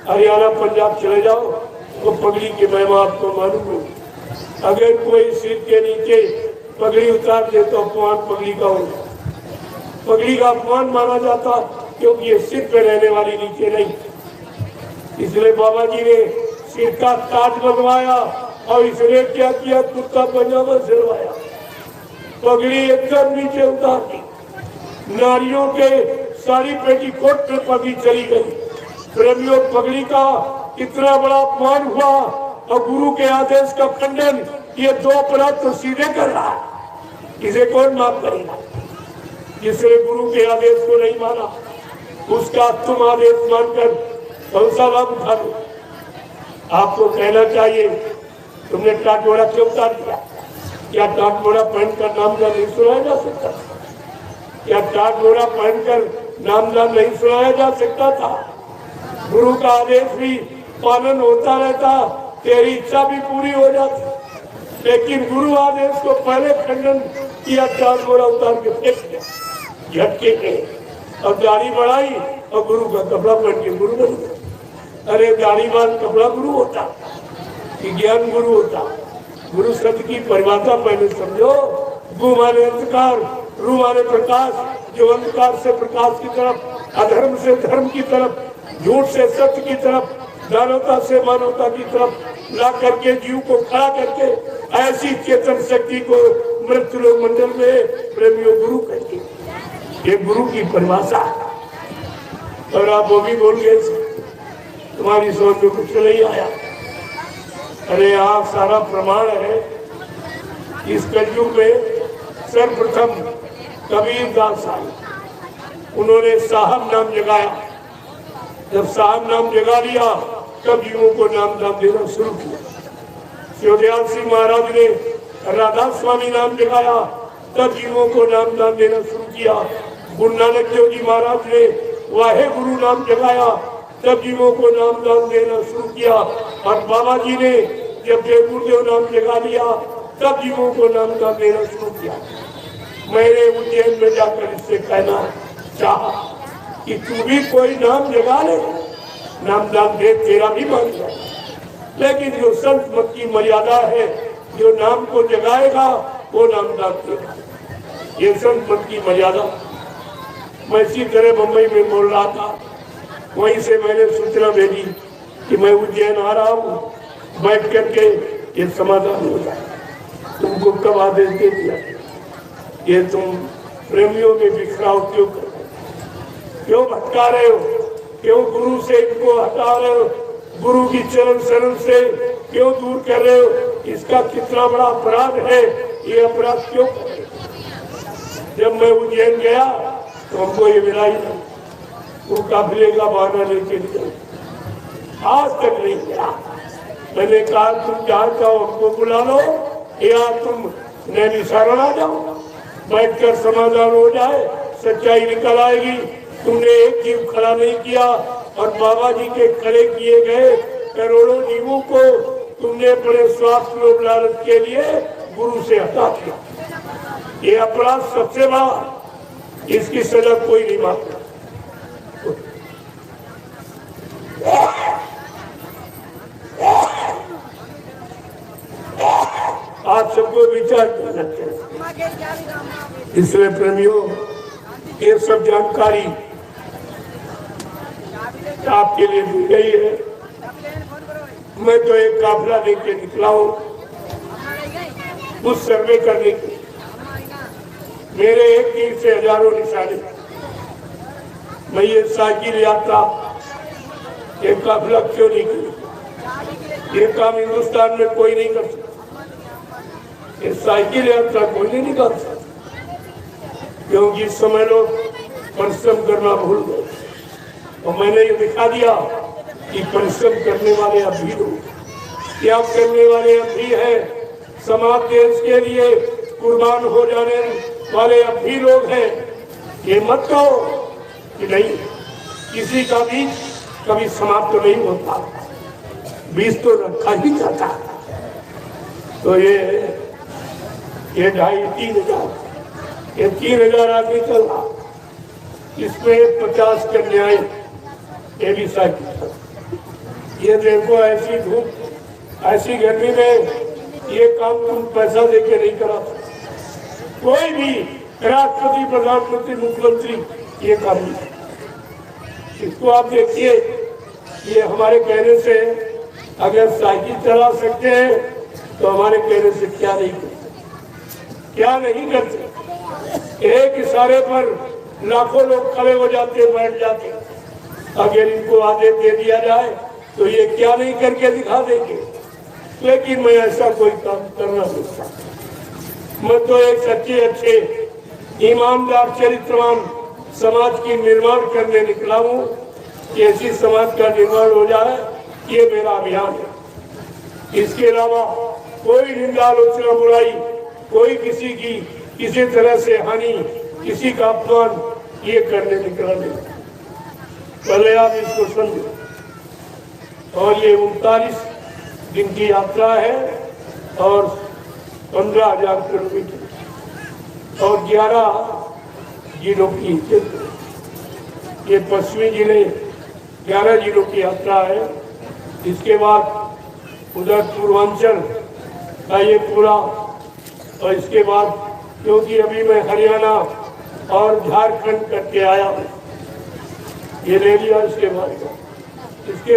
हरियाणा, पंजाब चले जाओ तो पगड़ी की महिमा आपको मालूम है। अगर कोई सिर के नीचे पगड़ी उतार दे तो अपमान पगड़ी का होगा। पगड़ी का अपमान माना जाता क्योंकि ये सिर पे रहने वाली नीचे नहीं। इसलिए बाबा जी ने सिर का ताज बनवाया और इसने क्या किया, कुर्ता पजामा सिलवाया, पगड़ी एकदम नीचे उतार दी। नारियों के साड़ी पेटीकोट पे पगड़ी चली गई। प्रेमियों, पगड़ी का इतना बड़ा अपमान हुआ और गुरु के आदेश का खंडन ये 2 अपराध तो सीधे कर रहा है। इसे कौन माफ करेगा? जिसने गुरु के आदेश को नहीं माना, उसका तुम आदेश मानकर कौन सा लाभ उठा लो? आपको कहना चाहिए तुमने टाटोड़ा क्यों उतार दिया? क्या टाटोड़ा पहनकर नामदान नहीं सुनाया जा सकता? क्या टाटोड़ा पहनकर नामदान नहीं सुनाया जा सकता था? गुरु का आदेश भी पालन होता रहता, तेरी इच्छा भी पूरी हो जाती, लेकिन गुरु आदेश को पहले खंडन किया, टाटोड़ा उतार के फेंक दिया झटके के, और दाढ़ी बढ़ाई और गुरु का कपड़ा पहन के गुरु बन गया। अरे दाढ़ी बांध कपड़ा गुरु होता कि ज्ञान गुरु होता? गुरु शब्द की परिभाषा पहले समझो। गु माने अंधकार, रू माने प्रकाश, जो अंधकार से प्रकाश की तरफ, अधर्म से धर्म की तरफ, झूठ से सत्य की तरफ, दानवता से मानवता की तरफ ला करके जीव को खड़ा करके ऐसी चेतन शक्ति को मृत्युलोक मंडल में प्रेमियों गुरु कहते हैं। ये गुरु की परिभाषा। और आप वो भी बोल गए, तुम्हारी समझ में कुछ नहीं आया। अरे आप सारा प्रमाण है। इस कलयुग में सर्वप्रथम कबीर दास आए, उन्होंने साहब नाम जगाया। जब साहब नाम जगा लिया तब जीवों को नाम देना शुरू किया। शिवदयाल सिंह महाराज ने राधा स्वामी नाम जगाया, तब जीवों को नाम देना शुरू किया। गुरु नानक देव जी महाराज ने वाहे गुरु नाम जगाया, तब जीवों को नाम देना शुरू किया। और बाबा जी ने जब जय गुरुदेव नाम जगा लिया तब जीवों को नाम देना शुरू किया। मैंने उज्जैन में जाकर इससे कहना चाहा कि तू भी कोई नाम जगा ले, नामदान दे, तेरा भी मान जाए। लेकिन जो संत मत की मर्यादा है, जो नाम को जगाएगा वो नामदान देगा। ये संत मत की मर्यादा। मैं इसी तरह मुंबई में बोल रहा था, वहीं से मैंने सूचना भेजी कि मैं उज्जैन आ रहा हूँ, बैठ करके ये समाधान हो जाए। तुमको कब आदेश दे दिया? ये तुम प्रेमियों में बिखराव क्यों कर रहे हो? क्यों भटका रहे हो? क्यों गुरु से इनको हटा रहे हो? गुरु की चरण शरण से क्यों दूर कर रहे हो? इसका कितना बड़ा अपराध है, ये अपराध क्यों कर रहे हो? जब मैं उज्जैन गया तो हमको ये मिला ही नहीं। वो काफिले का बहाना लेके निकल, आज तक नहीं मिला। मैंने कहा तुम जहाँ चाहो हमको बुला लो, या तुम नैनीशारण आ जाओ। बैठकर समाधान हो जाए, सच्चाई निकल आएगी। तुमने एक जीव खड़ा नहीं किया और बाबा जी के खड़े किए गए करोड़ों जीवों को तुमने अपने स्वार्थ लोभ लालच के लिए गुरु से हटा दिया। ये अपराध सबसे बड़ा, इसकी सजा कोई नहीं मानता। आप सबको विचार करना चाहिए। इसलिए प्रेमियों, ये सब जानकारी आपके लिए दी गई है। मैं तो एक काफिला लेके निकला हूँ कुछ सर्वे करने के। मेरे एक तीर से हजारों निशाने। मैं ये साइकिल यात्रा, ये काफिला क्यों नहीं करी? ये काम हिंदुस्तान में कोई नहीं कर सकता। ये साइकिल यात्रा कोई नहीं निकाल सकता, क्योंकि इस समय लोग परिश्रम करना भूल गए। और मैंने ये दिखा दिया कि परिश्रम करने वाले अब भी लोग, त्याग करने वाले अब भी है, समाज देश के लिए कुर्बान हो जाने वाले अब भी लोग हैं। ये मत कहो कि नहीं, किसी का बीज कभी समाप्त तो नहीं होता, बीज तो रखा ही जाता। तो ये 2,500-3,000, ये 3,000 आदमी चल रहा, इसमें 50 कन्याएं, ये भी साइकिल। ये देखो ऐसी धूप, ऐसी गर्मी में ये काम तुम पैसा देके नहीं करा सकते। कोई भी राष्ट्रपति, प्रधानमंत्री, मुख्यमंत्री ये काम नहीं। इसको आप देखिए, ये हमारे कहने से अगर साइकिल चला सकते हैं तो हमारे कहने से क्या नहीं करते, क्या नहीं करते। एक इशारे पर लाखों लोग खड़े हो जाते, बैठ जाते। अगर इनको आदेश दे दिया जाए तो ये क्या नहीं करके दिखा देंगे। लेकिन मैं ऐसा कोई काम करना नहीं चाहता। मैं तो एक सच्चे, अच्छे, ईमानदार, चरित्रवान समाज की निर्माण करने निकला हूँ। ऐसी समाज का निर्माण हो जाए, ये मेरा अभियान है। इसके अलावा कोई निंदा, आलोचना, बुराई, कोई किसी की किसी तरह से हानि, किसी का अपमान ये करने निकला नहीं। पहले आप इसको समझो। और ये 39 दिन की यात्रा है और 15,000 किलोमीटर और 11 जिलों की, ये पश्चिमी जिले 11 जिलों की यात्रा है। इसके बाद उधर पूर्वांचल का ये पूरा, और इसके बाद क्योंकि अभी मैं हरियाणा और झारखंड करके आया हूँ, ये ले लिया। इसके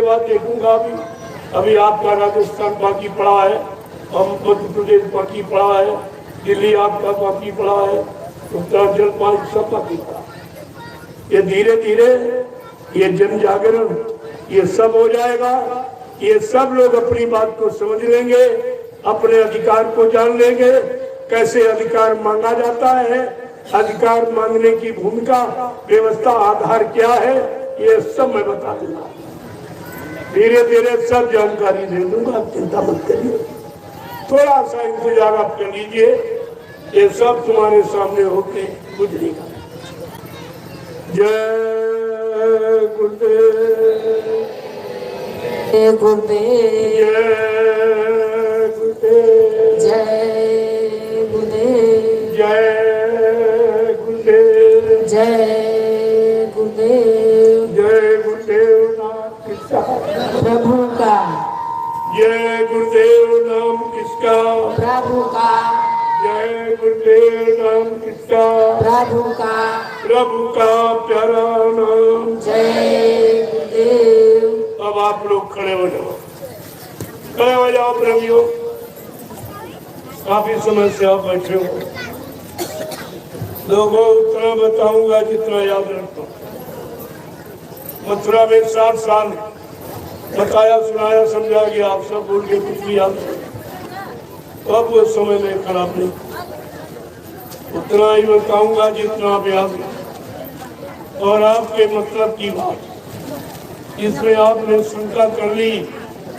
बाद देखूंगा। अभी आपका राजस्थान बाकी पड़ा है, और मध्य प्रदेश बाकी पड़ा है, दिल्ली आपका बाकी पड़ा है, उत्तरांचल 5 सब बाकी पड़ा। ये धीरे धीरे ये जन जागरण ये सब हो जाएगा। ये सब लोग अपनी बात को समझ लेंगे, अपने अधिकार को जान लेंगे, कैसे अधिकार मांगा जाता है, अधिकार मांगने की भूमिका, व्यवस्था, आधार क्या है, ये सब मैं बता दूंगा। धीरे धीरे सब जानकारी दे दूंगा, आप चिंता मत करिए। थोड़ा सा इंतजार आप कर लीजिए, ये सब तुम्हारे सामने होके गुजरेगा। जय गुरुदेव, जय गुरुदेव, जय गुरुदेव, जय गुरुदेव, जय गुरुदेव, जय गुरुदेव। जय गुरुदेव नाम किसका? प्रभु का। जय गुरुदेव नाम किसका? प्रभु का। जय गुरुदेव नाम किसका? प्रभु का। प्रभु का प्यारा नाम। जय गुरुदेव। अब आप लोग खड़े हो जाओ, खड़े हो जाओ प्रेमियों। काफी समय से आप बैठे हो। लोगों उतना बताऊंगा जितना याद रखता। मथुरा में 60 साल बताया, सुनाया, समझा गया, आप सब बोल के कुछ भी याद नहीं। अब वो समय में खराब नहीं, उतना ही बताऊंगा जितना आप याद रखो। और आपके मतलब की बात, इसमें आपने शंका कर ली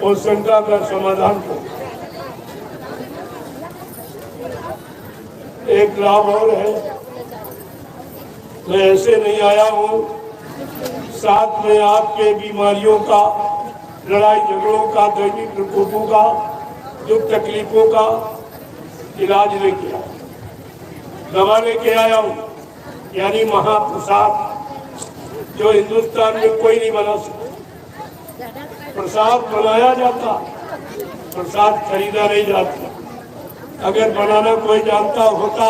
और शंका का समाधान कर। एक लाभ और है, मैं ऐसे नहीं आया हूँ, साथ में आपके बीमारियों का, लड़ाई झगड़ों का, दैनिक प्रकोपों का, दुख तकलीफों का इलाज लेके आया, दवा लेके आया हूँ, यानी महाप्रसाद जो हिंदुस्तान में कोई नहीं बना सकता। प्रसाद बनाया जाता, प्रसाद खरीदा नहीं जाता। अगर बनाना कोई जानता होता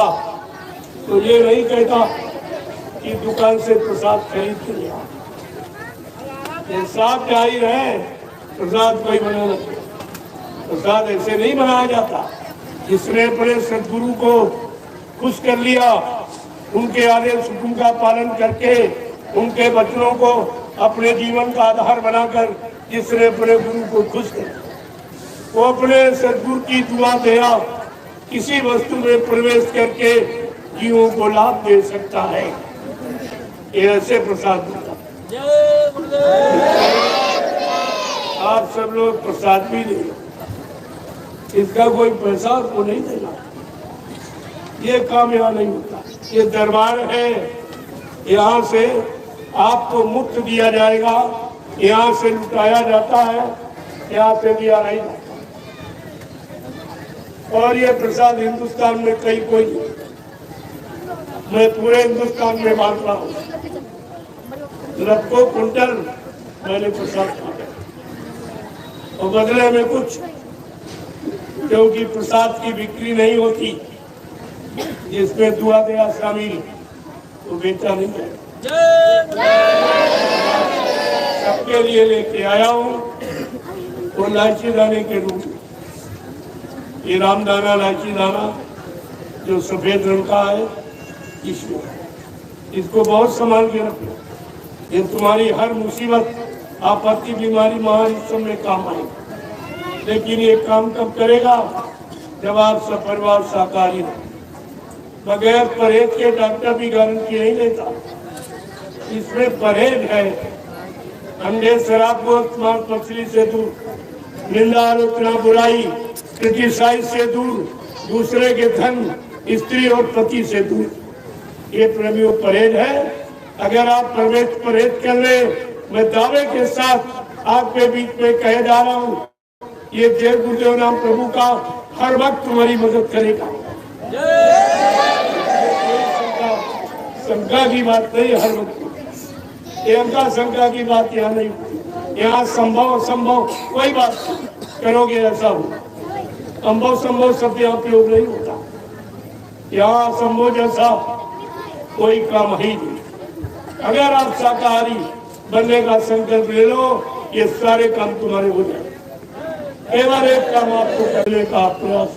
तो ये नहीं कहता कि दुकान से प्रसाद खरीद के लिया। ये साफ जाहिर है, प्रसाद कोई बनाना, प्रसाद ऐसे नहीं बनाया जाता। जिसने अपने सदगुरु को खुश कर लिया, उनके आदेश हुक्म का पालन करके, उनके वचनों को अपने जीवन का आधार बनाकर जिसने अपने गुरु को खुश किया, वो अपने सदगुरु की दुआ दया किसी वस्तु में प्रवेश करके जीवों को लाभ दे सकता है। ये ऐसे प्रसाद मिलता। आप सब लोग प्रसाद भी ले, इसका कोई पैसा आपको नहीं देना, ये काम यहाँ नहीं होता। ये दरबार है, यहाँ से आपको मुफ्त दिया जाएगा, यहाँ से लुटाया जाता है, यहाँ से दिया नहीं जाता। और ये प्रसाद हिंदुस्तान में कहीं कोई नहीं, मैं पूरे हिंदुस्तान में बांट रहा हूँ। लाखों कुंटल मैंने प्रसाद खाया और बदले में कुछ, क्योंकि प्रसाद की बिक्री नहीं होती, जिसमें दुआ दया शामिल तो बेचा नहीं है। सबके लिए लेके आया हूँ वो इलायची दाने के रूप में। ये रामदाना इलायची दाना जो सफेद रंग का है, इसको बहुत संभाल के रखो। ये तुम्हारी हर मुसीबत, आपत्ति, बीमारी, महामारी सब में काम आएगी। लेकिन ये काम कब करेगा? जब आप सपरिवार शाकाहारी हो। बगैर परहेज के डॉक्टर भी गारंटी नहीं लेता। इसमें परहेज है। अंडे, शराब, गोश्त, मांस, मछली से दूर, निंदा, आलोचना, बुराई, क्रिटिसाइज से दूर, दूसरे के धन, स्त्री और पति से दूर। ये प्रेमियों परहेज है। अगर आप परहेज कर ले, मैं दावे के साथ आपके बीच में कहे जा रहा हूँ, ये जय गुरुदेव नाम प्रभु का हर वक्त तुम्हारी मदद करेगा। शंका की बात नहीं, हर वक्त एवं शंका की बात यहाँ नहीं होती। यहाँ संभव कोई बात करोगे ऐसा हो, संभव शब्द यहाँ प्रयोग नहीं होता। यहाँ संभव जैसा कोई काम ही नहीं। अगर आप शाकाहारी बनने का संकल्प ले लो, ये सारे काम तुम्हारे हो जाए। केवल एक काम आपको करने का प्रयास।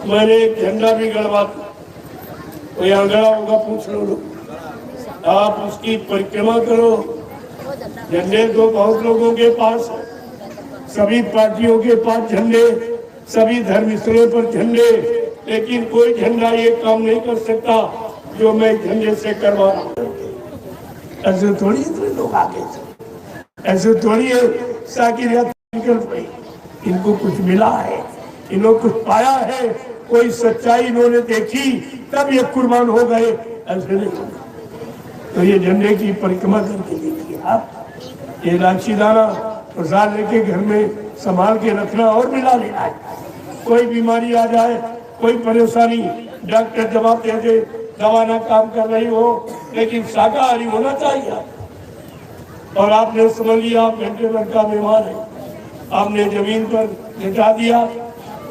मैंने एक झंडा भी गड़वा, कोई गड़ा होगा पूछ लो लोग, आप उसकी परिक्रमा करो। झंडे तो बहुत लोगों के पास, सभी पार्टियों के पास झंडे, सभी धर्म स्थलों पर झंडे, लेकिन कोई झंडा ये काम नहीं कर सकता जो मैं झंडे से करवा रहा हूँ। ऐसे थोड़ी इतने लोग आगे, ऐसे थोड़ी है साकिर निकल पड़ी। इनको कुछ मिला है, इन्होंने कुछ पाया है, कोई सच्चाई इन्होंने देखी तब ये कुर्बान हो गए, ऐसे नहीं। तो ये झंडे की परिक्रमा करके देखिए आप। ये इलायची दाना प्रसाद लेके घर में संभाल के रखना और मिला लेना है। कोई बीमारी आ जाए, कोई परेशानी, डॉक्टर जवाब दे दे दवा ना काम कर रही हो, लेकिन शाकाहारी होना चाहिए। और आपने समझ लिया आप घंटे भर का मेहमान है, आपने जमीन पर लिटा दिया,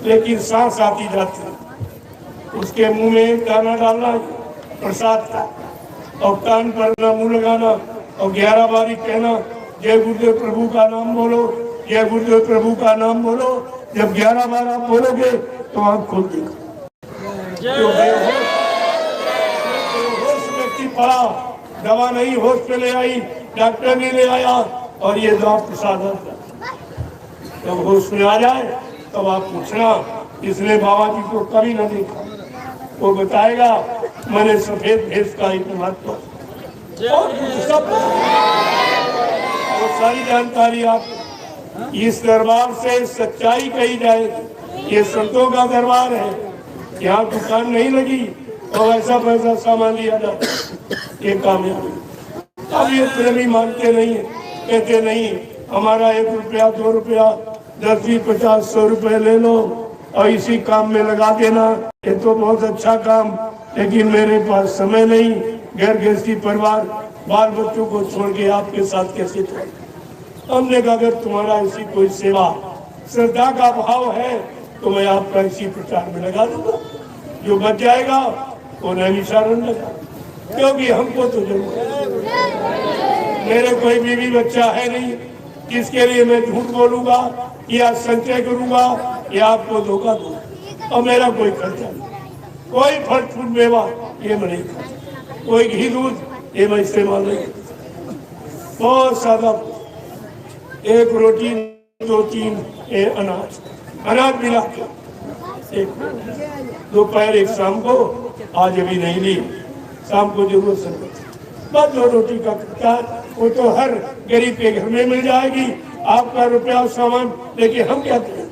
लेकिन सांस आती जाती, उसके मुंह में दाना डालना प्रसाद का, और कान पर ना मुंह लगाना, और 11 बारी कहना जय गुरुदेव प्रभु का नाम बोलो, जय गुरुदेव प्रभु का नाम बोलो। जब 11 बार आप बोलोगे तो आँख खोल देगा। व्यक्ति पड़ा, दवा नहीं होश पे ले आई, डॉक्टर ने ले आया, और ये दवा प्रसाद जब होश में आ जाए तब आप पूछना, इसने बाबा जी को कभी न देखा, वो बताएगा मैंने सफेद भैंस का इस्तेमाल किया, और सब वो सारी जानकारी आप इस दरबार से सच्चाई कही जाए। ये संतों का दरबार है, यहाँ दुकान नहीं लगी और ऐसा पैसा सामान लिया जाता, ये कामयाबी। अब ये प्रेमी मानते नहीं है, कहते नहीं हमारा 1 रुपया 2 रुपया 10 20 50 100 रुपए ले लो और इसी काम में लगा देना, ये तो बहुत अच्छा काम, लेकिन मेरे पास समय नहीं, घर गृहस्थी परिवार बाल बच्चों को छोड़ के आपके साथ कैसे छोड़। हमने कहा अगर तुम्हारा ऐसी कोई सेवा श्रद्धा का भाव है तो मैं आपका इसी प्रचार में लगा दूंगा, जो बच जाएगा वो नैमिषारण लगा, क्योंकि हमको तो जरूर है। मेरे कोई बीवी बच्चा है नहीं जिसके लिए मैं झूठ बोलूंगा या संचय करूंगा या आपको धोखा दूंगा, और मेरा कोई खर्चा नहीं, कोई फल फूल मेवा ये मैं नहीं खाता, कोई घी दूध ये मैं इस्तेमाल नहीं करता, बहुत सादा, 1 रोटी 2-3 अनाज मिला के, एक दोपहर एक शाम को, आज अभी नहीं ली, शाम को जरूरत संगत बस 2 रोटी का खर्चा, वो तो हर गरीब के घर में मिल जाएगी, आपका रुपया सामान लेके हम क्या करें।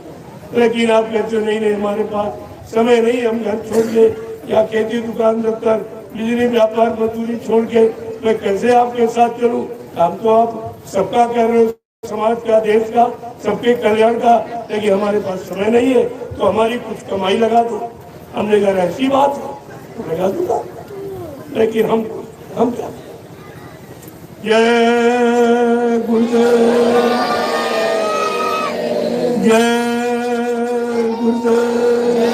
लेकिन आप कहते नहीं नहीं हमारे पास समय नहीं, हम घर छोड़ के या खेती दुकान दफ्तर बिजली व्यापार मजदूरी छोड़ के मैं कैसे आपके साथ चलूं। काम तो आप सबका कर रहे हो, समाज का, देश का, सबके कल्याण का, लेकिन हमारे पास समय नहीं है तो हमारी कुछ कमाई लगा दो। हमने कहा ऐसी बात है लगा दूंगा, लेकिन हम क्या। जय गुरुदेव, जय गुरुदेव,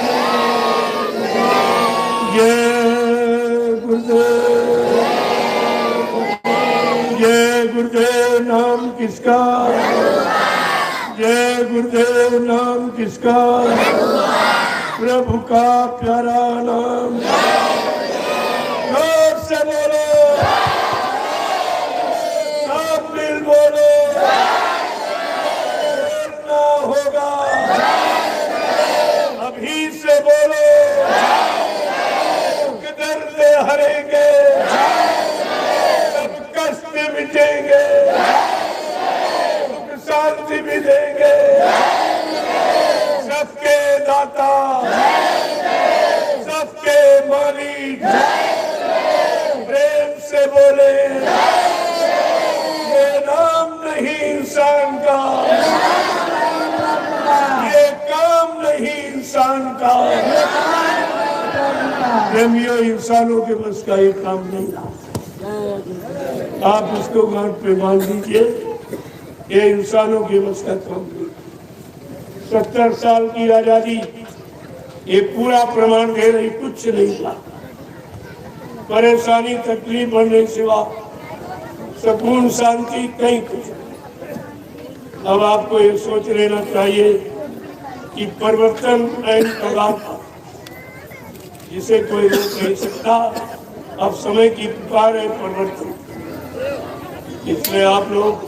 जय गुरुदेव, जय गुरुदेव नाम किसका, जय गुरुदेव नाम किसका, प्रभु का प्यारा नाम, जोर से बोलो, सब मिल बोलो, बोलना होगा, अभी से बोलो, दर्द हरेंगे, सब कष्ट मिटेंगे, सुख शांति भी देंगे, सबके दाता, सबके मालिक, प्रेम से बोले, ये नाम नहीं इंसान का, ये काम नहीं इंसान का, प्रेमियों इंसानों के बस का ये काम नहीं। आप इसको गांठ पे बांध दीजिए, ये इंसानों के बस का काम नहीं। 70 साल की आजादी ये पूरा प्रमाण दे रही, कुछ नहीं था, परेशानी तकलीफ बढ़ने सिवा सुकून शांति कहीं कुछ। अब आपको ये सोच लेना चाहिए कि परिवर्तन ऐन प्रकार था जिसे कोई रोक नहीं सकता। अब समय की पुकार है परिवर्तन, इसलिए आप लोग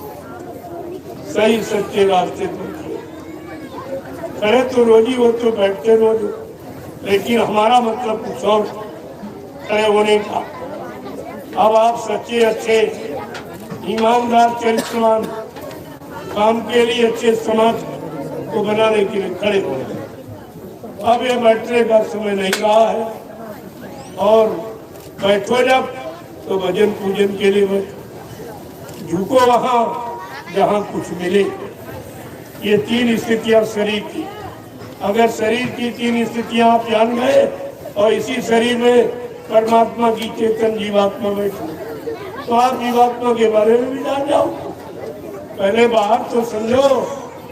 सही सच्चे रास्ते पर खड़े तो रोजी हो तो बैठते रोज, लेकिन हमारा मतलब कुछ और खड़े होने का। अब आप सच्चे अच्छे ईमानदार चरित्रवान काम के लिए अच्छे समाज को बनाने के लिए खड़े हो। अब ये बैठने का समय नहीं रहा है, और बैठो जब तो भजन पूजन के लिए बैठो, झुको वहाँ जहाँ कुछ मिले। ये 3 स्थितियां शरीर की, अगर शरीर की 3 स्थितियां आप जान गए और इसी शरीर में परमात्मा की चेतन जीवात्मा बैठे तो आप जीवात्मा के बारे में भी जान जाओ। पहले बाहर तो समझो,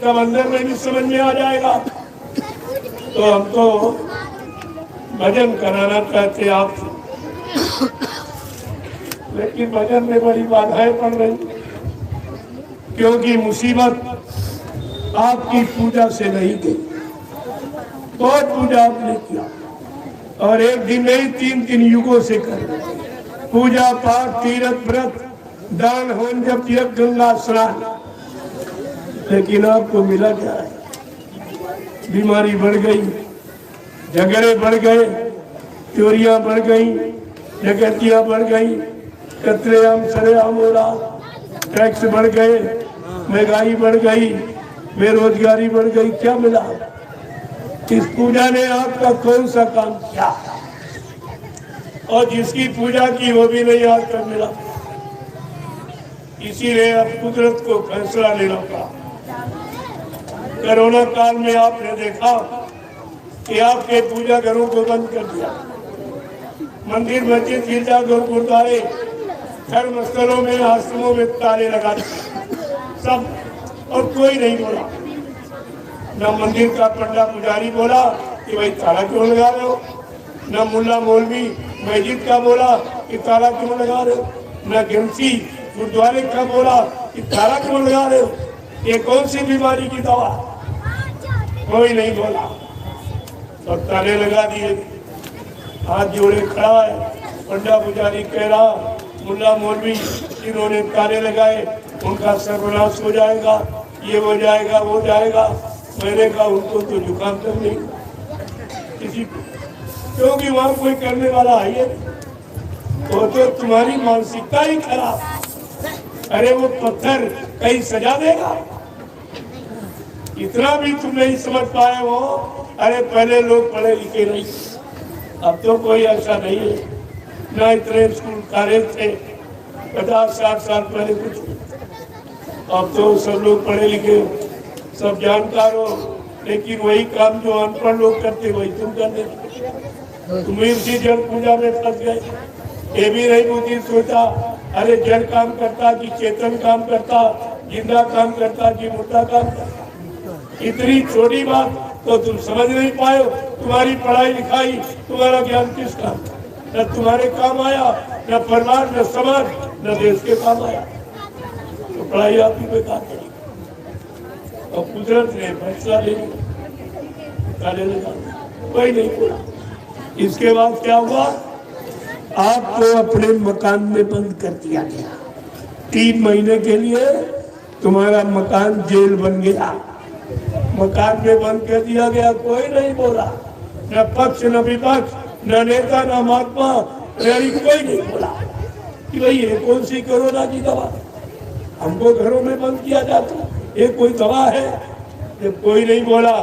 तब अंदर में भी समझ में आ जाएगा। तो हम तो भजन कराना चाहते आप, लेकिन भजन में बड़ी बाधाएं पड़ रही, क्योंकि मुसीबत आपकी पूजा से नहीं गई। बहुत पूजा आपने किया और एक दिन नहीं 3 युगों से कर पूजा पाठ तीर्थ व्रत दान होम जब यज्ञ गंगा स्नान, लेकिन आपको मिला क्या है? बीमारी बढ़ गई, झगड़े बढ़ गए, चोरियां बढ़ गई, डकैतियां बढ़ गई, कतलेआम सरेआम हो रहा, टैक्स बढ़ गए, महंगाई बढ़ गई, बेरोजगारी बढ़ गई। क्या मिला? इस पूजा ने आपका कौन सा काम किया, और जिसकी पूजा की वो भी नहीं आज तक मिला। इसीलिए अब कुदरत को फैसला लेना पड़ा। कोरोना काल में आपने देखा कि आपके पूजा घरों को बंद कर दिया। मंदिर, मस्जिद, गिरजाघर, गुरुद्वारे, धर्म स्थलों में, आश्रमों में ताले लगा दिए सब, और कोई नहीं बोला। न मंदिर का पंडा पुजारी बोला कि भाई ताला क्यों लगा रहे हो, न मुल्ला मौलवी मस्जिद का बोला कि ताला क्यों लगा रहे हो, न ग्रंथी गुरुद्वारे का बोला कि ताला क्यों लगा रहे हो, ये कौन सी बीमारी की दवा, कोई नहीं बोला और ताले लगा दिए। हाथ जोड़े खड़ा है, पंडा पुजारी कह रहा, मुल्ला मौलवी जिन्होंने ताले लगाए उनका सर्वनाश हो जाएगा, ये हो जाएगा, वो जाएगा। मैंने कहा उनको तो जुकाम तक नहीं किसी को, क्योंकि वहां कोई करने वाला है ही नहीं। वो तो तुम्हारी मानसिकता ही खराब। अरे वो पत्थर कहीं सजा देगा, इतना भी तुम नहीं समझ पाए हो। अरे पहले लोग पढ़े लिखे नहीं, अब तो कोई ऐसा नहीं है, ना इतने स्कूल कॉलेज थे 50-60 साल पहले कुछ। अब तो सब लोग पढ़े लिखे, सब जानकार हो, लेकिन वही काम जो अनपढ़ लोग करते वही तुम करते। तुम इसी जड़ पूजा में फंस गए। ये भी नहीं बुद्धि सोचा अरे जड़ काम करता कि चेतन काम करता, जिंदा काम करता कि मुर्दा काम करता। इतनी छोटी बात तो तुम समझ नहीं पाए। तुम्हारी पढ़ाई लिखाई, तुम्हारा ज्ञान किस काम, न तुम्हारे काम आया, न परिवार, न समाज, न देश के काम आया। तो पढ़ाई आप ही बेकार करी, और कुदरत ने फैसला ले लिया, कोई नहीं बोला। इसके बाद क्या हुआ, आपको अपने मकान में बंद कर दिया गया। 3 महीने के लिए तुम्हारा मकान जेल बन गया। मकान में बंद कर दिया गया, कोई नहीं बोला, न पक्ष न विपक्ष, न नेता न महात्मा, कोई नहीं बोला कि भाई ये कौन सी कोरोना की दवा, हमको घरों में बंद किया जाता, ये कोई दवा है। जब कोई नहीं बोला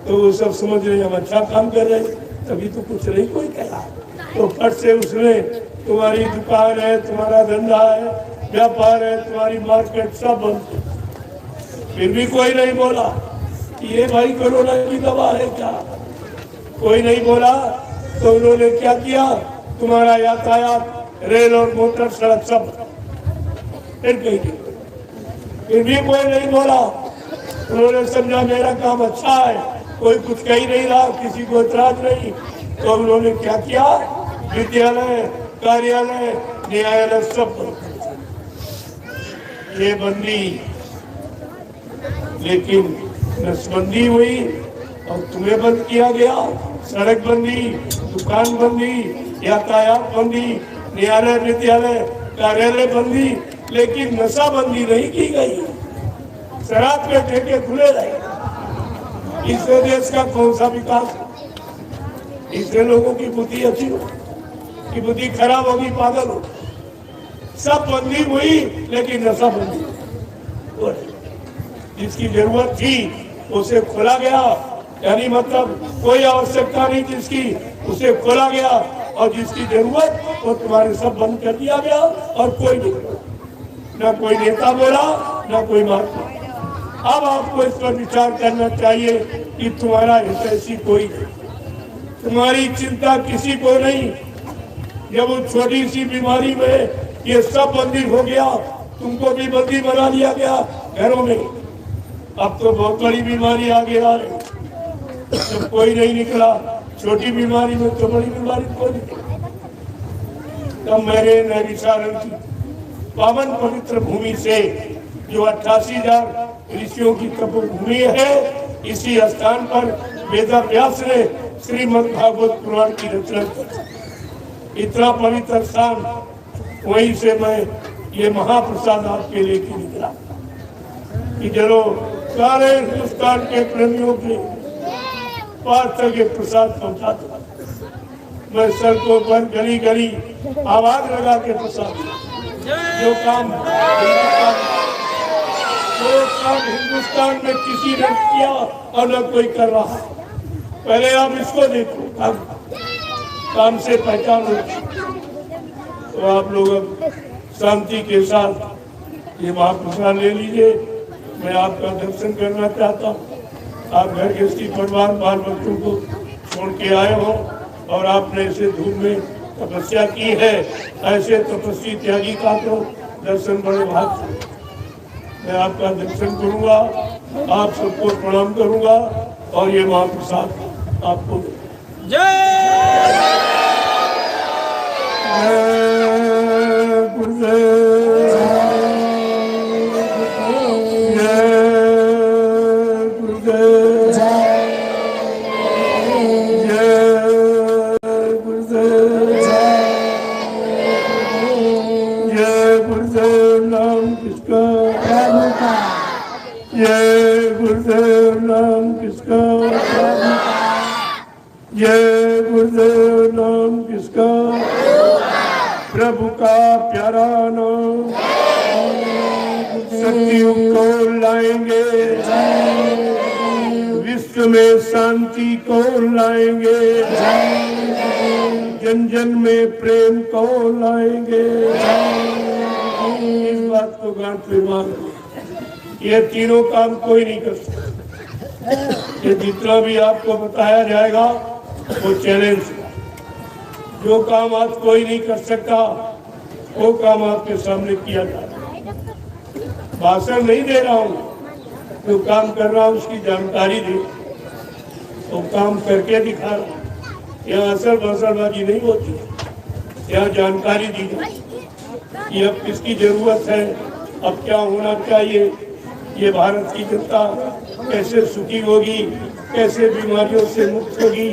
तो वो सब समझ रहे हम अच्छा काम कर रहे, तभी तो कुछ नहीं कोई कहा। तो फट से उसने, तुम्हारी दुकान है, तुम्हारा धंधा है, व्यापार है, तुम्हारी मार्केट सब बंद। फिर भी कोई नहीं बोला कि ये भाई कोरोना की दवा है क्या, कोई नहीं बोला। तो उन्होंने क्या किया, तुम्हारा यातायात, रेल और मोटर सड़क सब फिर भी कोई नहीं बोला। उन्होंने समझा मेरा काम अच्छा है, कोई कुछ कही नहीं रहा, किसी को इतराज नहीं। तो उन्होंने क्या किया, विद्यालय, कार्यालय, न्यायालय सब ये बंदी, लेकिन नसबंदी हुई और तुम्हें बंद किया गया। सड़क बंदी, दुकान बंदी, यातायात बंदी, न्यायालय, विद्यालय, कार्यालय बंदी, लेकिन नशा बंदी नहीं की गई। शराब के ठेके खुले रहे। इससे देश का कौन सा विकास, इससे लोगों की बुद्धि अच्छी हो कि बुद्धि खराब होगी, पागल हो। सब बंदी हुई लेकिन नशा बंदी, जिसकी जरूरत थी उसे खोला गया, यानी मतलब कोई आवश्यकता नहीं जिसकी, उसे खोला गया, और जिसकी जरूरत वो तुम्हारे सब बंद कर दिया गया। और कोई नहीं, ना कोई नेता बोला, ना कोई महात्मा। अब आपको इस पर विचार करना चाहिए कि तुम्हारा हितैषी कोई नहीं, तुम्हारी चिंता किसी को नहीं। जब वो छोटी सी बीमारी में ये सब बंदी हो गया, तुमको भी बंदी बना लिया गया घरों में। अब तो बहुत बड़ी बीमारी आगे आ रही, जब कोई नहीं निकला, छोटी बीमारी में तो बड़ी बीमारी कोई नहीं। तब मैंने नैमिषारण्य की पावन पवित्र भूमि से, जो 88,000 ऋषियों की तपोभूमि है, इसी स्थान पर वेदव्यास ने श्रीमद् भागवत पुराण की रचना की। इतना पवित्र स्थान, वहीं से मैं ये महाप्रसाद आपके लेके निकला कि चलो सारे हिंदुस्तान के प्रेमियों के पास तक ये प्रसाद पहुंचा दो। मैं सड़कों पर गली गली आवाज लगा के प्रसाद, जो काम हिंदुस्तान में किसी ने किया और न कोई कर रहा, पहले आप इसको देखो, आप काम से पहचानो। तो आप लोग अब शांति के साथ ये महाप्रसाद ले लीजिए। मैं आपका दर्शन करना चाहता हूँ। आप घर गृहस्थी परिवार बाल बच्चों को छोड़ के आए हो और आपने ऐसे धूप में तपस्या की है, ऐसे तपस्वी त्यागी का तो दर्शन बड़े भाग से। मैं आपका दर्शन करूंगा, आप सबको प्रणाम करूंगा और ये महाप्रसाद आपको नाम किसका? प्रभु का। जय गुरुदेव नाम किसका? प्रभु का। जय गुरुदेव नाम किसका? प्रभु का प्यारा नाम। सतयुग को लाएंगे, विश्व में शांति को लाएंगे, जन जन में प्रेम को लाएंगे। इस बात को गांठ पे मांगो। ये तीनों काम कोई नहीं कर सकता। ये जितना भी आपको बताया जाएगा वो चैलेंज है। जो काम आज कोई नहीं कर सकता वो काम आपके सामने किया जा रहा है। भाषण नहीं दे रहा हूँ, जो काम कर रहा हूँ उसकी जानकारी दे, तो काम करके दिखा रहा हूँ। यहाँ असल भाषणबाजी नहीं होती, यहाँ जानकारी दी जाती कि अब किसकी जरूरत है, अब क्या होना चाहिए, ये भारत की जनता कैसे सुखी होगी, कैसे बीमारियों से मुक्त होगी,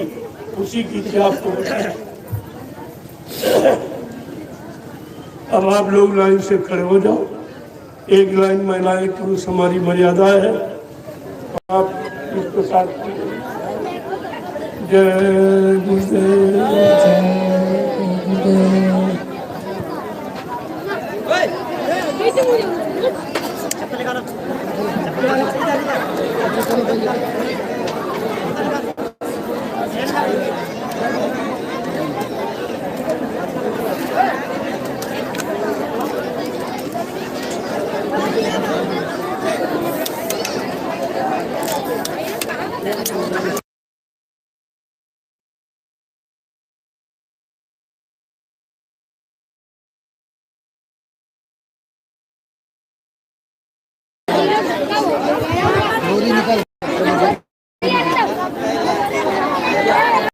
उसी की आपको बताया। अब आप लोग लाइन से खड़े हो जाओ। एक लाइन महिलाएं पुरुष हमारी मर्यादा है। आप इसको साथ जय गुरुदेव, जय गुरुदेव। Go.